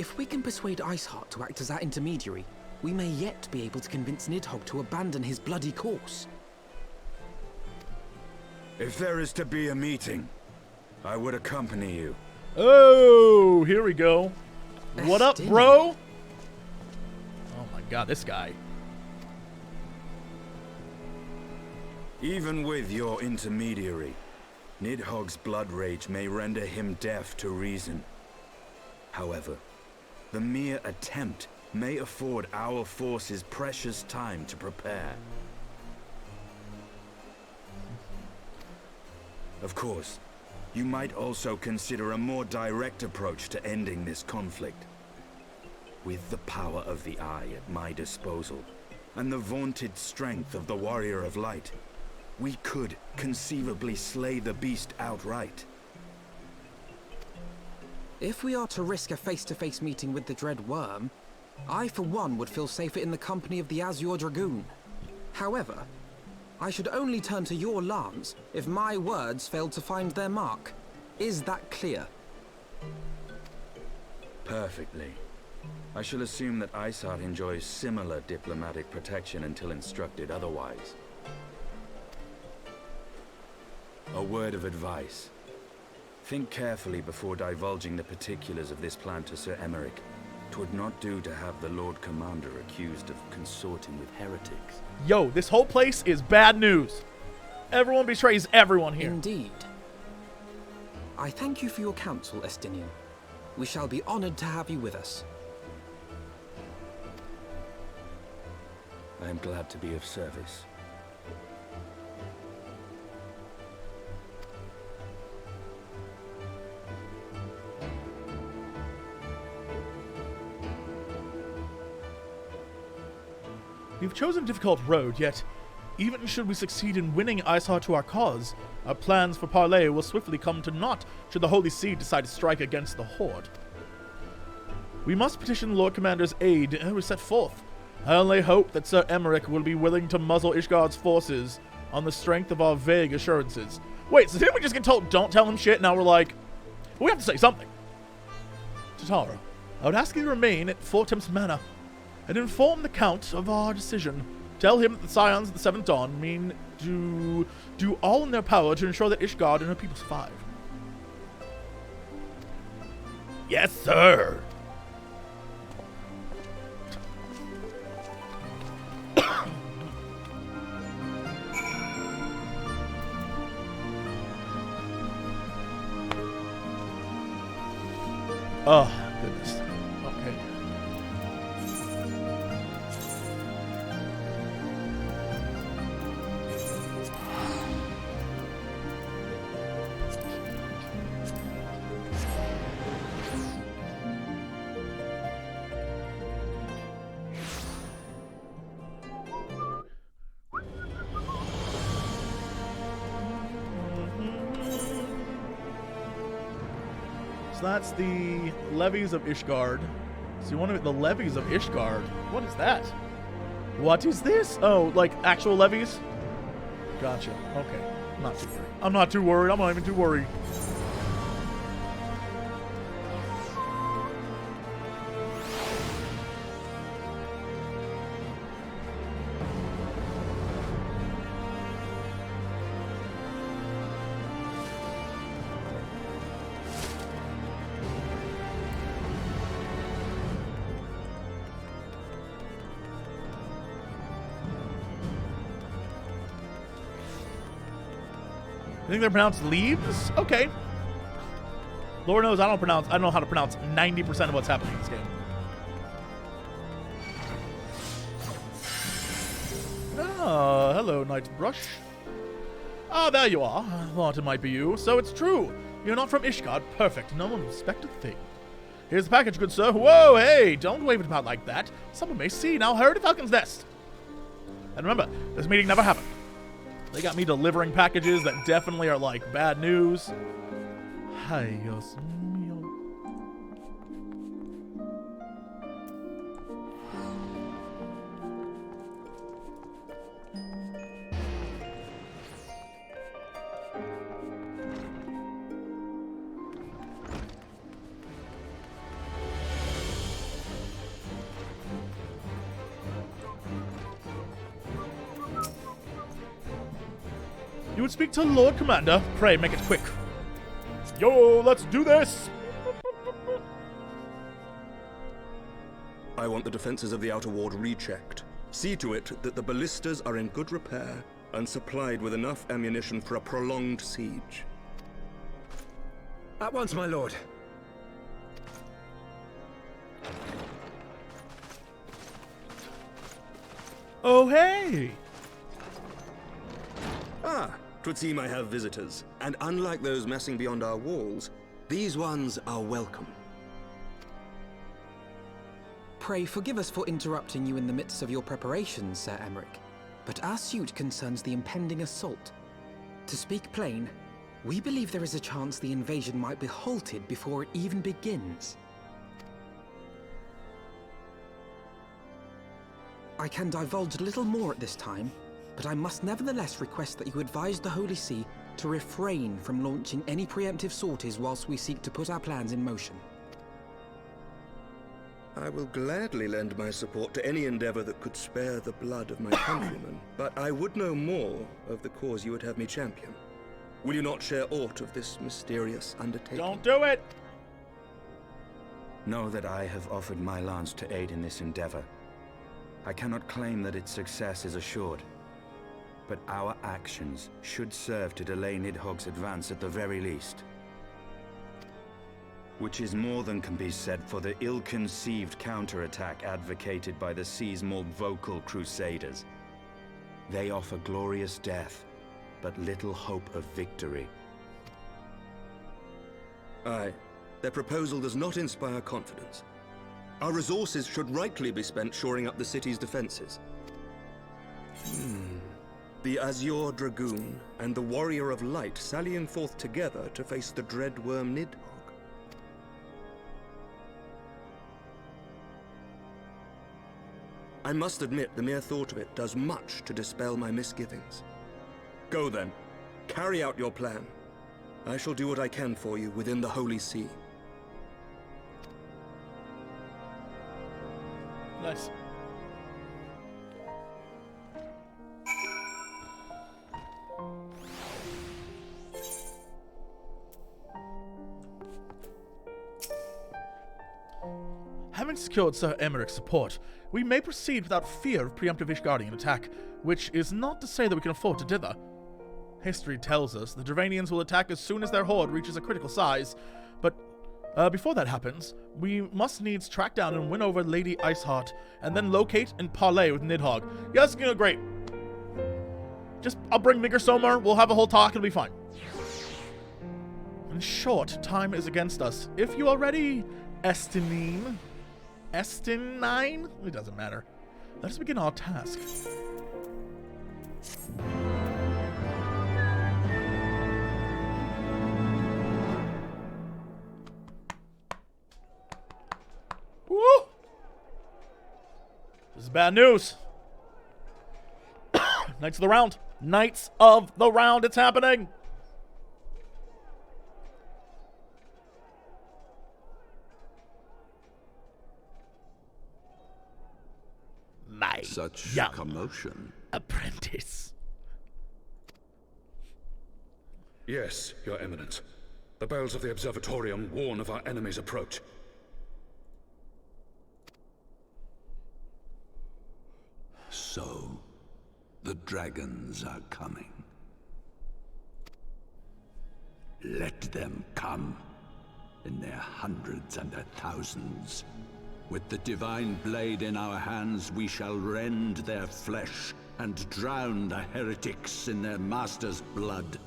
If we can persuade Iceheart to act as our intermediary, we may yet be able to convince Nidhogg to abandon his bloody course. If there is to be a meeting, I would accompany you. Oh, here we go. What up, bro? Oh my god, this guy. Even with your intermediary, Nidhogg's blood rage may render him deaf to reason. However, the mere attempt may afford our forces precious time to prepare. Of course, you might also consider a more direct approach to ending this conflict. With the power of the Eye at my disposal, and the vaunted strength of the Warrior of Light, we could conceivably slay the beast outright. If we are to risk a face-to-face meeting with the Dread Worm, I for one would feel safer in the company of the Azure Dragoon. However, I should only turn to your lance if my words failed to find their mark. Is that clear? Perfectly. I shall assume that Iceheart enjoys similar diplomatic protection until instructed otherwise. A word of advice. Think carefully before divulging the particulars of this plan to Sir Emmerich. 'Twould not do to have the Lord Commander accused of consorting with heretics. Yo, this whole place is bad news. Everyone betrays everyone here. Indeed. I thank you for your counsel, Estinian. We shall be honored to have you with us. I am glad to be of service. We've chosen a difficult road, yet even should we succeed in winning Iceheart to our cause, our plans for parley will swiftly come to naught should the Holy See decide to strike against the Horde. We must petition Lord Commander's aid who is set forth. I only hope that Sir Emmerich will be willing to muzzle Ishgard's forces on the strength of our vague assurances. Wait, so didn't we just get told don't tell him shit? Now we're like, we have to say something. Tatara, I would ask you to remain at Fort Temps Manor and inform the Count of our decision. Tell him that the Scions of the Seventh Dawn mean to do all in their power to ensure that Ishgard and her people survive. Yes, sir. Oh, goodness. Okay. So that's the levies of Ishgard. So you want to the levies of Ishgard? What is that? What is this? Oh, like actual levies? Gotcha. Okay. Not too worried. I'm not too worried. I'm not even too worried. I think they're pronounced leaves? Okay. Lord knows I don't know how to pronounce 90% of what's happening in this game. Ah, hello, Night Brush. Ah, there you are. I thought it might be you. So it's true. You're not from Ishgard. Perfect. No one expected the thing. Here's the package, good sir. Whoa, hey, don't wave it about like that. Someone may see. Now hurry to Falcon's Nest. And remember, this meeting never happened. They got me delivering packages that definitely are like bad news. Hi, Dios mío. You would speak to Lord Commander. Pray, make it quick. Yo, let's do this! I want the defenses of the Outer Ward rechecked. See to it that the ballistas are in good repair and supplied with enough ammunition for a prolonged siege. At once, my lord. Oh, hey! Ah, 'twould seem I have visitors. And unlike those messing beyond our walls, these ones are welcome. Pray forgive us for interrupting you in the midst of your preparations, Sir Emmerich, but our suit concerns the impending assault. To speak plain, we believe there is a chance the invasion might be halted before it even begins. I can divulge little more at this time, but I must nevertheless request that you advise the Holy See to refrain from launching any preemptive sorties whilst we seek to put our plans in motion. I will gladly lend my support to any endeavor that could spare the blood of my countrymen, but I would know more of the cause you would have me champion. Will you not share aught of this mysterious undertaking? Don't do it! Know that I have offered my lance to aid in this endeavor. I cannot claim that its success is assured, but our actions should serve to delay Nidhogg's advance at the very least. Which is more than can be said for the ill-conceived counterattack advocated by the sea's more vocal crusaders. They offer glorious death, but little hope of victory. Aye, their proposal does not inspire confidence. Our resources should rightly be spent shoring up the city's defenses. The Azure Dragoon and the Warrior of Light sallying forth together to face the dread worm Nidhogg. I must admit the mere thought of it does much to dispel my misgivings. Go then. Carry out your plan. I shall do what I can for you within the Holy See. Nice. Having secured Sir Emeric's support, we may proceed without fear of preemptive Ishgardian attack, which is not to say that we can afford to dither. History tells us the Dravanians will attack as soon as their horde reaches a critical size, but before that happens, we must needs track down and win over Lady Iceheart, and then locate and parley with Nidhogg. Yes, you know, great. I'll bring Miggersomer, we'll have a whole talk, it'll be fine. In short, time is against us. If you are ready, Estinine? It doesn't matter. Let us begin our task. Woo! This is bad news. Knights of the Round. Knights of the Round, it's happening. My such young commotion. Apprentice. Yes, Your Eminence. The bells of the Observatorium warn of our enemy's approach. So, the dragons are coming. Let them come, in their hundreds and their thousands. With the divine blade in our hands, we shall rend their flesh and drown the heretics in their master's blood.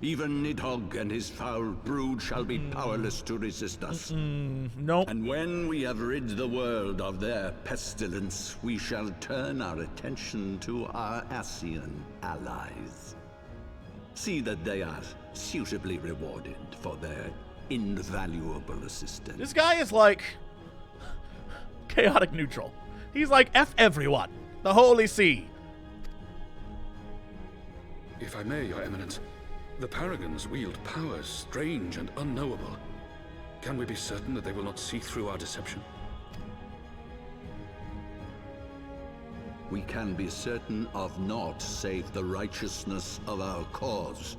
Even Nidhogg and his foul brood shall be powerless to resist us. Nope. And when we have rid the world of their pestilence, we shall turn our attention to our Ascian allies. See that they are suitably rewarded for their invaluable assistance. This guy is like chaotic neutral. He's like F everyone. The Holy See. If I may, Your Eminence, the Paragons wield powers strange and unknowable. Can we be certain that they will not see through our deception? We can be certain of naught save the righteousness of our cause.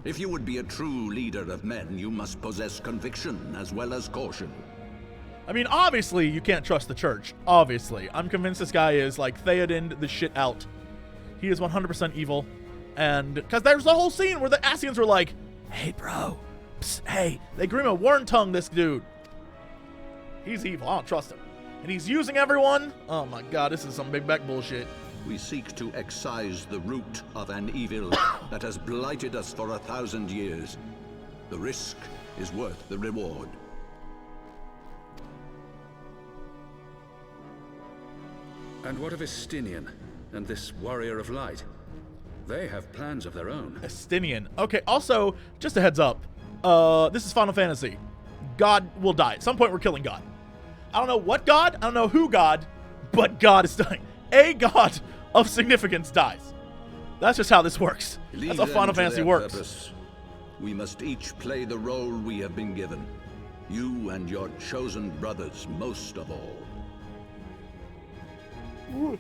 If you would be a true leader of men, you must possess conviction as well as caution. I mean, obviously, you can't trust the church. Obviously. I'm convinced this guy is, like, Theoden'd the shit out. He is 100% evil. And, because there's the whole scene where the Ascians were like, hey, bro. Psst, hey. They grew him a worm tongue, this dude. He's evil. I don't trust him. And he's using everyone. Oh, my God. This is some big back bullshit. We seek to excise the root of an evil that has blighted us for 1,000 years. The risk is worth the reward. And what of Estinian and this warrior of light? They have plans of their own. Estinian. Okay, also, just a heads up. This is Final Fantasy. God will die. At some point, we're killing God. I don't know what God, I don't know who God, but God is dying. A God of significance dies. That's just how this works. That's how Final Fantasy works. Purpose. We must each play the role we have been given. You and your chosen brothers most of all. Ooh.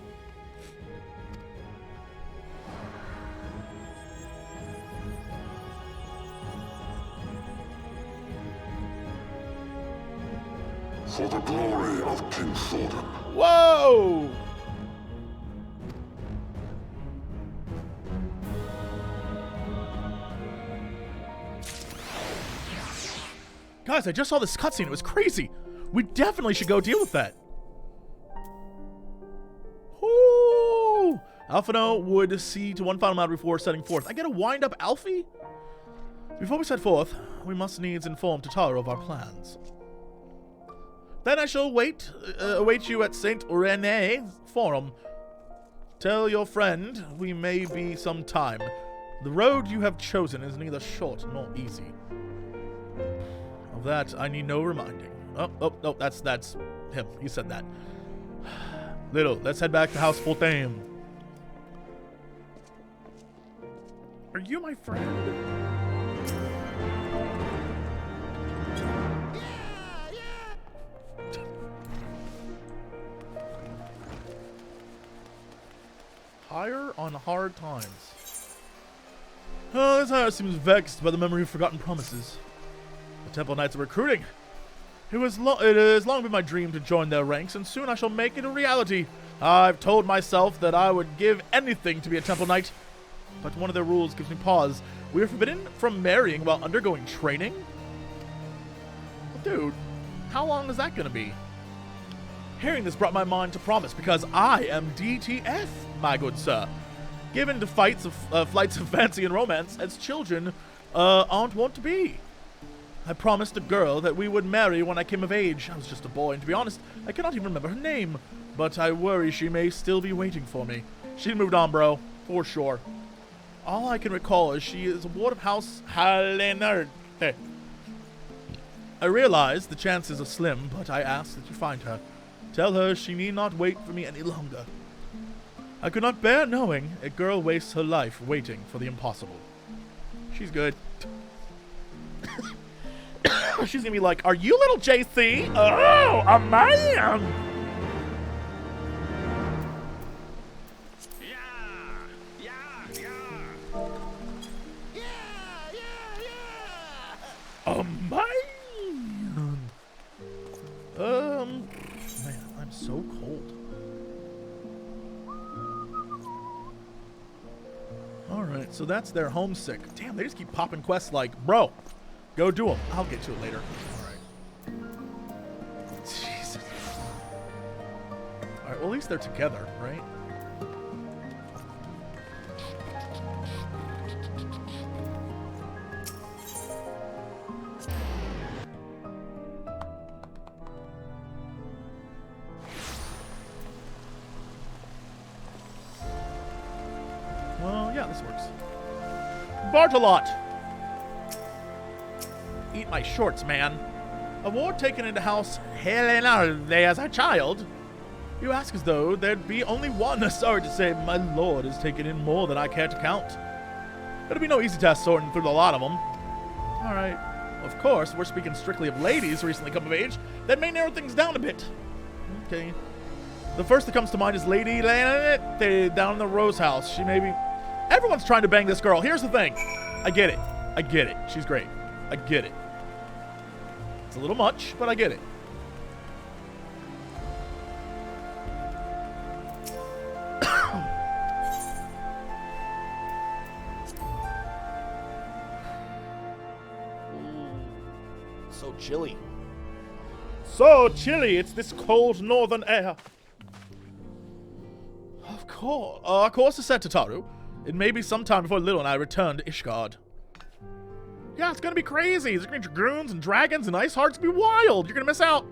For the glory of King Thordan. Whoa! Guys, I just saw this cutscene. It was crazy. We definitely should go deal with that. Ooh! Alphino would see to one final matter before setting forth. I get a wind-up Alfie? Before we set forth, we must needs inform Tataru of our plans. Then I shall await you at St. René Forum. Tell your friend we may be some time. The road you have chosen is neither short nor easy. Of that I need no reminding. Oh, that's him. He said that. Little, let's head back to House Fontaine. Are you my friend? Higher on hard times. Oh, this heart seems vexed by the memory of forgotten promises. The Temple Knights are recruiting. It has long been my dream to join their ranks, and soon I shall make it a reality. I've told myself that I would give anything to be a Temple Knight, but one of their rules gives me pause. We are forbidden from marrying while undergoing training? Dude, how long is that going to be? Hearing this brought my mind to promise, because I am DTF, my good sir. Given to flights of fancy and romance, as children aren't wont to be. I promised a girl that we would marry when I came of age. I was just a boy, and to be honest, I cannot even remember her name. But I worry she may still be waiting for me. She moved on, bro. For sure. All I can recall is she is a ward of House Halenard. Hey. I realize the chances are slim, but I ask that you find her. Tell her she need not wait for me any longer. I could not bear knowing a girl wastes her life waiting for the impossible. She's good. She's gonna be like, are you little JC? Oh, a man! A man! Man, I'm so cold. Alright, so that's their homesick. Damn, they just keep popping quests like, bro, go do them. I'll get to it later. Alright. Jesus. Alright, well, at least they're together, right? Well, yeah, this works. Bartolot! Eat my shorts, man. A ward taken into House Halenard as a child? You ask as though there'd be only one. Sorry to say, my lord has taken in more than I care to count. It'll be no easy task sorting through the lot of them. Alright. Of course, we're speaking strictly of ladies recently come of age. That may narrow things down a bit. Okay. The first that comes to mind is Lady Lanette down in the Rose House. She may be... Everyone's trying to bang this girl. Here's the thing. I get it. I get it. She's great. I get it. It's a little much, but I get it. So chilly. So chilly. It's this cold northern air. Of course, it's said Tataru. It may be sometime before Little and I return to Ishgard. Yeah, it's gonna be crazy. There's gonna be dragoons and dragons and Icehearts. Be wild. You're gonna miss out.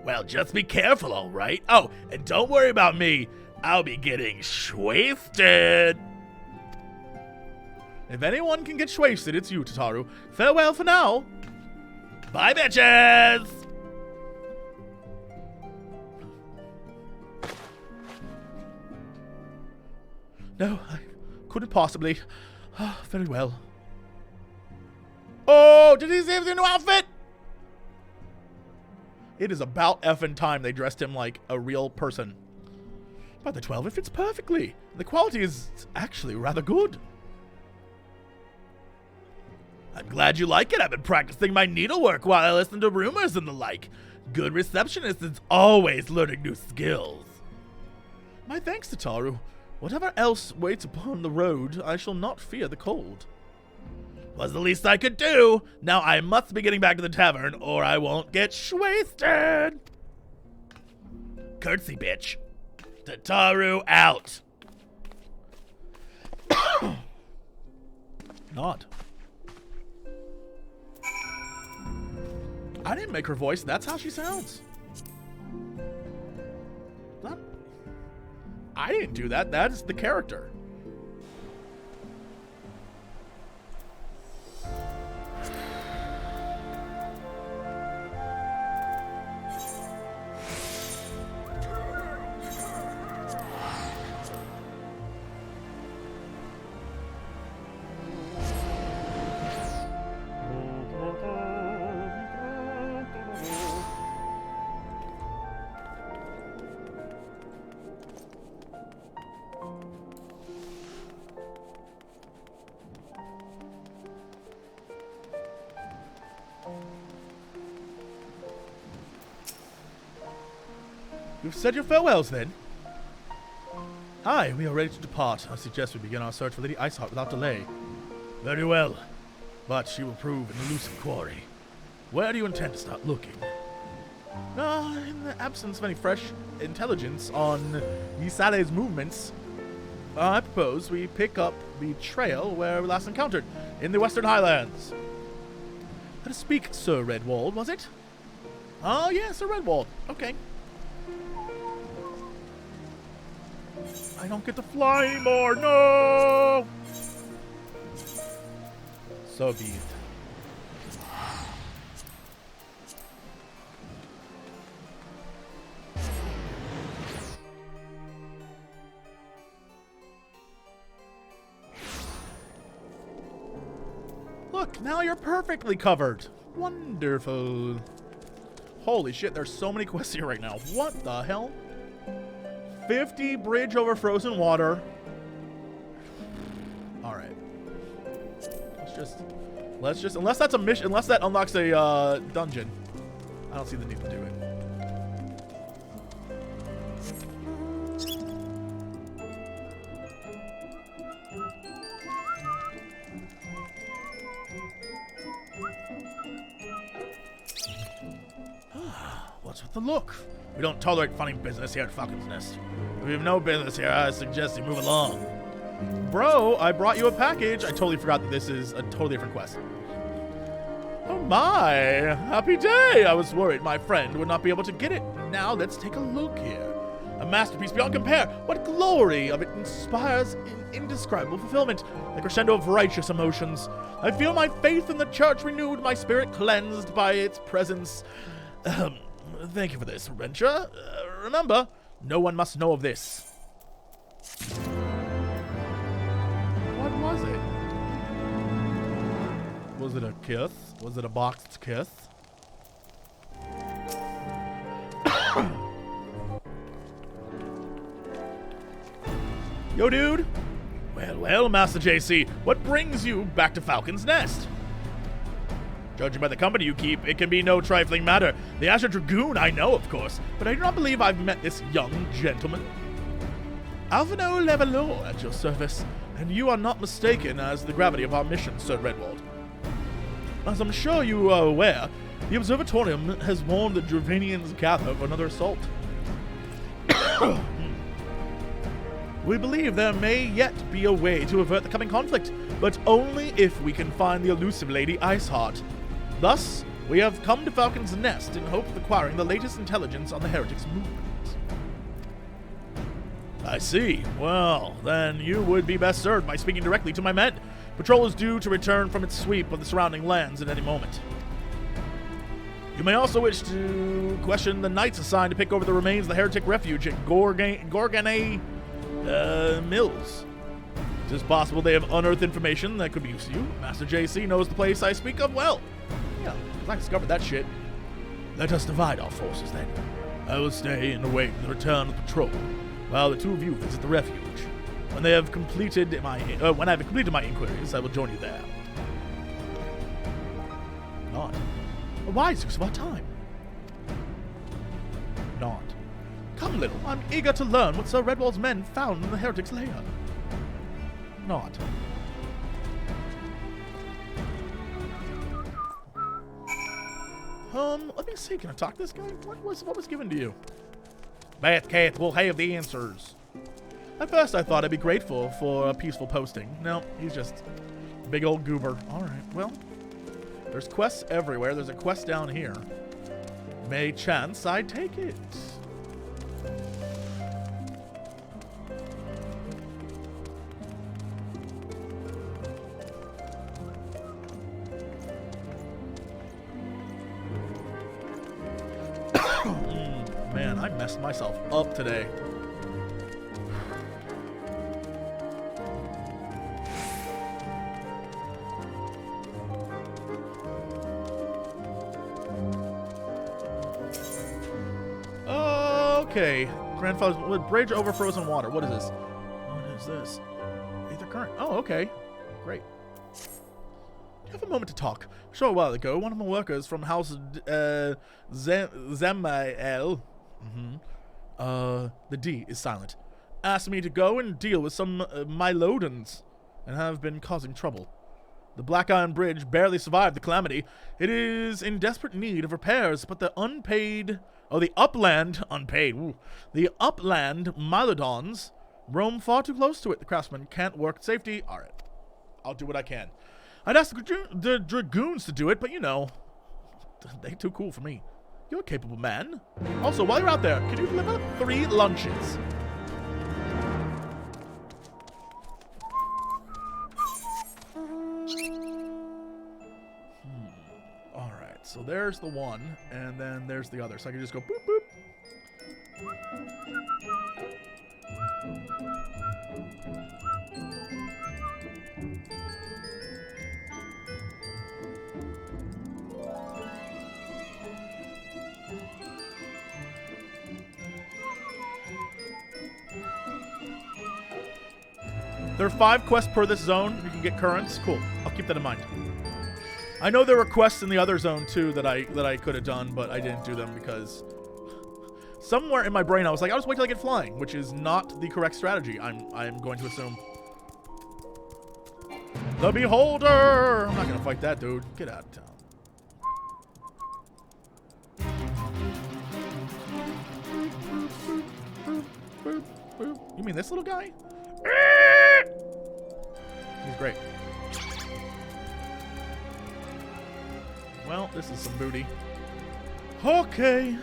Well, just be careful, all right? Oh, and don't worry about me. I'll be getting shwasted. If anyone can get shwasted, it's you, Tataru. Farewell for now. Bye, bitches! No, I couldn't possibly. Oh, very well. Oh, did he save their new outfit? It is about effing time they dressed him like a real person. By the 12, it fits perfectly. The quality is actually rather good. I'm glad you like it. I've been practicing my needlework while I listen to rumors and the like. Good receptionist is always learning new skills. My thanks, Tataru. Whatever else waits upon the road, I shall not fear the cold. Was the least I could do. Now I must be getting back to the tavern, or I won't get shwasted. Curtsy, bitch. Tataru out. Nod. I didn't make her voice. That's how she sounds. I didn't do that. That's the character. You've said your farewells, then? Aye, we are ready to depart. I suggest we begin our search for Lady Iceheart without delay. Very well, but she will prove an elusive quarry. Where do you intend to start looking? In the absence of any fresh intelligence on Ysale's movements, I propose we pick up the trail where we last encountered, in the Western Highlands. Let us speak, Sir Redwald, was it? Oh, yeah, Sir Redwald. Okay. I don't get to fly anymore. No! So be it. Look, now you're perfectly covered. Wonderful. Holy shit, there's so many quests here right now. What the hell? 50 bridge over frozen water. Alright. Let's just, unless that's a mission, unless that unlocks a dungeon. I don't see the need to do it. What's with the look? We don't tolerate funny business here at Falcon's Nest. If we have no business here, I suggest you move along. Bro, I brought you a package. I totally forgot that this is a totally different quest. Oh my, happy day. I was worried my friend would not be able to get it. Now let's take a look here. A masterpiece beyond compare. What glory of it inspires indescribable fulfillment, the crescendo of righteous emotions. I feel my faith in the church renewed, my spirit cleansed by its presence. Thank you for this, adventure. Remember, no one must know of this. What was it? Was it a kiss? Was it a boxed kiss? Yo, dude. Well, Master JC, what brings you back to Falcon's Nest? Judging by the company you keep, it can be no trifling matter. The Asher Dragoon I know, of course, but I do not believe I've met this young gentleman. Alvino Levalor at your service, and you are not mistaken as the gravity of our mission, Sir Redwald. As I'm sure you are aware, the Observatorium has warned the Dravanians gather for another assault. We believe there may yet be a way to avert the coming conflict, but only if we can find the elusive Lady Iceheart. Thus, we have come to Falcon's Nest in hope of acquiring the latest intelligence on the heretics' movement. I see. Well, then you would be best served by speaking directly to my men. Patrol is due to return from its sweep of the surrounding lands at any moment. You may also wish to question the knights assigned to pick over the remains of the heretic refuge at Gorgane Mills. It is possible they have unearthed information that could be used to you. Master JC knows the place I speak of well. Yeah, I discovered that shit. Let us divide our forces then. I will stay and await the return of the patrol, while the two of you visit the refuge. When I have completed my inquiries, I will join you there. Not a wise use of our time. Not. Come, little. I'm eager to learn what Sir Redwald's men found in the heretic's lair. Not. Let me see. Can I talk to this guy? What was given to you? Bathcath will have the answers. At first, I thought I'd be grateful for a peaceful posting. No, he's just a big old goober. All right. Well, there's quests everywhere. There's a quest down here. May chance I take it. Man, I messed myself up today. Okay, grandfather's with bridge over frozen water. What is this? What is this? Aether current. Oh, okay, great. You have a moment to talk. A short while ago, one of my workers from House Zemael The D is silent. Asked me to go and deal with some Mylodons and have been causing trouble. The Black Iron Bridge barely survived the calamity. It is in desperate need of repairs, but the upland Mylodons roam far too close to it. The craftsmen can't work at safety. All right, I'll do what I can. I'd ask the Dragoons to do it, but you know, they're too cool for me. You're a capable man. Also, while you're out there, can you deliver 3 lunches? Alright, so there's the one, and then there's the other. So I can just go boop, boop. There are 5 quests per this zone. You can get currents. Cool. I'll keep that in mind. I know there were quests in the other zone too that I could have done, but I didn't do them because somewhere in my brain I was like, I'll just wait till I get flying, which is not the correct strategy. I'm going to assume. The Beholder! I'm not gonna fight that dude. Get out of town. You mean this little guy? He's great. Well, this is some booty. Okay.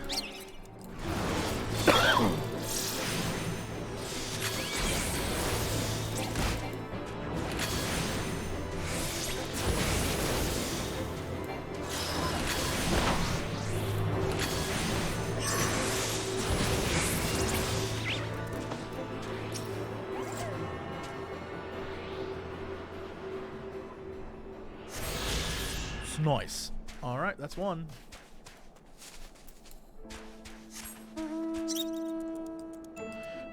Nice. All right, that's one.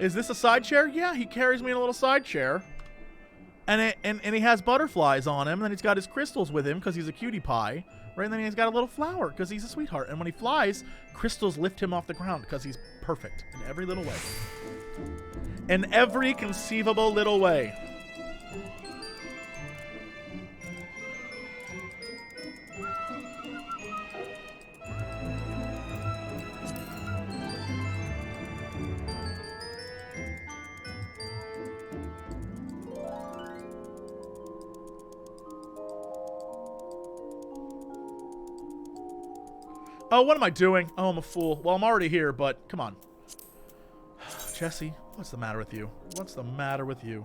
Is this a side chair? Yeah, he carries me in a little side chair. And he has butterflies on him, and then he's got his crystals with him because he's a cutie pie. Right, and then he's got a little flower because he's a sweetheart. And when he flies, crystals lift him off the ground because he's perfect in every little way. In every conceivable little way. Oh, what am I doing? Oh, I'm a fool. Well, I'm already here, but come on. Jesse, what's the matter with you? What's the matter with you?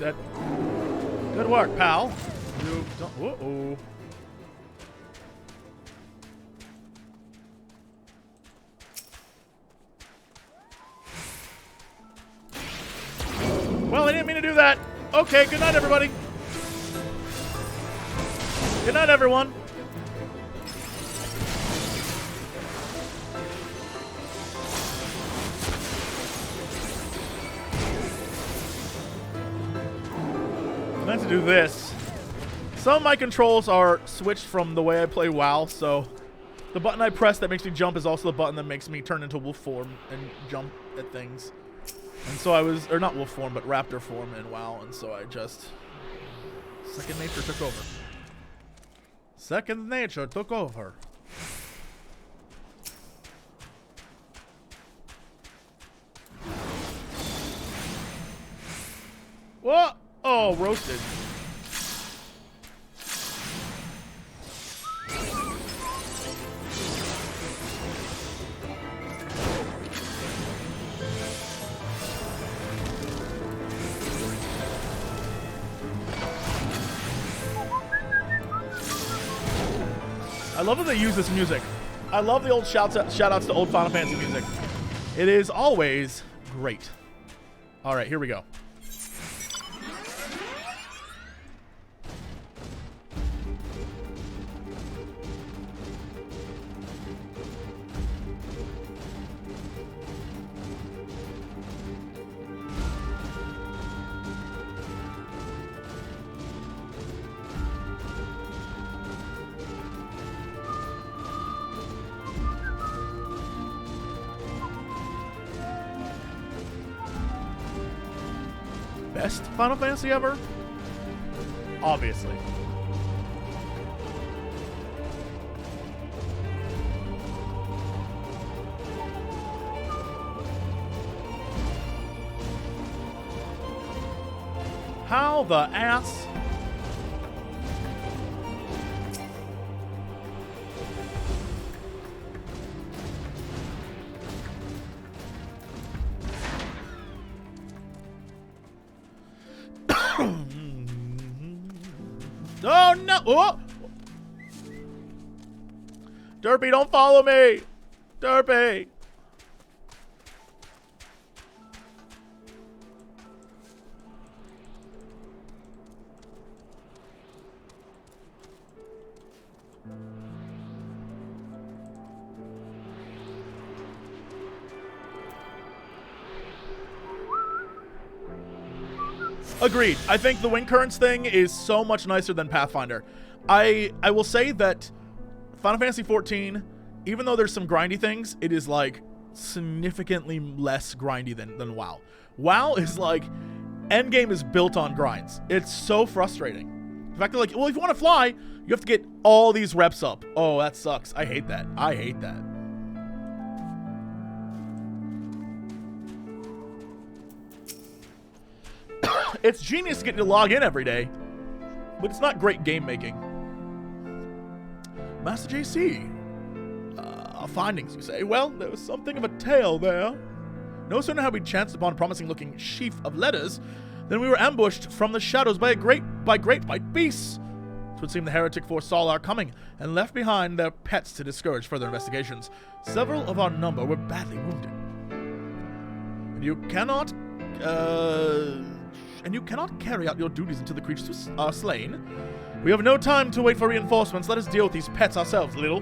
Dead. Good work, pal. You don't. Uh-oh. Well, I didn't mean to do that. Okay, good night, everybody. Good night, everyone. I meant to do this. Some of my controls are switched from the way I play WoW, so the button I press that makes me jump is also the button that makes me turn into wolf form and jump at things. And so I was, or not wolf form, but raptor form in WoW, and so I just, second nature took over. Second nature took over. What? Oh, roasted. I love that they use this music. I love the old shout-outs to old Final Fantasy music. It is always great. All right, here we go. Best Final Fantasy ever? Obviously. How the ass? Oh no! Oh! Derpy, don't follow me! Derpy! Agreed. I think the wind currents thing is so much nicer than Pathfinder. I will say that Final Fantasy XIV, even though there's some grindy things, it is like significantly less grindy than WoW. WoW is like, endgame is built on grinds. It's so frustrating. The fact that like, well, if you want to fly, you have to get all these reps up. Oh, that sucks. I hate that. I hate that. It's genius getting to log in every day, but it's not great game making. Master JC, our findings, you say? Well, there was something of a tale there. No sooner had we chanced upon a promising-looking sheaf of letters than we were ambushed from the shadows by great white beasts. It would seem the heretic foresaw our coming and left behind their pets to discourage further investigations. Several of our number were badly wounded. And you cannot carry out your duties until the creatures are slain. We have no time to wait for reinforcements. Let us deal with these pets ourselves, little.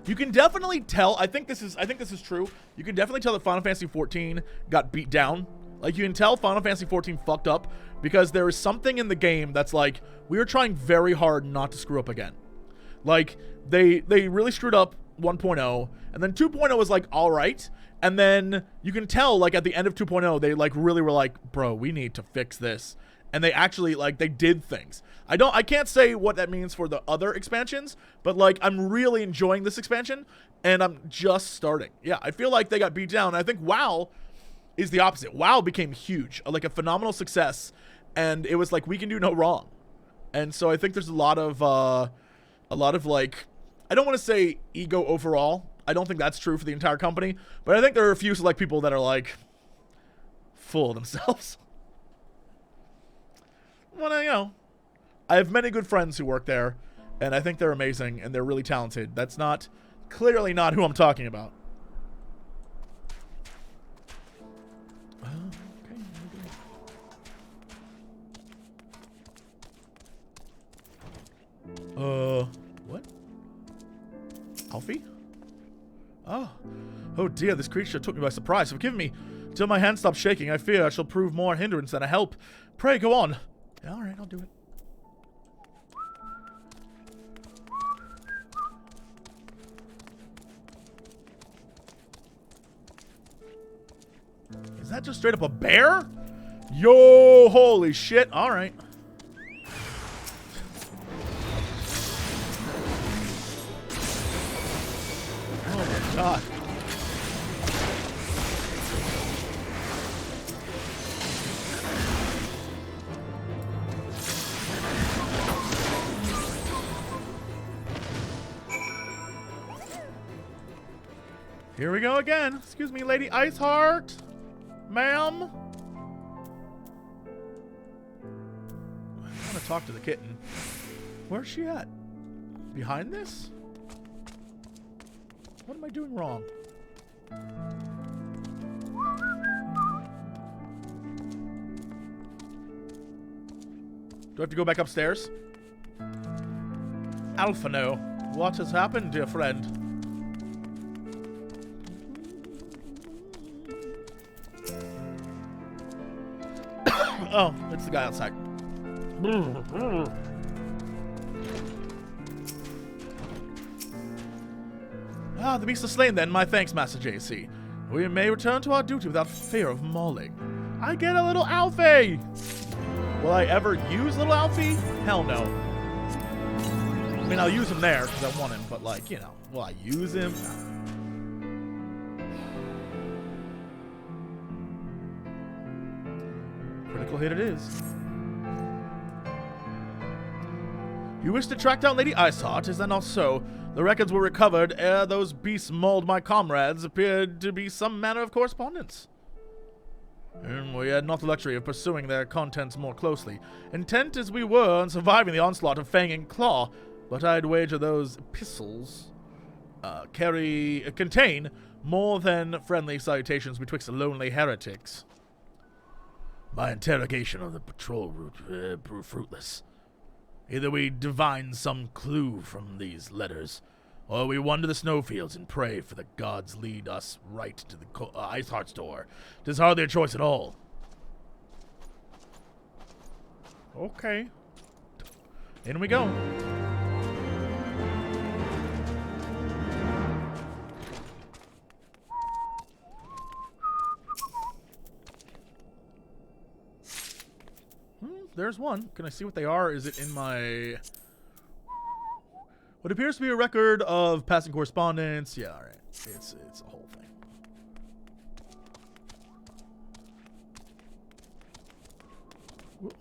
You can definitely tell. I think this is true. You can definitely tell that Final Fantasy XIV got beat down. Like, you can tell Final Fantasy XIV fucked up because there is something in the game that's like, we are trying very hard not to screw up again. Like, they really screwed up 1.0, and then 2.0 was like, all right. And then you can tell, like, at the end of 2.0, they, like, really were like, bro, we need to fix this. And they actually, like, they did things. I can't say what that means for the other expansions, but, like, I'm really enjoying this expansion, and I'm just starting. Yeah, I feel like they got beat down. I think WoW is the opposite. WoW became huge, like a phenomenal success, and it was like, we can do no wrong. And so I think there's a lot of, like, I don't want to say ego overall. I don't think that's true for the entire company, but I think there are a few select people that are like full of themselves. Well, you know, I have many good friends who work there, and I think they're amazing and they're really talented. That's clearly not who I'm talking about. Okay. What? Alfie? Oh dear, this creature took me by surprise. Forgive me. Till my hand stops shaking, I fear I shall prove more a hindrance than a help. Pray, go on. Yeah, alright, I'll do it. Is that just straight up a bear? Yo, holy shit. Alright. Oh my god. Here we go again. Excuse me, Lady Iceheart. Ma'am. I'm gonna to talk to the kitten. Where's she at? Behind this? What am I doing wrong? Do I have to go back upstairs? Alphino, what has happened, dear friend? Oh, it's the guy outside. Ah, the beast is slain then. My thanks, Master JC. We may return to our duty without fear of mauling. I get a little Alfie! Will I ever use little Alfie? Hell no. I mean, I'll use him there because I want him, but like, you know, will I use him? No. Critical hit it is. You wish to track down Lady Iceheart, is that not so? The records were recovered ere those beasts mauled my comrades. Appeared to be some manner of correspondence. We had not the luxury of pursuing their contents more closely, intent as we were on surviving the onslaught of Fang and Claw, but I'd wager those epistles contain more than friendly salutations betwixt lonely heretics. My interrogation of the patrol route proved fruitless. Either we divine some clue from these letters, or we wander the snowfields and pray for the gods lead us right to the Iceheart's door. 'Tis hardly a choice at all. Okay. In we go. There's one. Can I see what they are? Is it in my... What appears to be a record of passing correspondence. Yeah, alright. It's a whole thing. Whoa.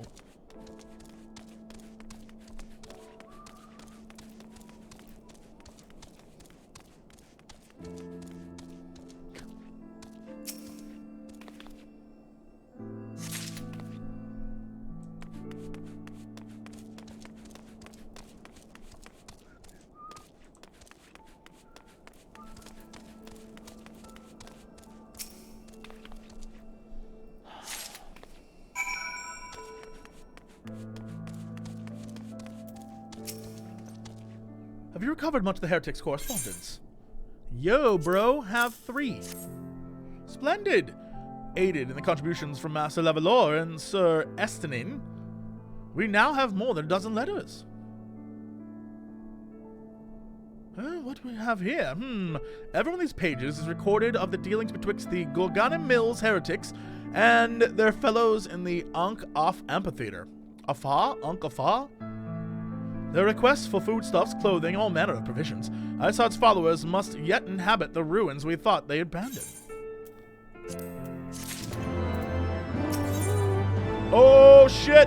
Have you recovered much of the heretics' correspondence? Yo, bro, have 3. Splendid! Aided in the contributions from Master Levalor and Sir Estenin, we now have more than a dozen letters. What do we have here? Every one of these pages is recorded of the dealings betwixt the Gorgana Mills heretics and their fellows in the Ankh-Af amphitheater. Afar? Ankh-Afar? Their requests for foodstuffs, clothing, all manner of provisions. Iceheart's followers must yet inhabit the ruins we thought they abandoned. Oh, shit!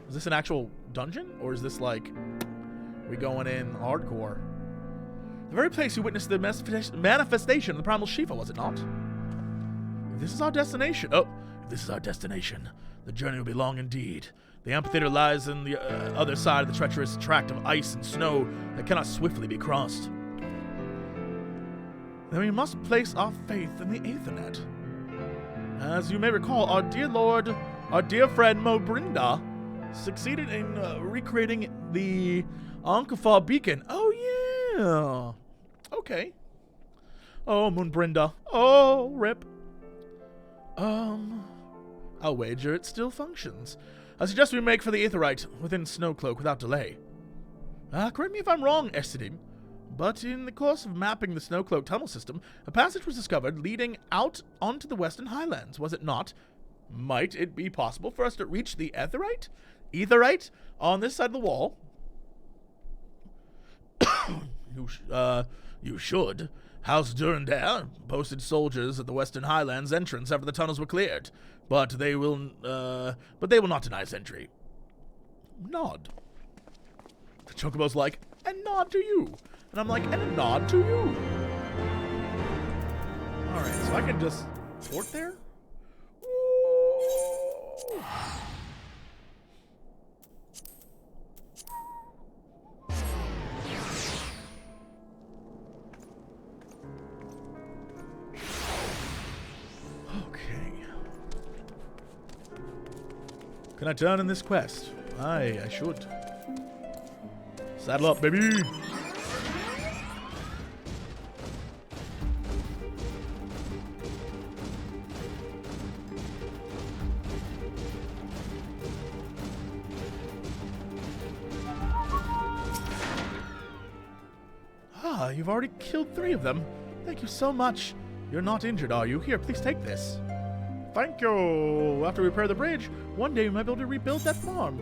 Is this an actual dungeon? Or is this like... we going in hardcore? The very place you witnessed the manifestation of the primal Shiva, was it not? If this is our destination... Oh, if this is our destination, the journey will be long indeed. The amphitheater lies on the other side of the treacherous tract of ice and snow that cannot swiftly be crossed. Then we must place our faith in the Aethernet. As you may recall, our dear friend Mobrinda succeeded in recreating the Ankh-Afar beacon. Oh, yeah. Okay. Oh, Moonbrinda. Oh, rip. I'll wager it still functions. I suggest we make for the Aetherite within Snowcloak without delay. Correct me if I'm wrong, Estedim, but in the course of mapping the Snowcloak tunnel system, a passage was discovered leading out onto the Western Highlands, was it not? Might it be possible for us to reach the Aetherite on this side of the wall? You should. House Durandare posted soldiers at the Western Highlands entrance after the tunnels were cleared, but they will not deny us entry. Nod. The Chocobo's like, and nod to you. And I'm like, and a nod to you. Alright, so I can just port there? Ooh. Can I turn in this quest? Aye, I should. Saddle up, baby! Ah, you've already killed 3 of them. Thank you so much. You're not injured, are you? Here, please take this. Thank you. After we repair the bridge, one day we might be able to rebuild that farm.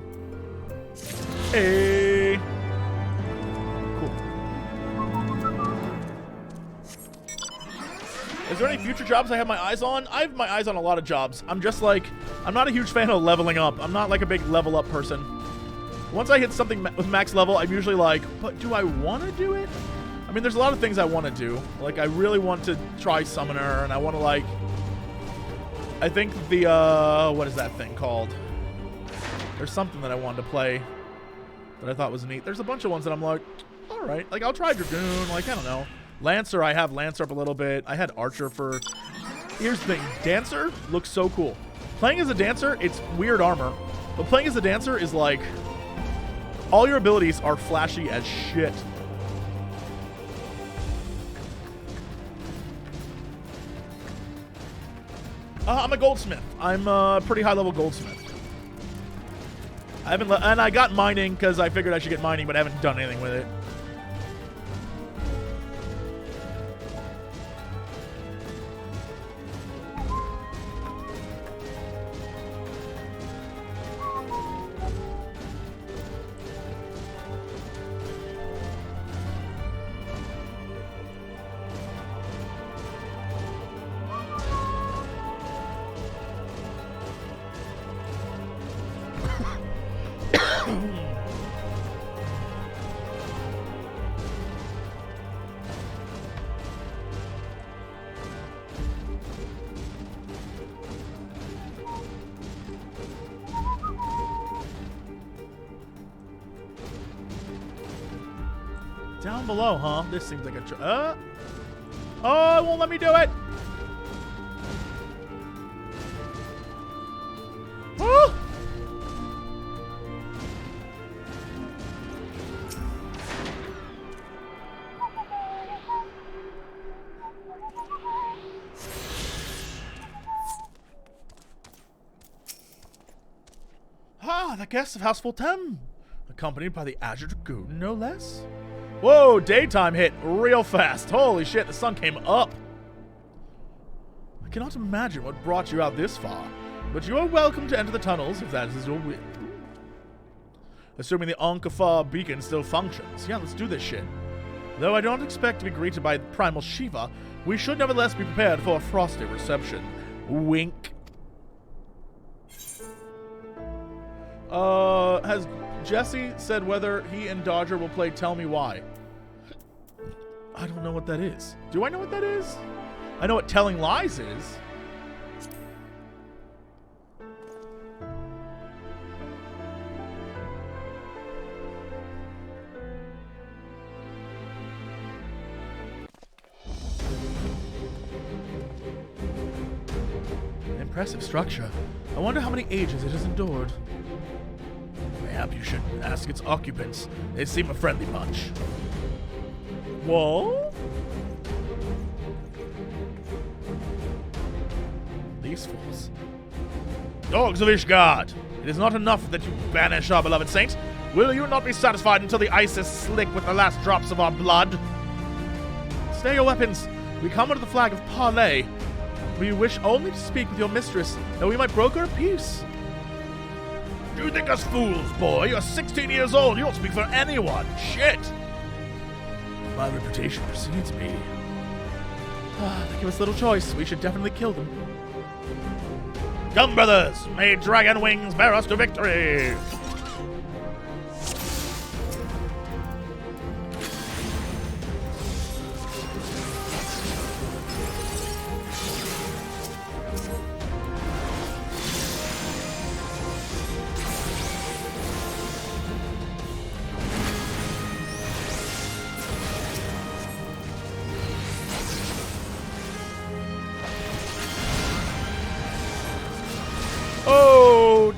Hey. Cool. Is there any future jobs I have my eyes on? I have my eyes on a lot of jobs. I'm just like, I'm not a huge fan of leveling up. I'm not like a big level up person. Once I hit something with max level, I'm usually like, but do I want to do it? I mean, there's a lot of things I want to do. Like, I really want to try Summoner, and I want to, like... I think the, what is that thing called? There's something that I wanted to play that I thought was neat. There's a bunch of ones that I'm like, alright. Like, I'll try Dragoon, like, I don't know. Lancer, I have Lancer up a little bit. I had Archer for... Here's the thing. Dancer looks so cool. Playing as a Dancer, it's weird armor. But playing as a Dancer is, like... All your abilities are flashy as shit. I'm a goldsmith. I'm a pretty high-level goldsmith. I haven't, and I got mining because I figured I should get mining, but I haven't done anything with it. Down below, huh? This seems like a... Oh, it won't let me do it! Oh! Ah, the guests of House Fultem, accompanied by the Azure Dragoon, no less. Whoa, daytime hit real fast. Holy shit, the sun came up. I cannot imagine what brought you out this far, but you are welcome to enter the tunnels if that is your will. Assuming the Ankh-Afar beacon still functions. Yeah, let's do this shit. Though I don't expect to be greeted by Primal Shiva, we should nevertheless be prepared for a frosty reception. Wink. Has Jesse said whether he and Dodger will play Tell Me Why? I don't know what that is. Do I know what that is? I know what Telling Lies is. Impressive structure. I wonder how many ages it has endured. Perhaps you should ask its occupants. They seem a friendly bunch. What? These fools. Dogs of Ishgard! It is not enough that you banish our beloved saint. Will you not be satisfied until the ice is slick with the last drops of our blood? Stay your weapons. We come under the flag of Parley. We wish only to speak with your mistress, that we might broker a peace. You think us fools, boy? You're 16 years old. You don't speak for anyone. Shit! My reputation precedes me. They give us little choice. We should definitely kill them. Come, brothers! May dragon wings bear us to victory!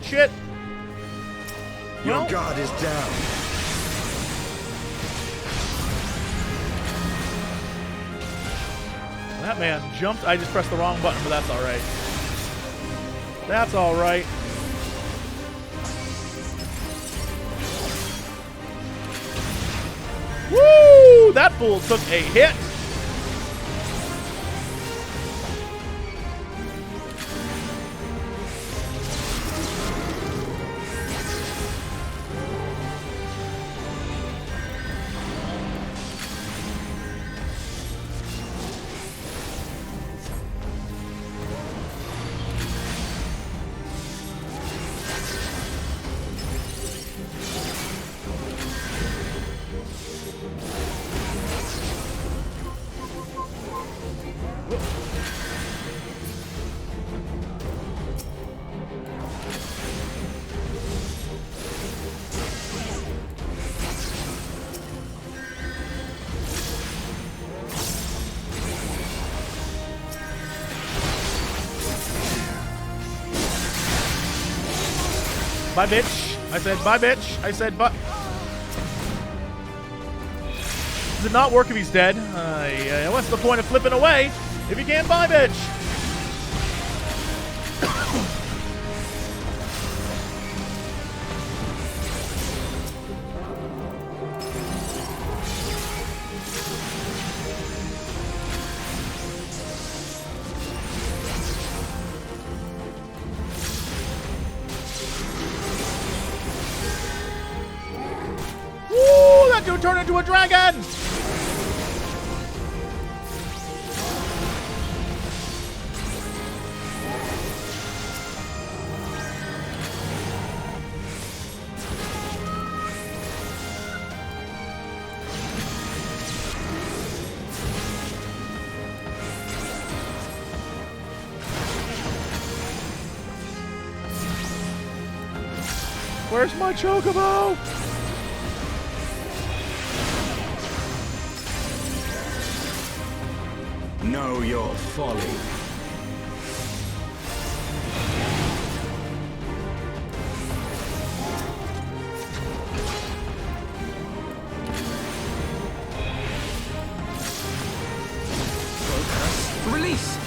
Shit! Your guard is down. That man jumped. I just pressed the wrong button, but that's all right. That's all right. Woo! That fool took a hit. Bye, bitch. I said bye, bitch. I said bye. Does it not work if he's dead? What's the point of flipping away if you can't bye, bitch? Turn into a dragon! Where's my chocobo? Know your folly. Release!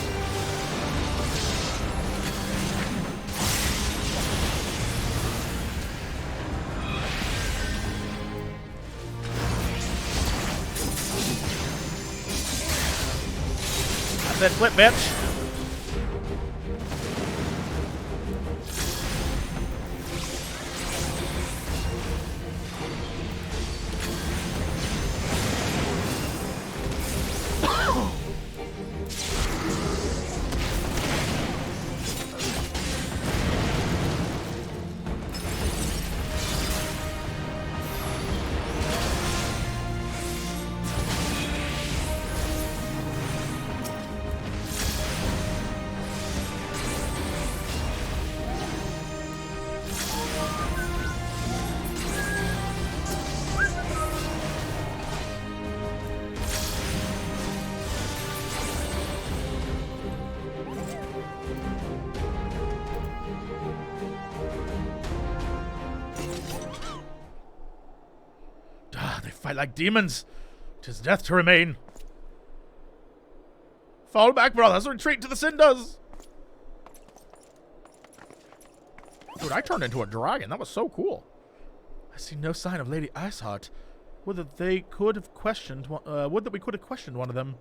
That flip, bitch. Fight like demons. 'Tis death to remain. Fall back, brothers. Retreat to the cinders. Dude, I turned into a dragon. That was so cool. I see no sign of Lady Iceheart. Would that we could have questioned one of them.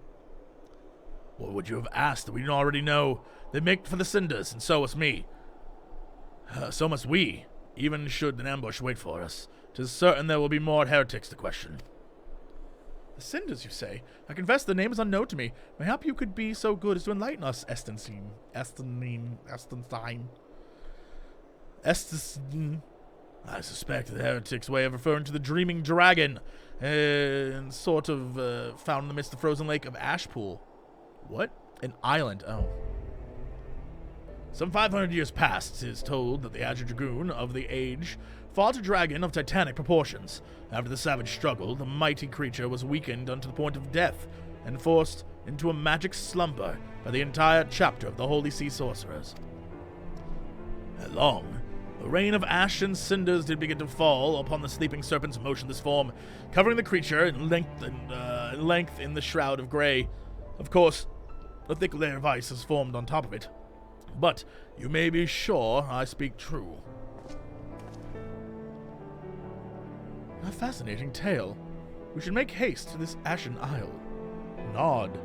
What would you have asked that we didn't already know? They make for the cinders, and so must me. So must we, even should an ambush wait for us. 'Tis certain there will be more heretics to question. The cinders, you say? I confess the name is unknown to me. Mayhap you could be so good as to enlighten us, Estenstein. I suspect the heretics' way of referring to the dreaming dragon, and sort of found in the midst of the frozen lake of Ashpool. What? An island, oh. Some 500 years past, 'tis told that the Azure Dragoon of the age fought a dragon of titanic proportions. After the savage struggle, the mighty creature was weakened unto the point of death and forced into a magic slumber by the entire chapter of the Holy Sea Sorcerers. Ere long, The rain of ash and cinders did begin to fall upon the sleeping serpent's motionless form, covering the creature in length in the shroud of grey. Of course, a thick layer of ice has formed on top of it. But you may be sure I speak true. A fascinating tale. We should make haste to this Ashen Isle. Nod.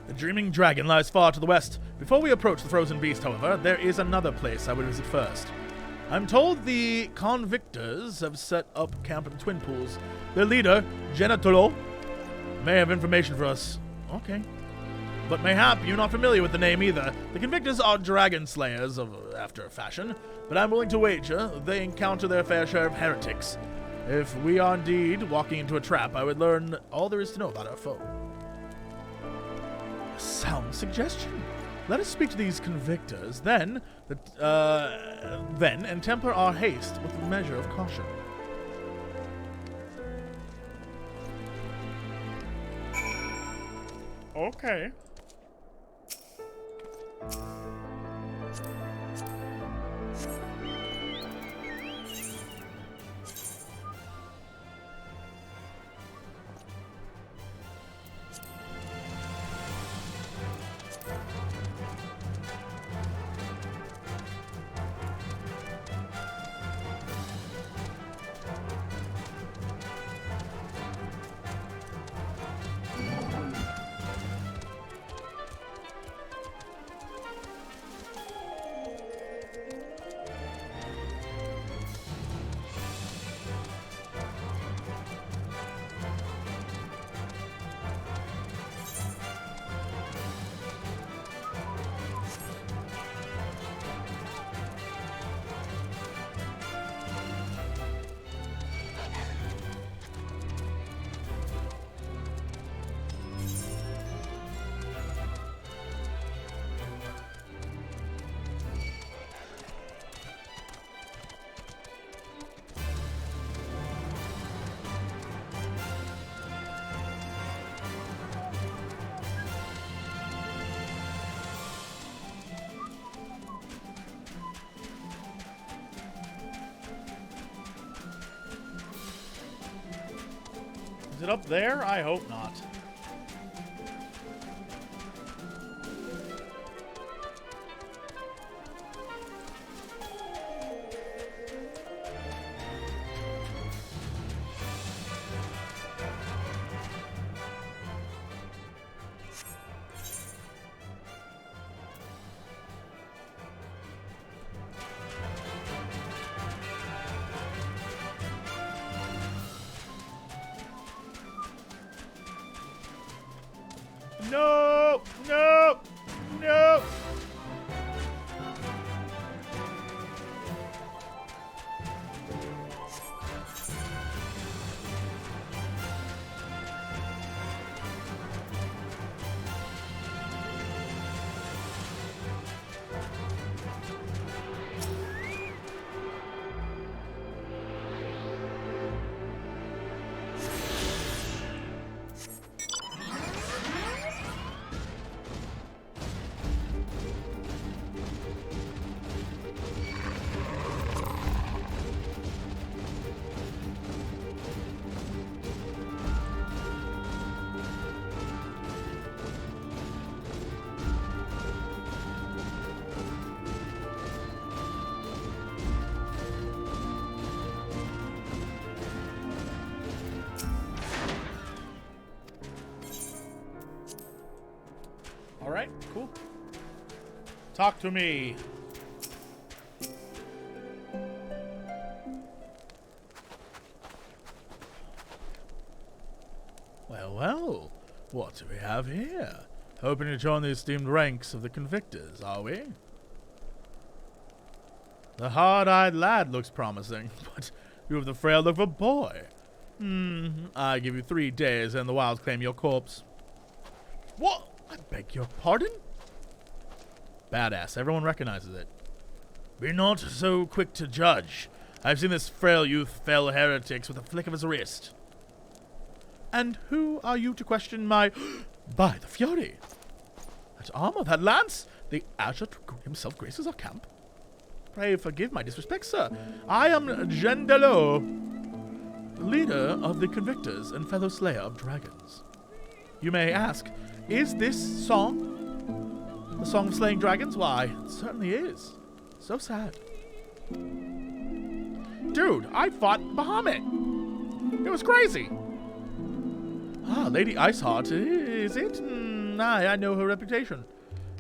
The Dreaming Dragon lies far to the west. Before we approach the Frozen Beast, however, there is another place I would visit first. I'm told the convictors have set up camp in Twin Pools. Their leader, Genitolo, may have information for us. Okay. But mayhap you're not familiar with the name either. The convictors are dragon slayers after a fashion, but I'm willing to wager they encounter their fair share of heretics. If we are indeed walking into a trap, I would learn all there is to know about our foe. A sound suggestion. Let us speak to these convictors, then and temper our haste with a measure of caution. Okay. Is it up there? I hope not. No! No! No! Alright, cool. Talk to me. Well, well. What do we have here? Hoping to join the esteemed ranks of the convictors, are we? The hard-eyed lad looks promising, but you have the frail look of a boy. I give you 3 days and the wilds claim your corpse. What? I beg your pardon? Badass. Everyone recognizes it. Be not so quick to judge. I've seen this frail youth fell heretics with a flick of his wrist. And who are you to question my... By the Fury! That armor, that lance! The Azure himself graces our camp. Pray forgive my disrespect, sir. I am Gendelo, leader of the Convictors and fellow slayer of dragons. You may ask, is this song the song of slaying dragons? Why, it certainly is. So sad. Dude, I fought Bahamut. It was crazy. Ah, Lady Iceheart, is it? I know her reputation.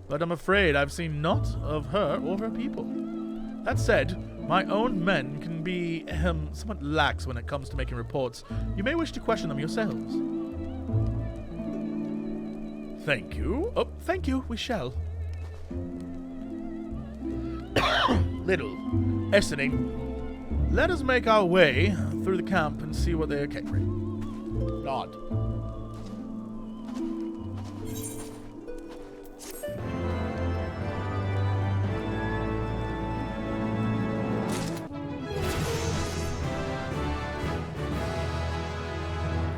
But I'm afraid I've seen naught of her or her people. That said, my own men can be somewhat lax when it comes to making reports. You may wish to question them yourselves. Thank you. Oh, thank you, we shall. Little Essening, let us make our way through the camp and see what they are capering. Nod.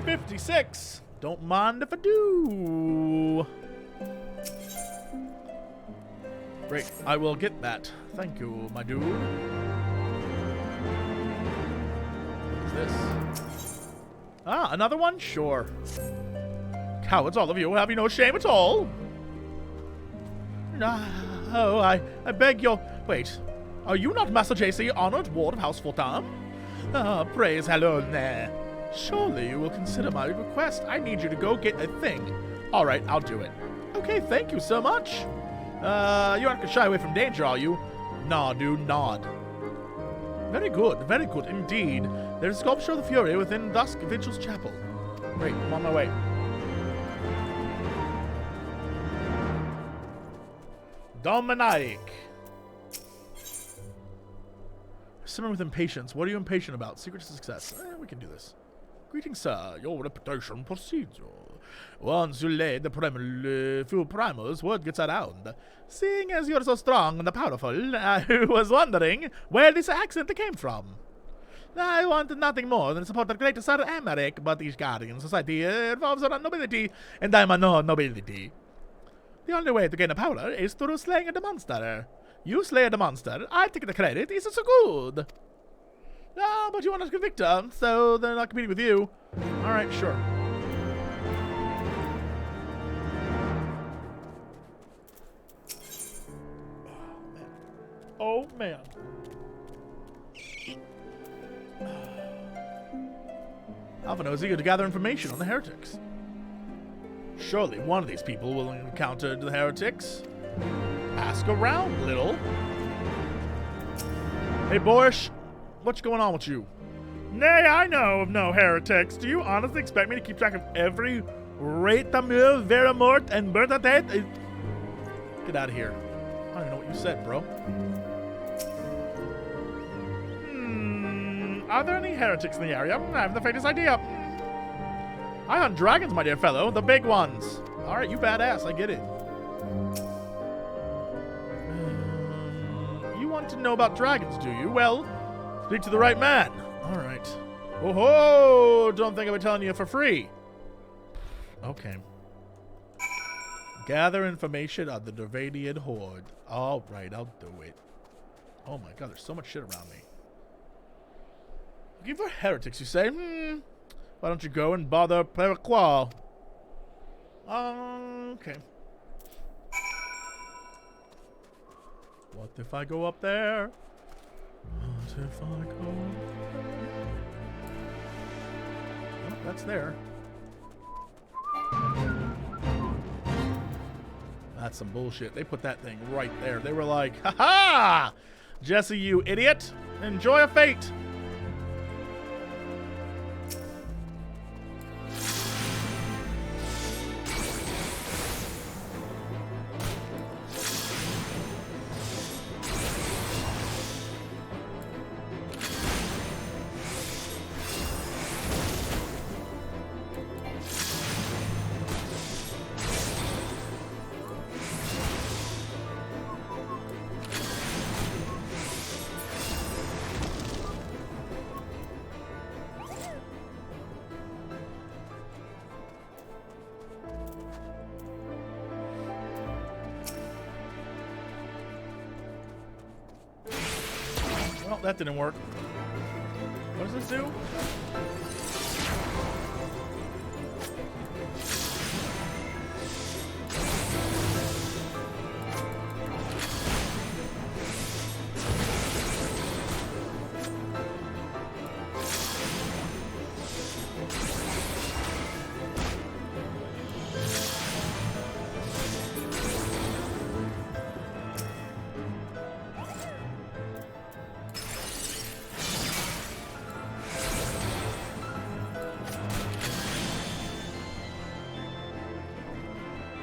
$56. Don't mind if I do. Great, I will get that. Thank you, my dude. What is this? Ah, another one? Sure. Cowards, all of you, have you no shame at all? Oh, I beg your... Wait, are you not Master JC, honored ward of House Fortam? Ah, praise Halloween there. Surely you will consider my request. I need you to go get a thing. Alright, I'll do it. Okay, thank you so much. You aren't gonna shy away from danger, are you? Nah, dude, nod. Very good indeed. There's a sculpture of the Fury within Dusk Vigil's Chapel. Great, I'm on my way. Dominic. Simmering with impatience. What are you impatient about? Secret to success. We can do this. Greetings, sir. Your reputation precedes you. Once you lay the few primals, word gets around. Seeing as you're so strong and powerful, I was wondering where this accent came from. I want nothing more than to support the great Sir Emmerich, but Ishgardian society involves a nobility, and I'm a no nobility. The only way to gain a power is through slaying the monster. You slay the monster, I take the credit, is so good. No, but you want to convict them, so they're not competing with you. Alright, sure. Oh, man. Alphino is eager to gather information on the heretics. Surely one of these people will encounter the heretics. Ask around, little. Hey, Borscht. What's going on with you? Nay, I know of no heretics. Do you honestly expect me to keep track of every Retamil, Veramort, and Bertatet? Get out of here. I don't even know what you said, bro. Are there any heretics in the area? I have the faintest idea. I hunt dragons, my dear fellow. The big ones. Alright, you badass. I get it. You want to know about dragons, do you? Well... speak to the right man. All right. Oh-ho! Don't think I'll be telling you for free. Okay. Gather information on the Dravanian horde. All right, I'll do it. Oh my god, there's so much shit around me. Looking for heretics, you say? Why don't you go and bother Periqual? Okay. What if I go up there? What if I go? Oh, that's there. That's some bullshit. They put that thing right there. They were like, ha-ha! Jesse, you idiot! Enjoy a fate! that didn't work. What does this do?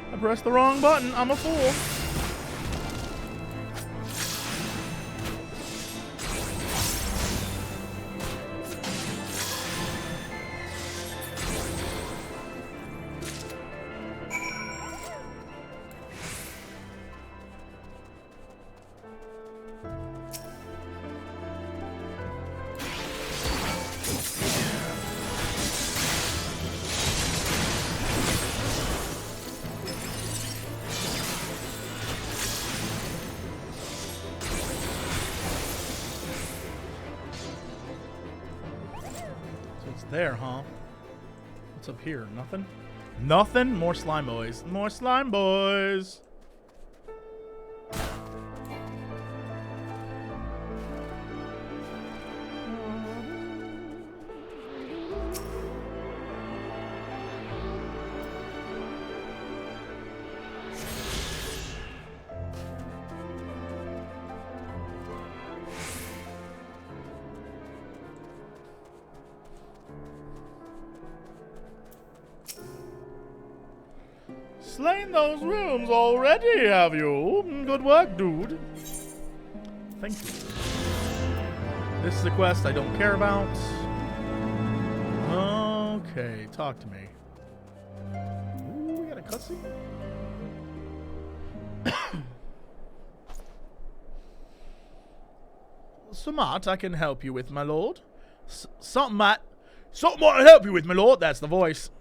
I pressed the wrong button. I'm a fool. There, huh? What's up here? Nothing? Nothing? More slime boys. More slime boys. Slain those rooms already, have you? Good work, dude. Thank you. This is a quest I don't care about. Okay, talk to me. Ooh, we got a cutscene. Somewhat I can help you with, my lord. Something might help you with, my lord. That's the voice.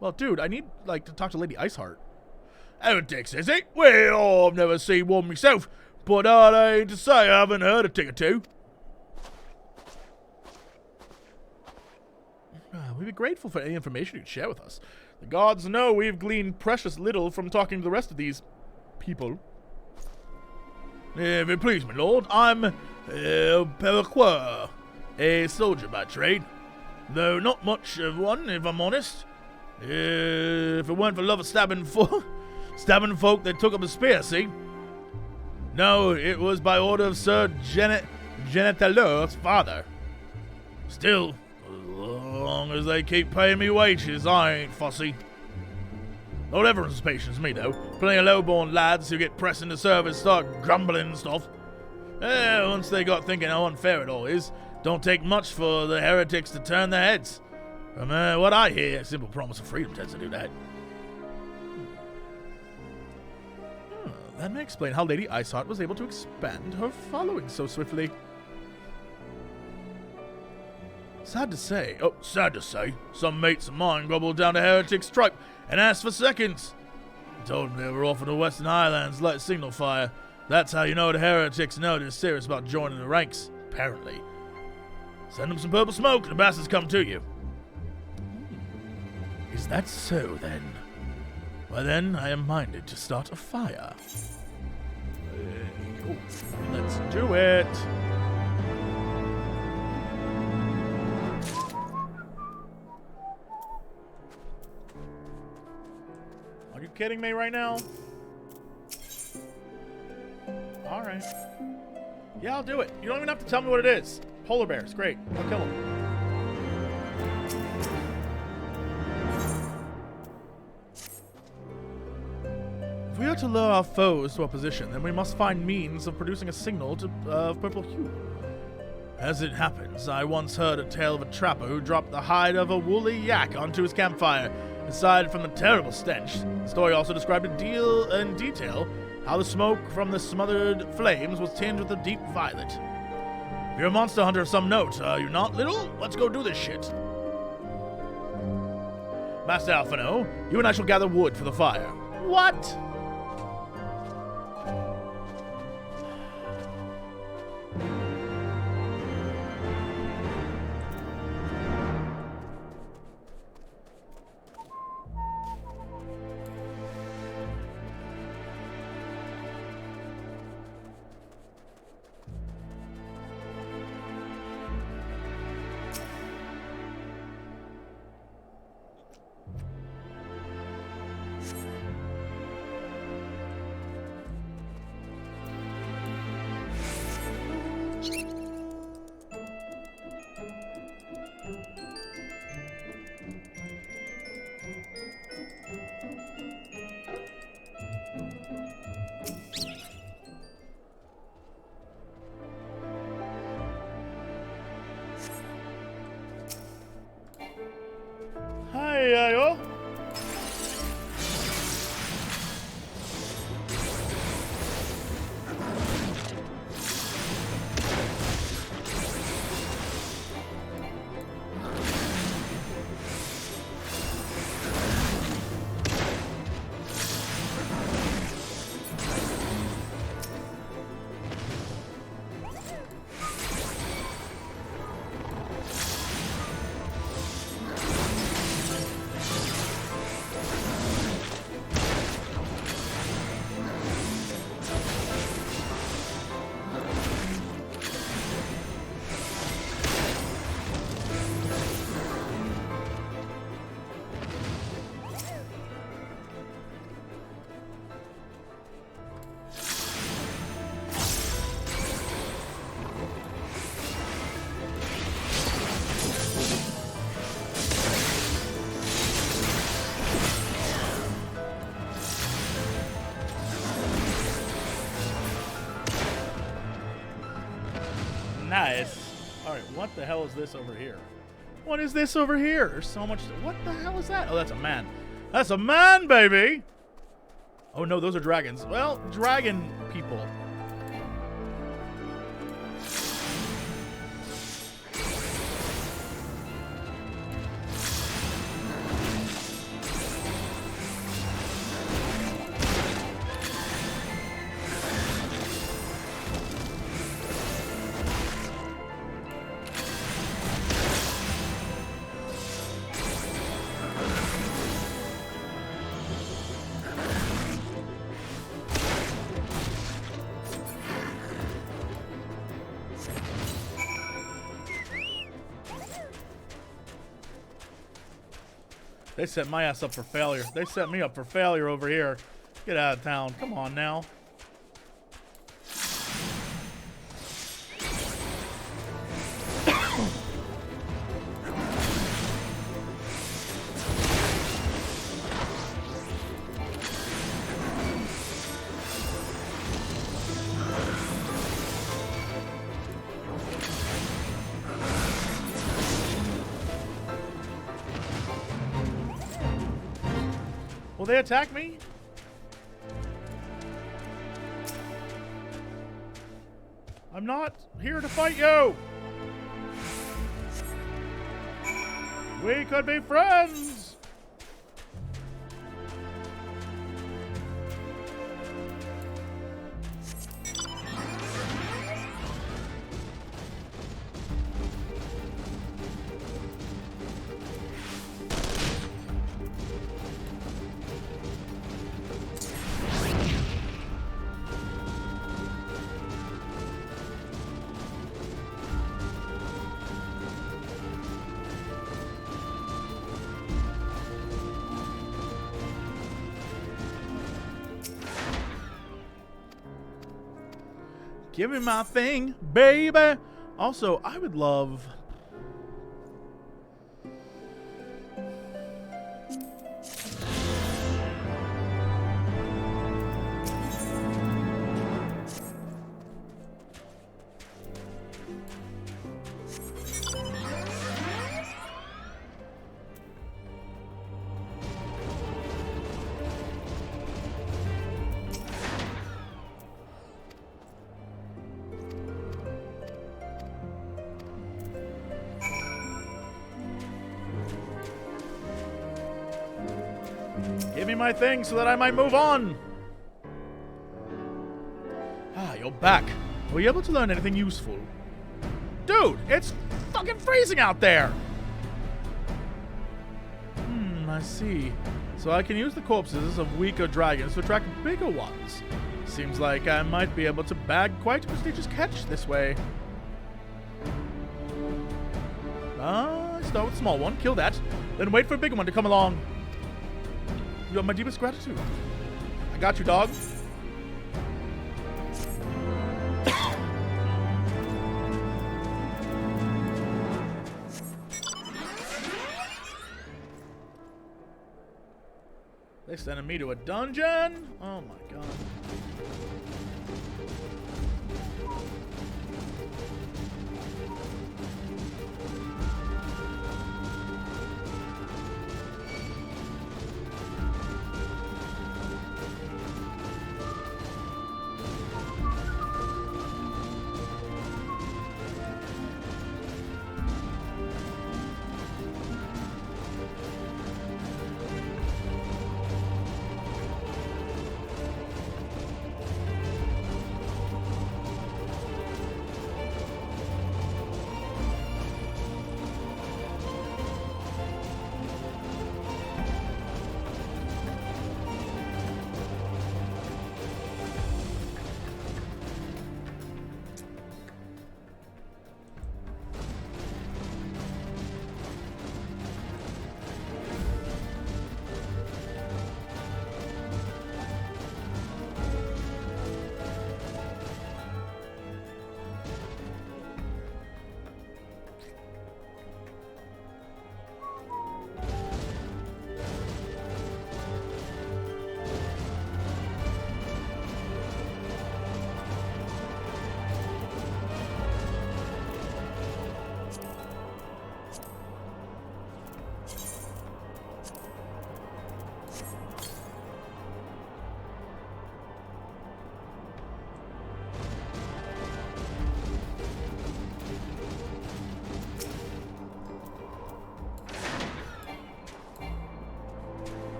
Well, dude, I need, like, to talk to Lady Iceheart. Heretics, is it? Well, I've never seen one myself, but I ain't to say I haven't heard a tick or two. We'd be grateful for any information you'd share with us. The gods know we've gleaned precious little from talking to the rest of these people. If it please me, lord, I'm Periqueur, a soldier by trade, though not much of one, if I'm honest. If it weren't for love of stabbing folk that took up a spear, see? No, it was by order of Sir Genetaler's father. Still, as long as they keep paying me wages, I ain't fussy. Not everyone's patient as me, though. Plenty of low-born lads who get pressed into service start grumbling and stuff. Once they got thinking how unfair it all is, don't take much for the heretics to turn their heads. From what I hear, a simple promise of freedom tends to do that. That may explain how Lady Iceheart was able to expand her following so swiftly. Sad to say, some mates of mine gobbled down to Heretic's tripe and asked for seconds. Told them they were off in the Western Highlands, light signal fire. That's how you know the Heretics know they're serious about joining the ranks, apparently. Send them some purple smoke and the bastards come to you. Is that so, then? Well, then, I am minded to start a fire. Let's do it! Are you kidding me right now? Alright. Yeah, I'll do it. You don't even have to tell me what it is. Polar bears, great. I'll kill them. If we are to lure our foes to our position, then we must find means of producing a signal of purple hue. As it happens, I once heard a tale of a trapper who dropped the hide of a woolly yak onto his campfire. Aside from the terrible stench, the story also described in detail how the smoke from the smothered flames was tinged with a deep violet. You're a monster hunter of some note, are you not, little? Let's go do this shit. Master Alphino, you and I shall gather wood for the fire. What? Yo. Nice. Alright, what the hell is this over here? What is this over here? There's so much. What the hell is that? Oh, that's a man. That's a man, baby! Oh no, those are dragons. Well, dragon people. They set my ass up for failure. They set me up for failure over here. Get out of town. Come on now. Will they attack me? I'm not here to fight you. We could be friends. Give me my thing, baby. Also, I would love... Give me my thing so that I might move on. Ah, you're back. Were you able to learn anything useful? Dude, it's fucking freezing out there. I see. So I can use the corpses of weaker dragons to attract bigger ones. Seems like I might be able to bag quite a prestigious catch this way. Start with a small one, kill that, then wait for a bigger one to come along. You have my deepest gratitude. I got you, dog. They sending me to a dungeon? Oh my god.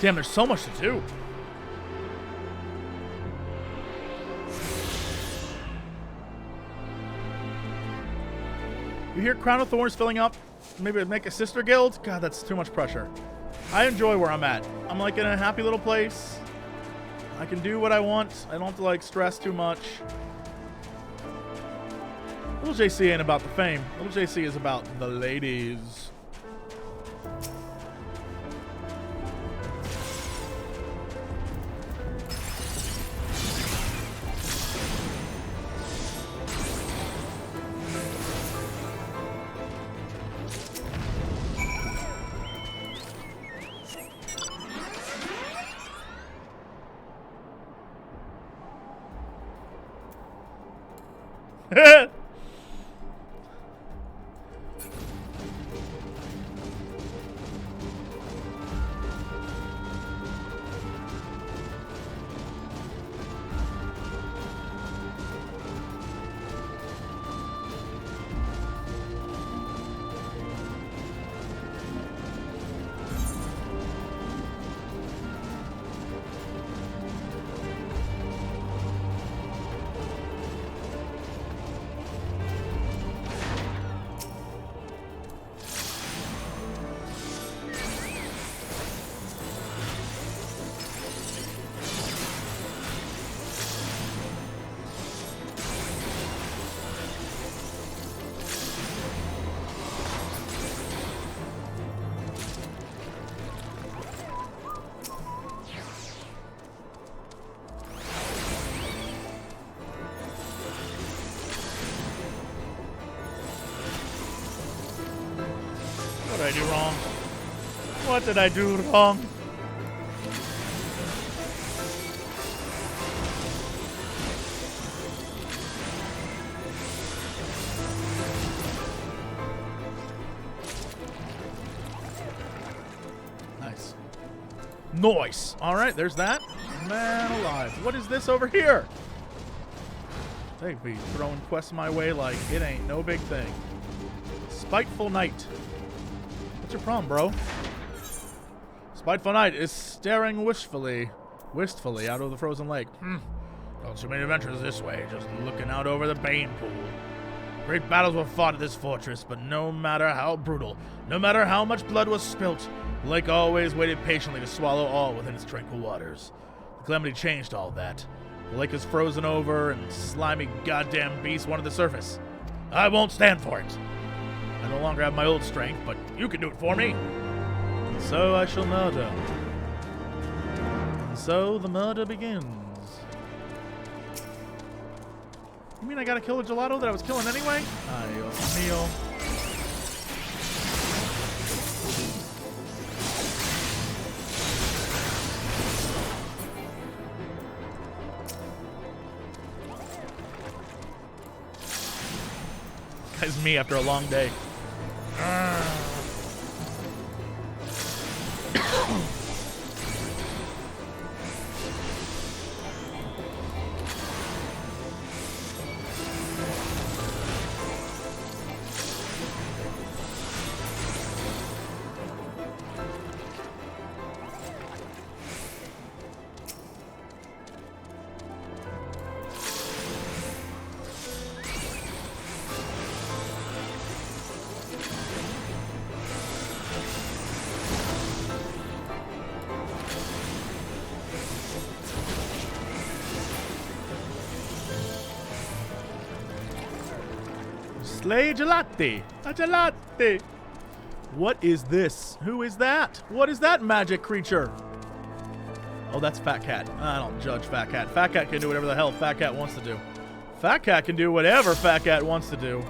Damn, there's so much to do. You hear Crown of Thorns filling up? Maybe make a sister guild? God, that's too much pressure. I enjoy where I'm at. I'm like in a happy little place. I can do what I want. I don't have to like stress too much. Little JC ain't about the fame. Little JC is about the ladies. What did I do wrong? What did I do wrong? Nice. Nice. All right, there's that. Man alive. What is this over here? They be throwing quests my way like it ain't no big thing. Spiteful Knight. What's your problem, bro? Spiteful Knight is staring wistfully out of the frozen lake. Not too many adventures this way, just looking out over the Bane Pool. Great battles were fought at this fortress, but no matter how brutal, no matter how much blood was spilt, the lake always waited patiently to swallow all within its tranquil waters. The calamity changed all that. The lake is frozen over, and slimy goddamn beasts wanted the surface. I won't stand for it. I no longer have my old strength, but you can do it for me. And so I shall murder. And so the murder begins. You mean I gotta kill the gelato that I was killing anyway? Adios mio. Guy's me after a long day. Slay gelati! A gelati! What is this? Who is that? What is that magic creature? Oh, that's Fat Cat. I don't judge Fat Cat. Fat Cat can do whatever the hell Fat Cat wants to do. Fat Cat can do whatever Fat Cat wants to do.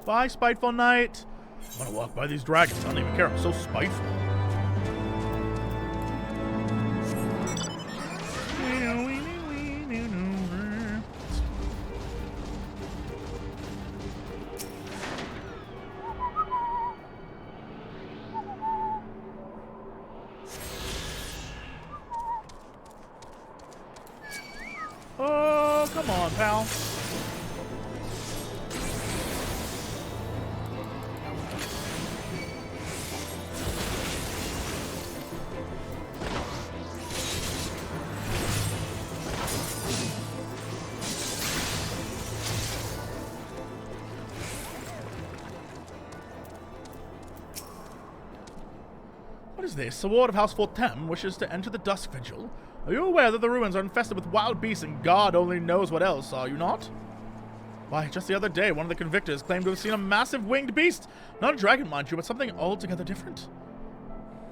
Bye, spiteful knight. I'm gonna walk by these dragons. I don't even care. I'm so spiteful. Oh, come on, pal. What is this? The ward of House Fortem wishes to enter the Dusk Vigil. Are you aware that the ruins are infested with wild beasts and God only knows what else, are you not? Why, just the other day, one of the convictors claimed to have seen a massive winged beast. Not a dragon, mind you, but something altogether different.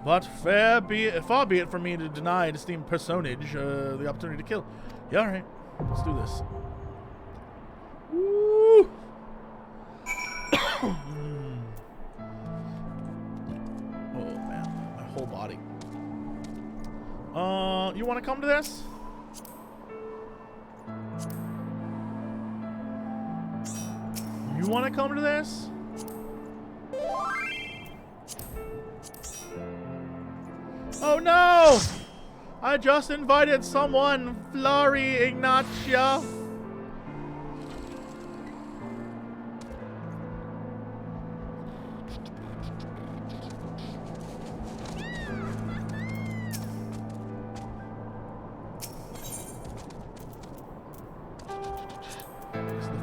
But far be it from me to deny an esteemed personage the opportunity to kill. Yeah, alright. Let's do this. Woo! Oh, man. My whole body. You want to come to this? You want to come to this? Oh no! I just invited someone, Flori Ignatia.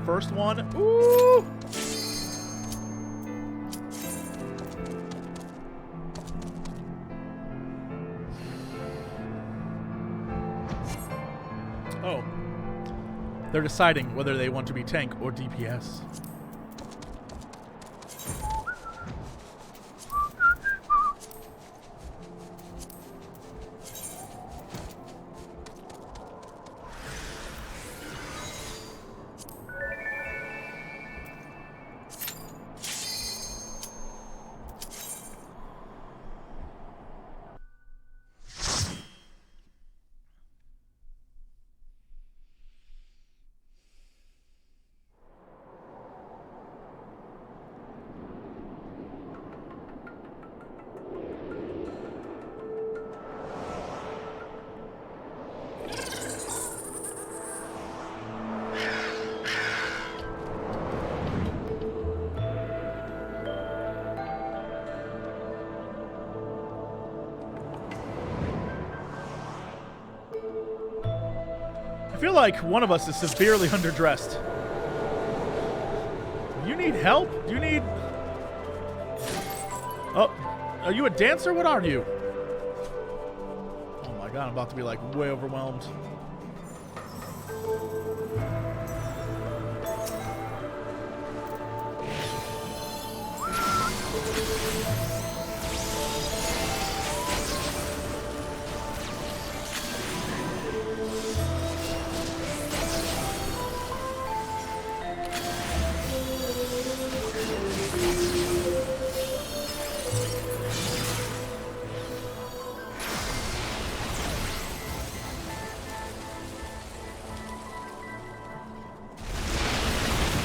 First one. Ooh! Oh. They're deciding whether they want to be tank or DPS. I feel like one of us is severely underdressed. You need help? Do you need... Oh, are you a dancer? What are you? Oh my god, I'm about to be like way overwhelmed.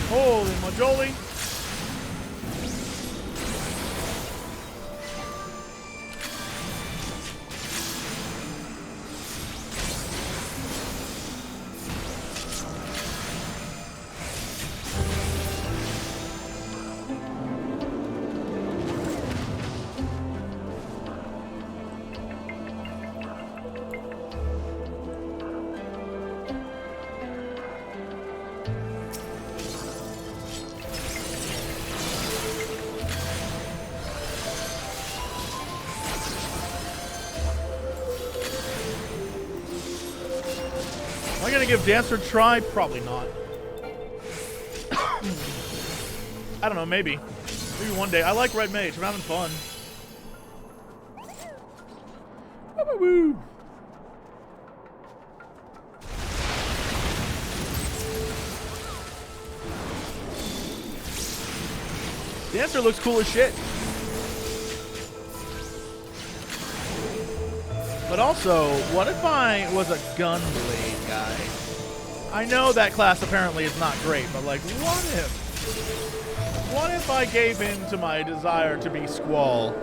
Holy majoli. Am I gonna give Dancer a try? Probably not. I don't know, maybe. Maybe one day. I like Red Mage. I'm having fun. Woo-woo-woo. The answer looks cool as shit. But also, what if I was a gunblade guy? I know that class apparently is not great, but like, what if I gave in to my desire to be Squall?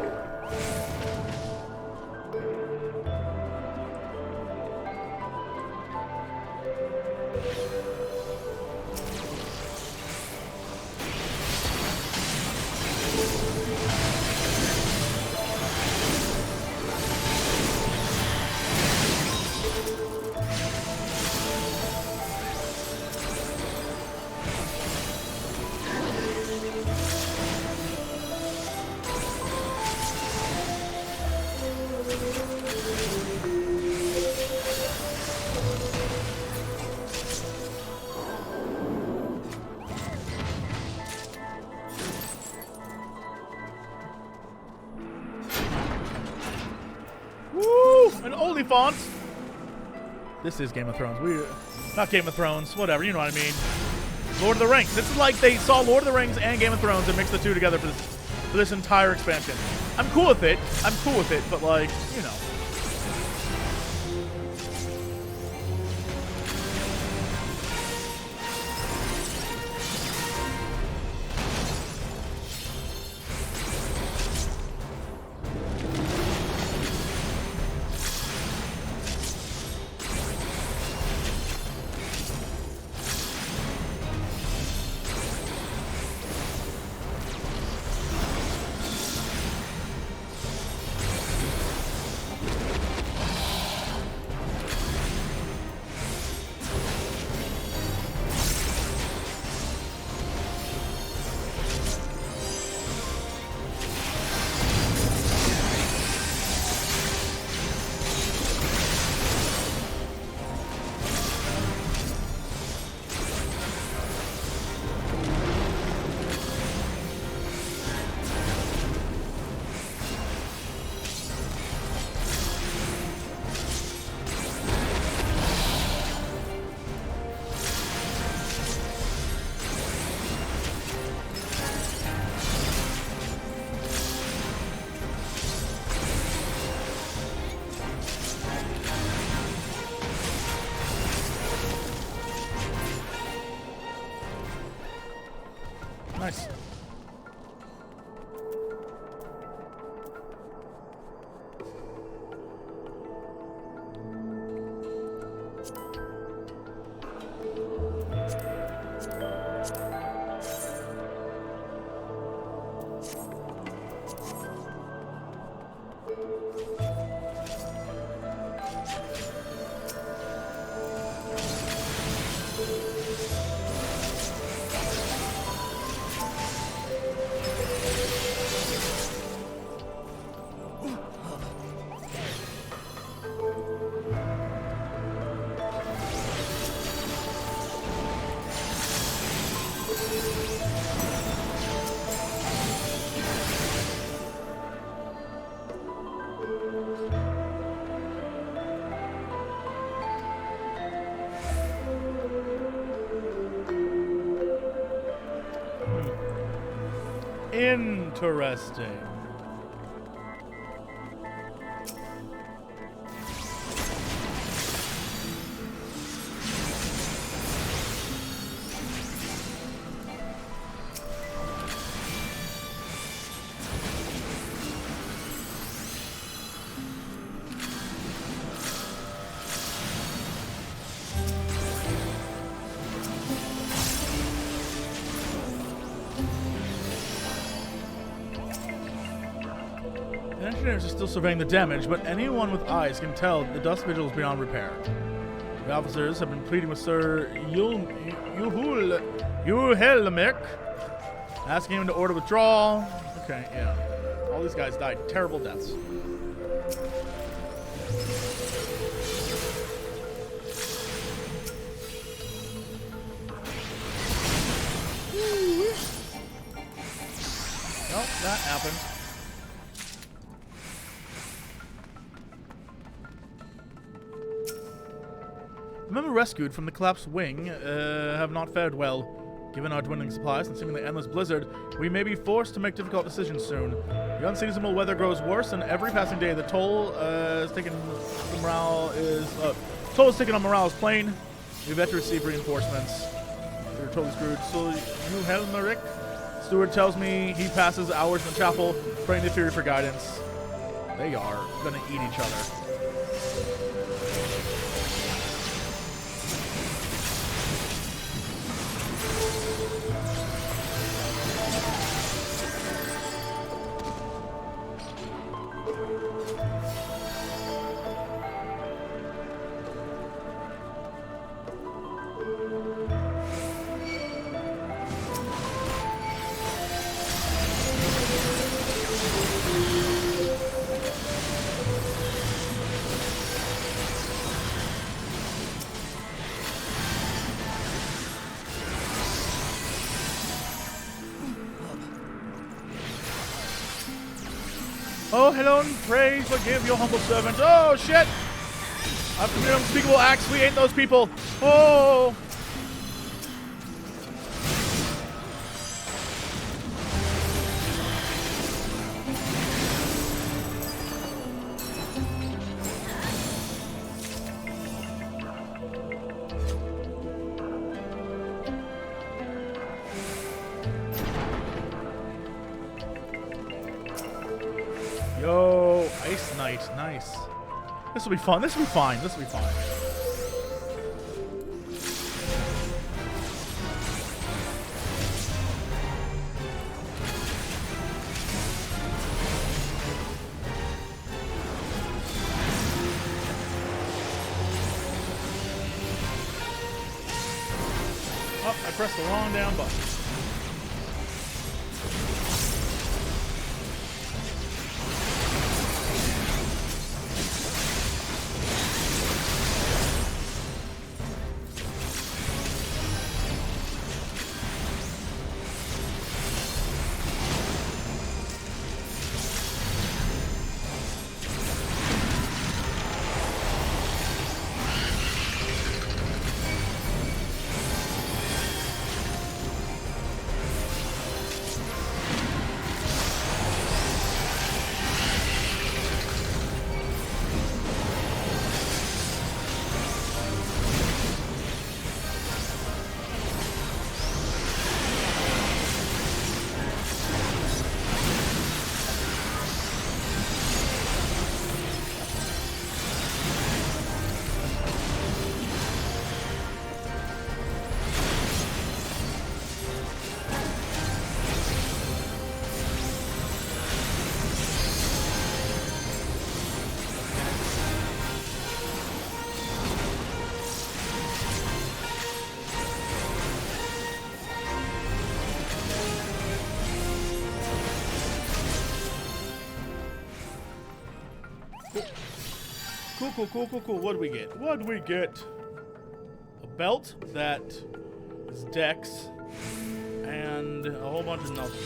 Font. This is Game of Thrones. Not Game of Thrones, whatever, you know what I mean. Lord of the Rings. This is like they saw Lord of the Rings and Game of Thrones and mixed the two together for this entire expansion. I'm cool with it, but like, you know. Nice. Interesting. The engineers are still surveying the damage, but anyone with eyes can tell the dust vigil is beyond repair. The officers have been pleading with Sir Yuhelmik, asking him to order withdrawal. Okay, yeah. All these guys died terrible deaths. Well, that happened. The men rescued from the collapsed wing have not fared well. Given our dwindling supplies and seemingly endless blizzard, we may be forced to make difficult decisions soon. The unseasonable weather grows worse, and every passing day the toll is taken on morale is plain. We've yet to receive reinforcements. We're totally screwed. So you Helmeric? Steward tells me he passes hours in the chapel praying to Fury for guidance. They are gonna eat each other. Oh, hello and pray forgive your humble servant. Oh, shit! I've committed unspeakable acts. We ain't those people. Oh! Yo, Ice Knight, nice. This will be fun. This will be fine. This will be fine. Oh, I pressed the wrong down button. Cool. What do we get? What do we get? A belt that is Dex and a whole bunch of nothing.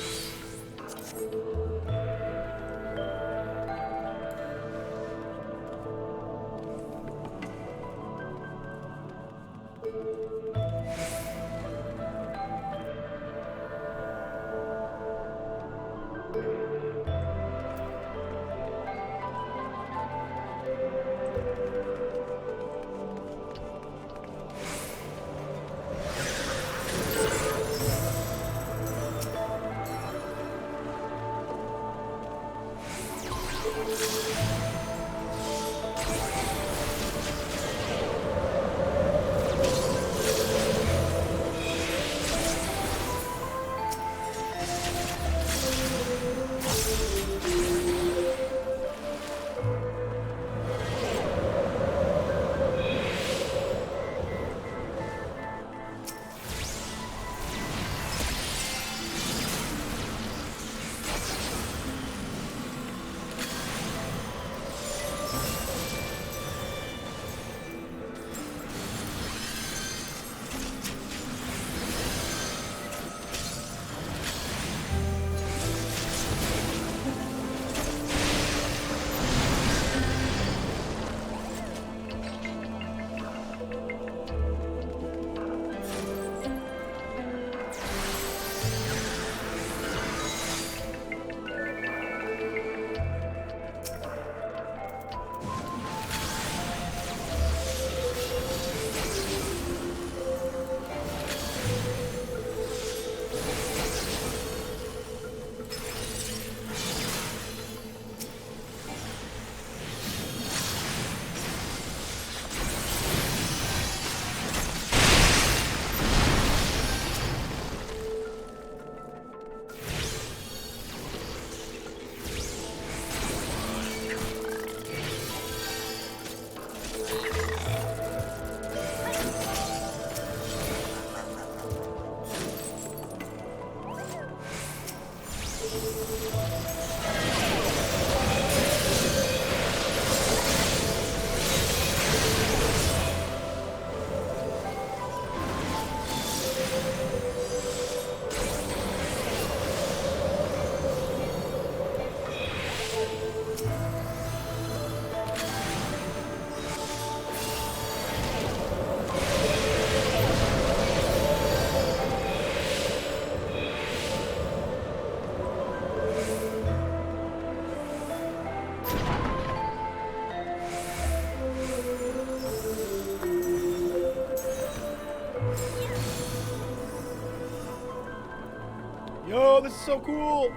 Yo, this is so cool!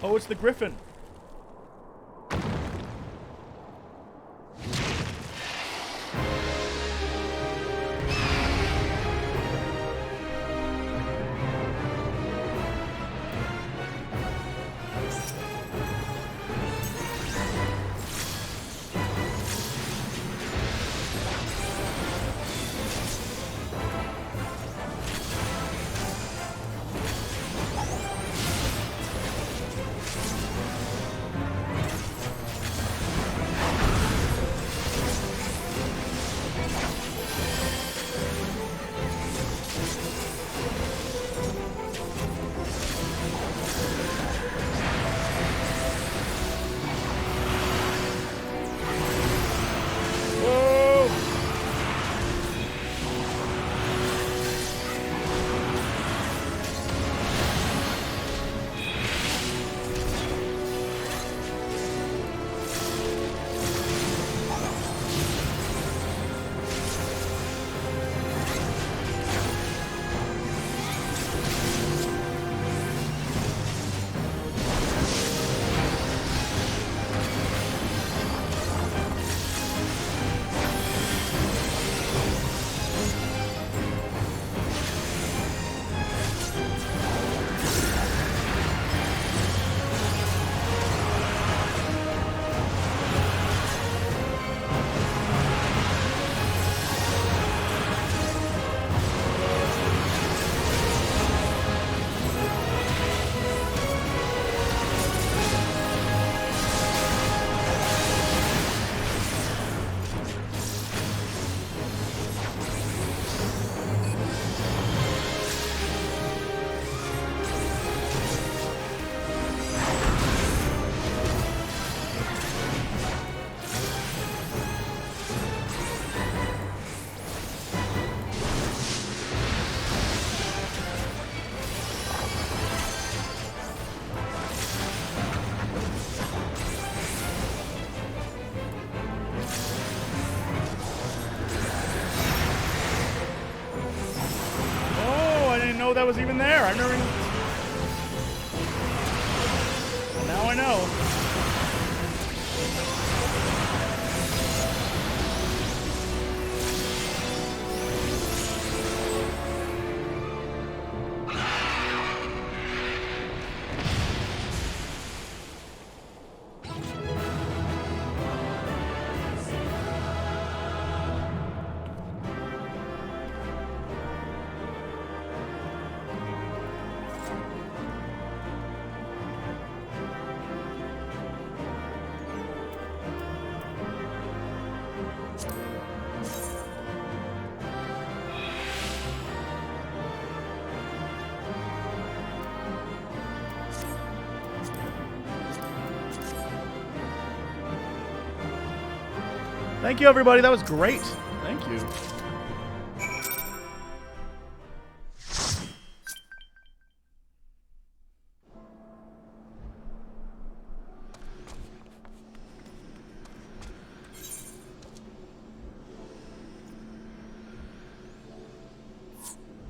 Oh, it's the Griffin. That was even there. I've never even... Well, now I know. Thank you, everybody. That was great. Thank you.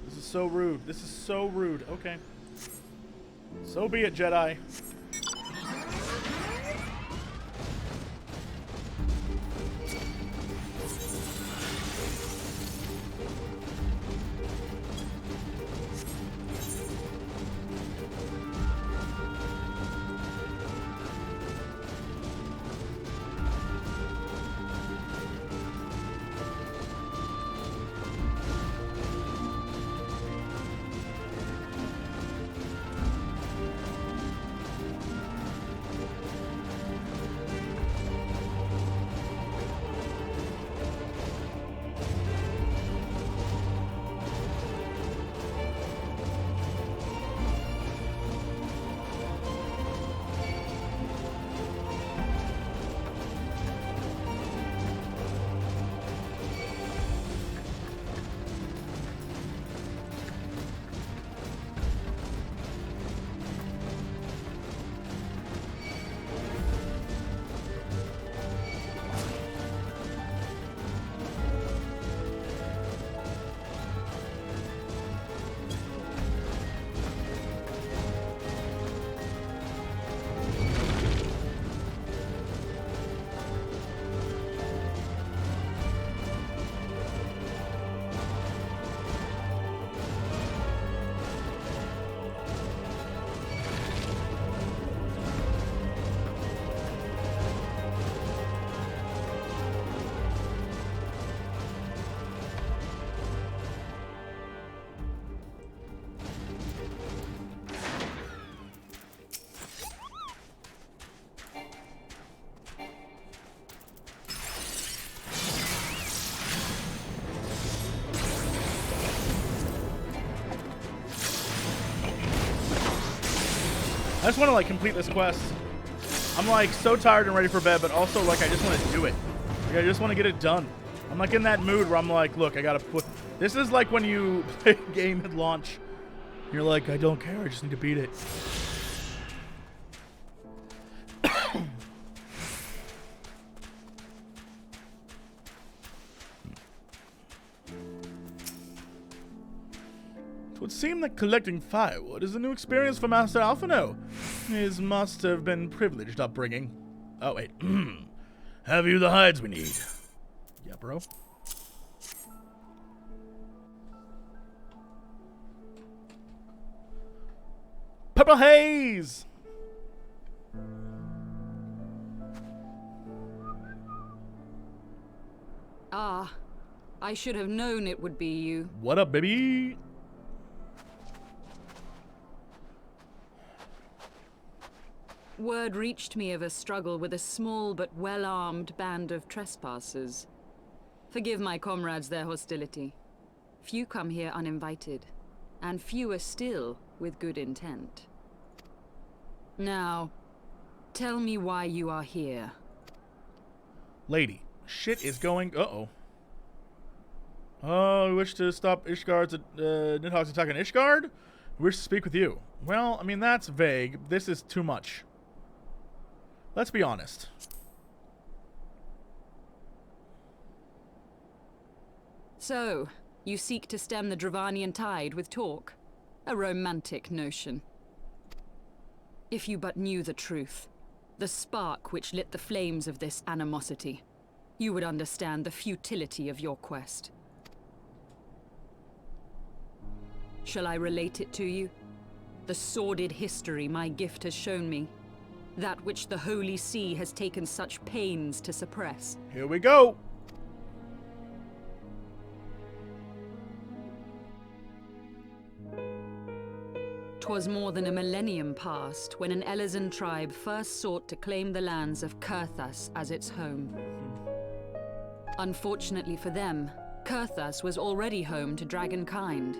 This is so rude. This is so rude. Okay. So be it, Jedi. I just want to, like, complete this quest. I'm, like, so tired and ready for bed, but also, like, I just want to do it. Like, I just want to get it done. I'm, like, in that mood where I'm like, look, I got to put... This is like when you play a game at launch. You're like, I don't care, I just need to beat it. It would seem that collecting firewood is a new experience for Master Alphino. His must have been privileged upbringing. Oh, wait. Have you the hides we need? Yeah, bro. Purple Haze! Ah, I should have known it would be you. What up, baby? Word reached me of a struggle with a small but well-armed band of trespassers. Forgive my comrades their hostility. Few come here uninvited, and fewer still with good intent. Now, tell me why you are here. Lady, shit is going... Uh-oh. Oh, we wish to stop Ishgard's... Nidhogg's attack on Ishgard? We wish to speak with you. Well, I mean, that's vague. This is too much. Let's be honest. So, you seek to stem the Dravanian tide with talk? A romantic notion. If you but knew the truth, the spark which lit the flames of this animosity, you would understand the futility of your quest. Shall I relate it to you? The sordid history my gift has shown me. That which the Holy See has taken such pains to suppress. Here we go! 'Twas more than a millennium past when an Elezen tribe first sought to claim the lands of Kurthas as its home. Unfortunately for them, Kurthas was already home to dragonkind,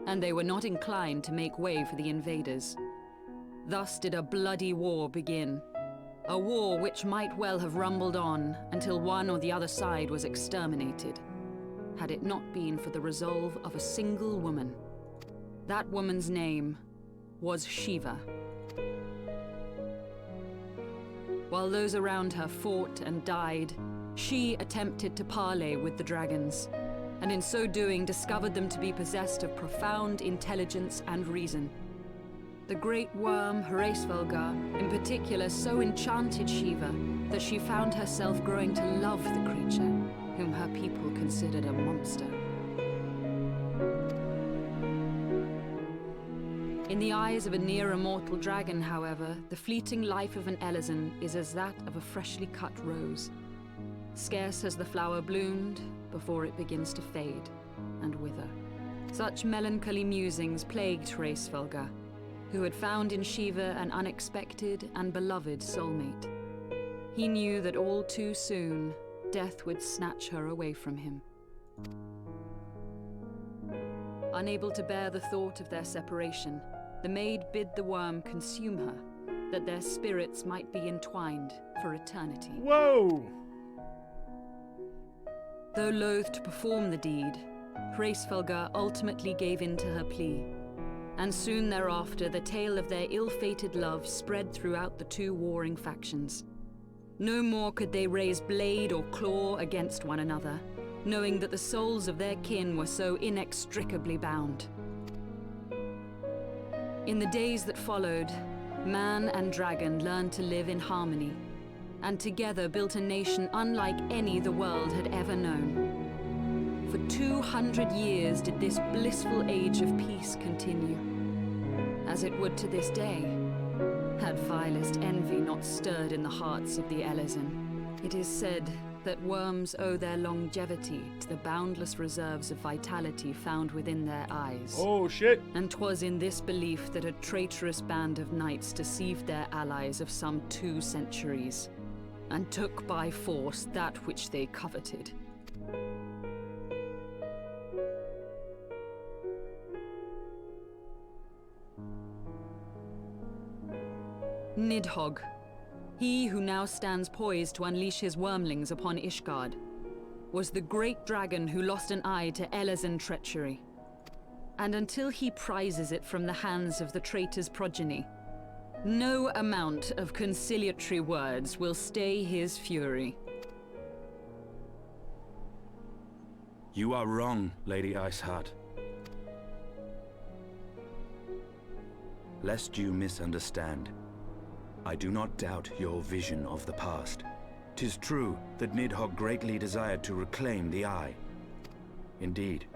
and they were not inclined to make way for the invaders. Thus did a bloody war begin. A war which might well have rumbled on until one or the other side was exterminated, had it not been for the resolve of a single woman. That woman's name was Shiva. While those around her fought and died, she attempted to parley with the dragons, and in so doing discovered them to be possessed of profound intelligence and reason. The great worm Hraesvelgar, in particular, so enchanted Shiva that she found herself growing to love the creature, whom her people considered a monster. In the eyes of a near-immortal dragon, however, the fleeting life of an Elezen is as that of a freshly cut rose. Scarce has the flower bloomed before it begins to fade and wither. Such melancholy musings plagued Hraesvelgar, who had found in Shiva an unexpected and beloved soulmate. He knew that all too soon, death would snatch her away from him. Unable to bear the thought of their separation, the maid bid the worm consume her, that their spirits might be entwined for eternity. Whoa! Though loath to perform the deed, Hraesvelgar ultimately gave in to her plea, and soon thereafter the tale of their ill-fated love spread throughout the two warring factions. No more could they raise blade or claw against one another, knowing that the souls of their kin were so inextricably bound. In the days that followed, man and dragon learned to live in harmony, and together built a nation unlike any the world had ever known. For 200 years did this blissful age of peace continue, as it would to this day, had vilest envy not stirred in the hearts of the Elezen. It is said that worms owe their longevity to the boundless reserves of vitality found within their eyes. Oh, shit. And 'twas in this belief that a traitorous band of knights deceived their allies of some 2 centuries, and took by force that which they coveted. Nidhogg. He who now stands poised to unleash his wormlings upon Ishgard was the great dragon who lost an eye to Elezen treachery. And until he prizes it from the hands of the traitor's progeny, no amount of conciliatory words will stay his fury. You are wrong, Lady Iceheart. Lest you misunderstand, I do not doubt your vision of the past. 'Tis true that Nidhogg greatly desired to reclaim the Eye. Indeed,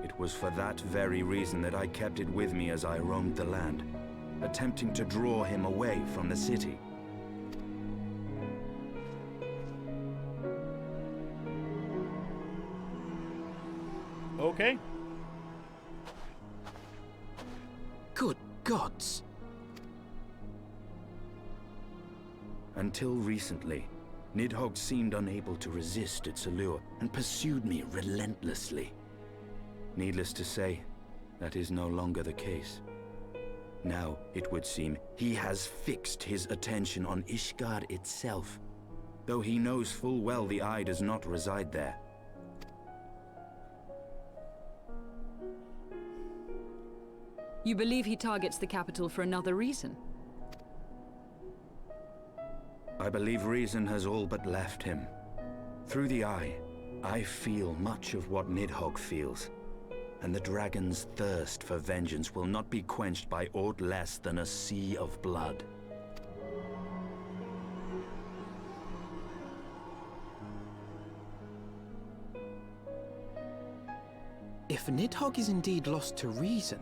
it was for that very reason that I kept it with me as I roamed the land, attempting to draw him away from the city. Okay. Good gods! Until recently, Nidhogg seemed unable to resist its allure and pursued me relentlessly. Needless to say, that is no longer the case. Now, it would seem, he has fixed his attention on Ishgard itself, though he knows full well the Eye does not reside there. You believe he targets the capital for another reason? I believe reason has all but left him. Through the Eye, I feel much of what Nidhogg feels, and the dragon's thirst for vengeance will not be quenched by aught less than a sea of blood. If Nidhogg is indeed lost to reason,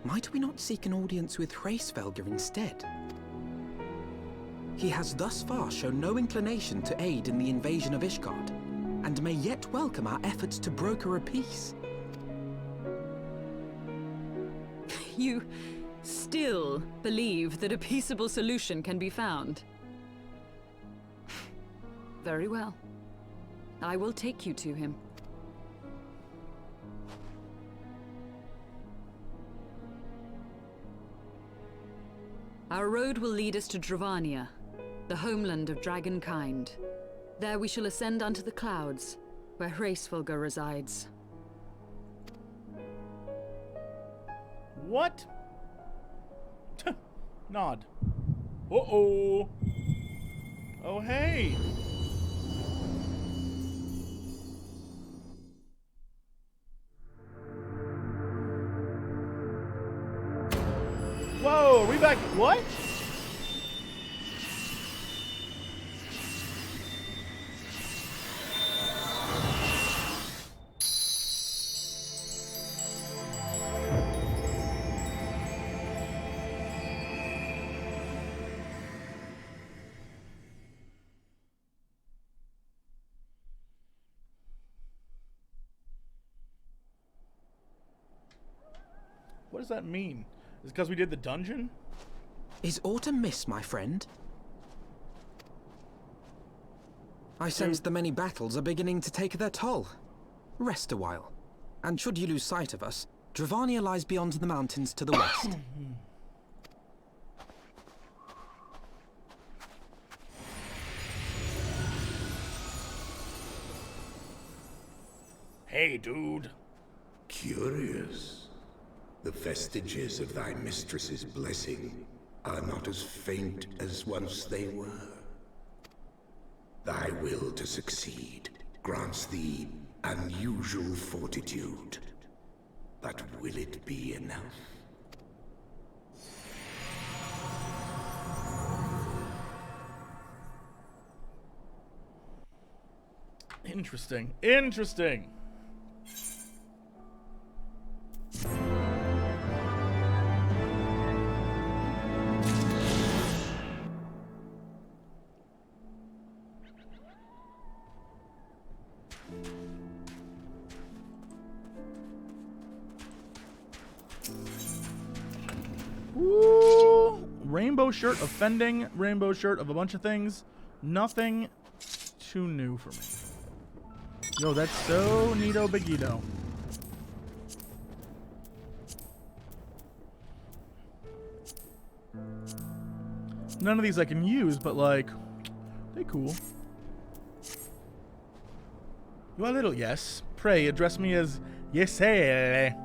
might we not seek an audience with Hraesvelgr instead? He has thus far shown no inclination to aid in the invasion of Ishgard, and may yet welcome our efforts to broker a peace. You still believe that a peaceable solution can be found? Very well. I will take you to him. Our road will lead us to Dravania, the homeland of dragonkind. There we shall ascend unto the clouds, where Hraesvelgr resides. What? Nod. Uh-oh. Oh, hey. Whoa, are we back? What? What does that mean? Is it because we did the dungeon? Is aught amiss, my friend? I sense the many battles are beginning to take their toll. Rest a while, and should you lose sight of us, Dravania lies beyond the mountains to the west. Hey, dude. Curious. The vestiges of thy mistress's blessing are not as faint as once they were. Thy will to succeed grants thee unusual fortitude. But will it be enough? Interesting. Interesting. Woo! Rainbow shirt offending, rainbow shirt of a bunch of things. Nothing too new for me. Yo, that's so neato bigito. None of these I can use, but like, they cool. You are little, yes. Pray address me as Yesele.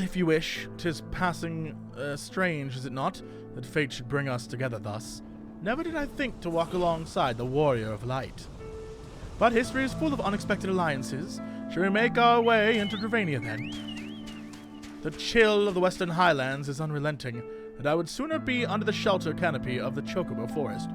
If you wish. 'Tis passing strange, is it not, that fate should bring us together thus? Never did I think to walk alongside the warrior of light. But history is full of unexpected alliances. Shall we make our way into Dravania then? The chill of the western highlands is unrelenting, and I would sooner be under the shelter canopy of the Chocobo forest.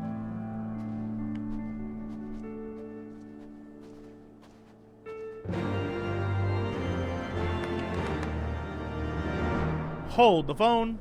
Hold the phone.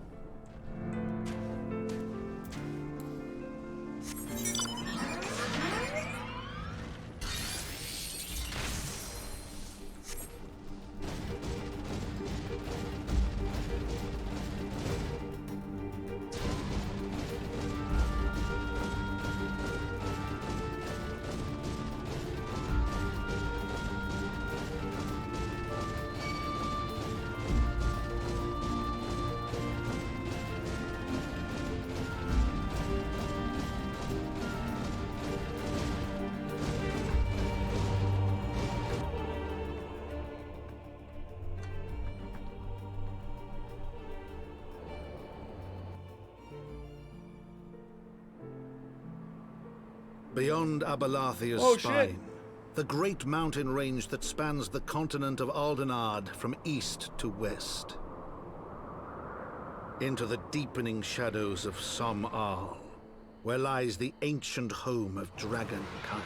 Beyond Abalathia's spine, the great mountain range that spans the continent of Aldenard from east to west. Into the deepening shadows of Som-Al, where lies the ancient home of dragonkind.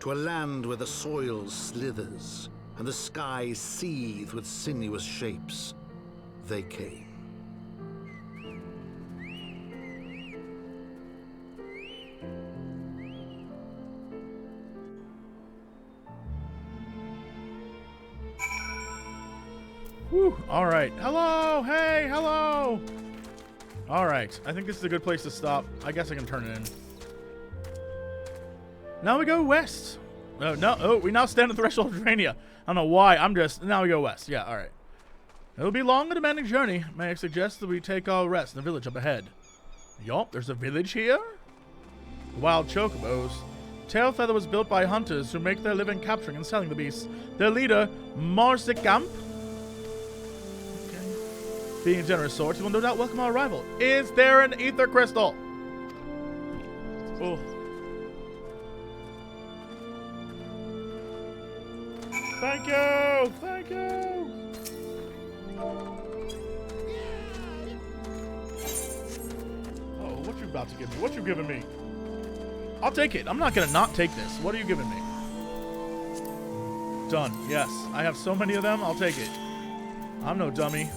To a land where the soil slithers and the skies seethe with sinuous shapes, they came. Whew, alright. Hello! Hey, hello! Alright, I think this is a good place to stop. I guess I can turn it in. Now we go west. We now stand at the threshold of Dravania. I don't know why, now we go west. Yeah, alright. It'll be a long and demanding journey. May I suggest that we take our rest in the village up ahead? Yup, there's a village here? Wild chocobos. Tailfeather was built by hunters who make their living capturing and selling the beasts. Their leader, Marsikamp, being a generous sort, he will no doubt welcome our arrival. Is there an ether crystal? Oh. Thank you! Thank you! Oh, what you about to give me? What you giving me? I'll take it. I'm not gonna not take this. What are you giving me? Done. Yes. I have so many of them. I'll take it. I'm no dummy.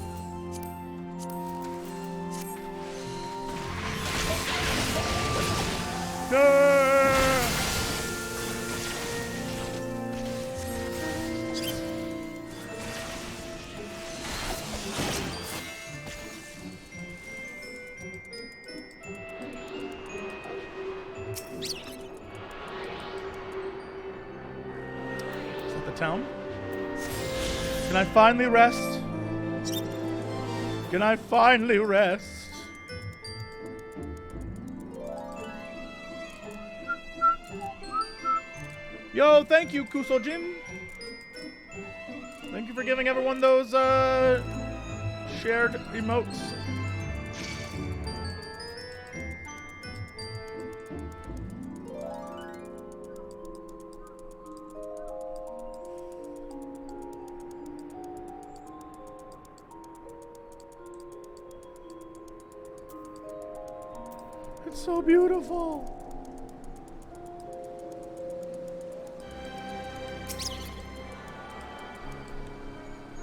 Town. Can I finally rest? Can I finally rest? Yo, thank you, Kusojin. Thank you for giving everyone those shared emotes. So beautiful.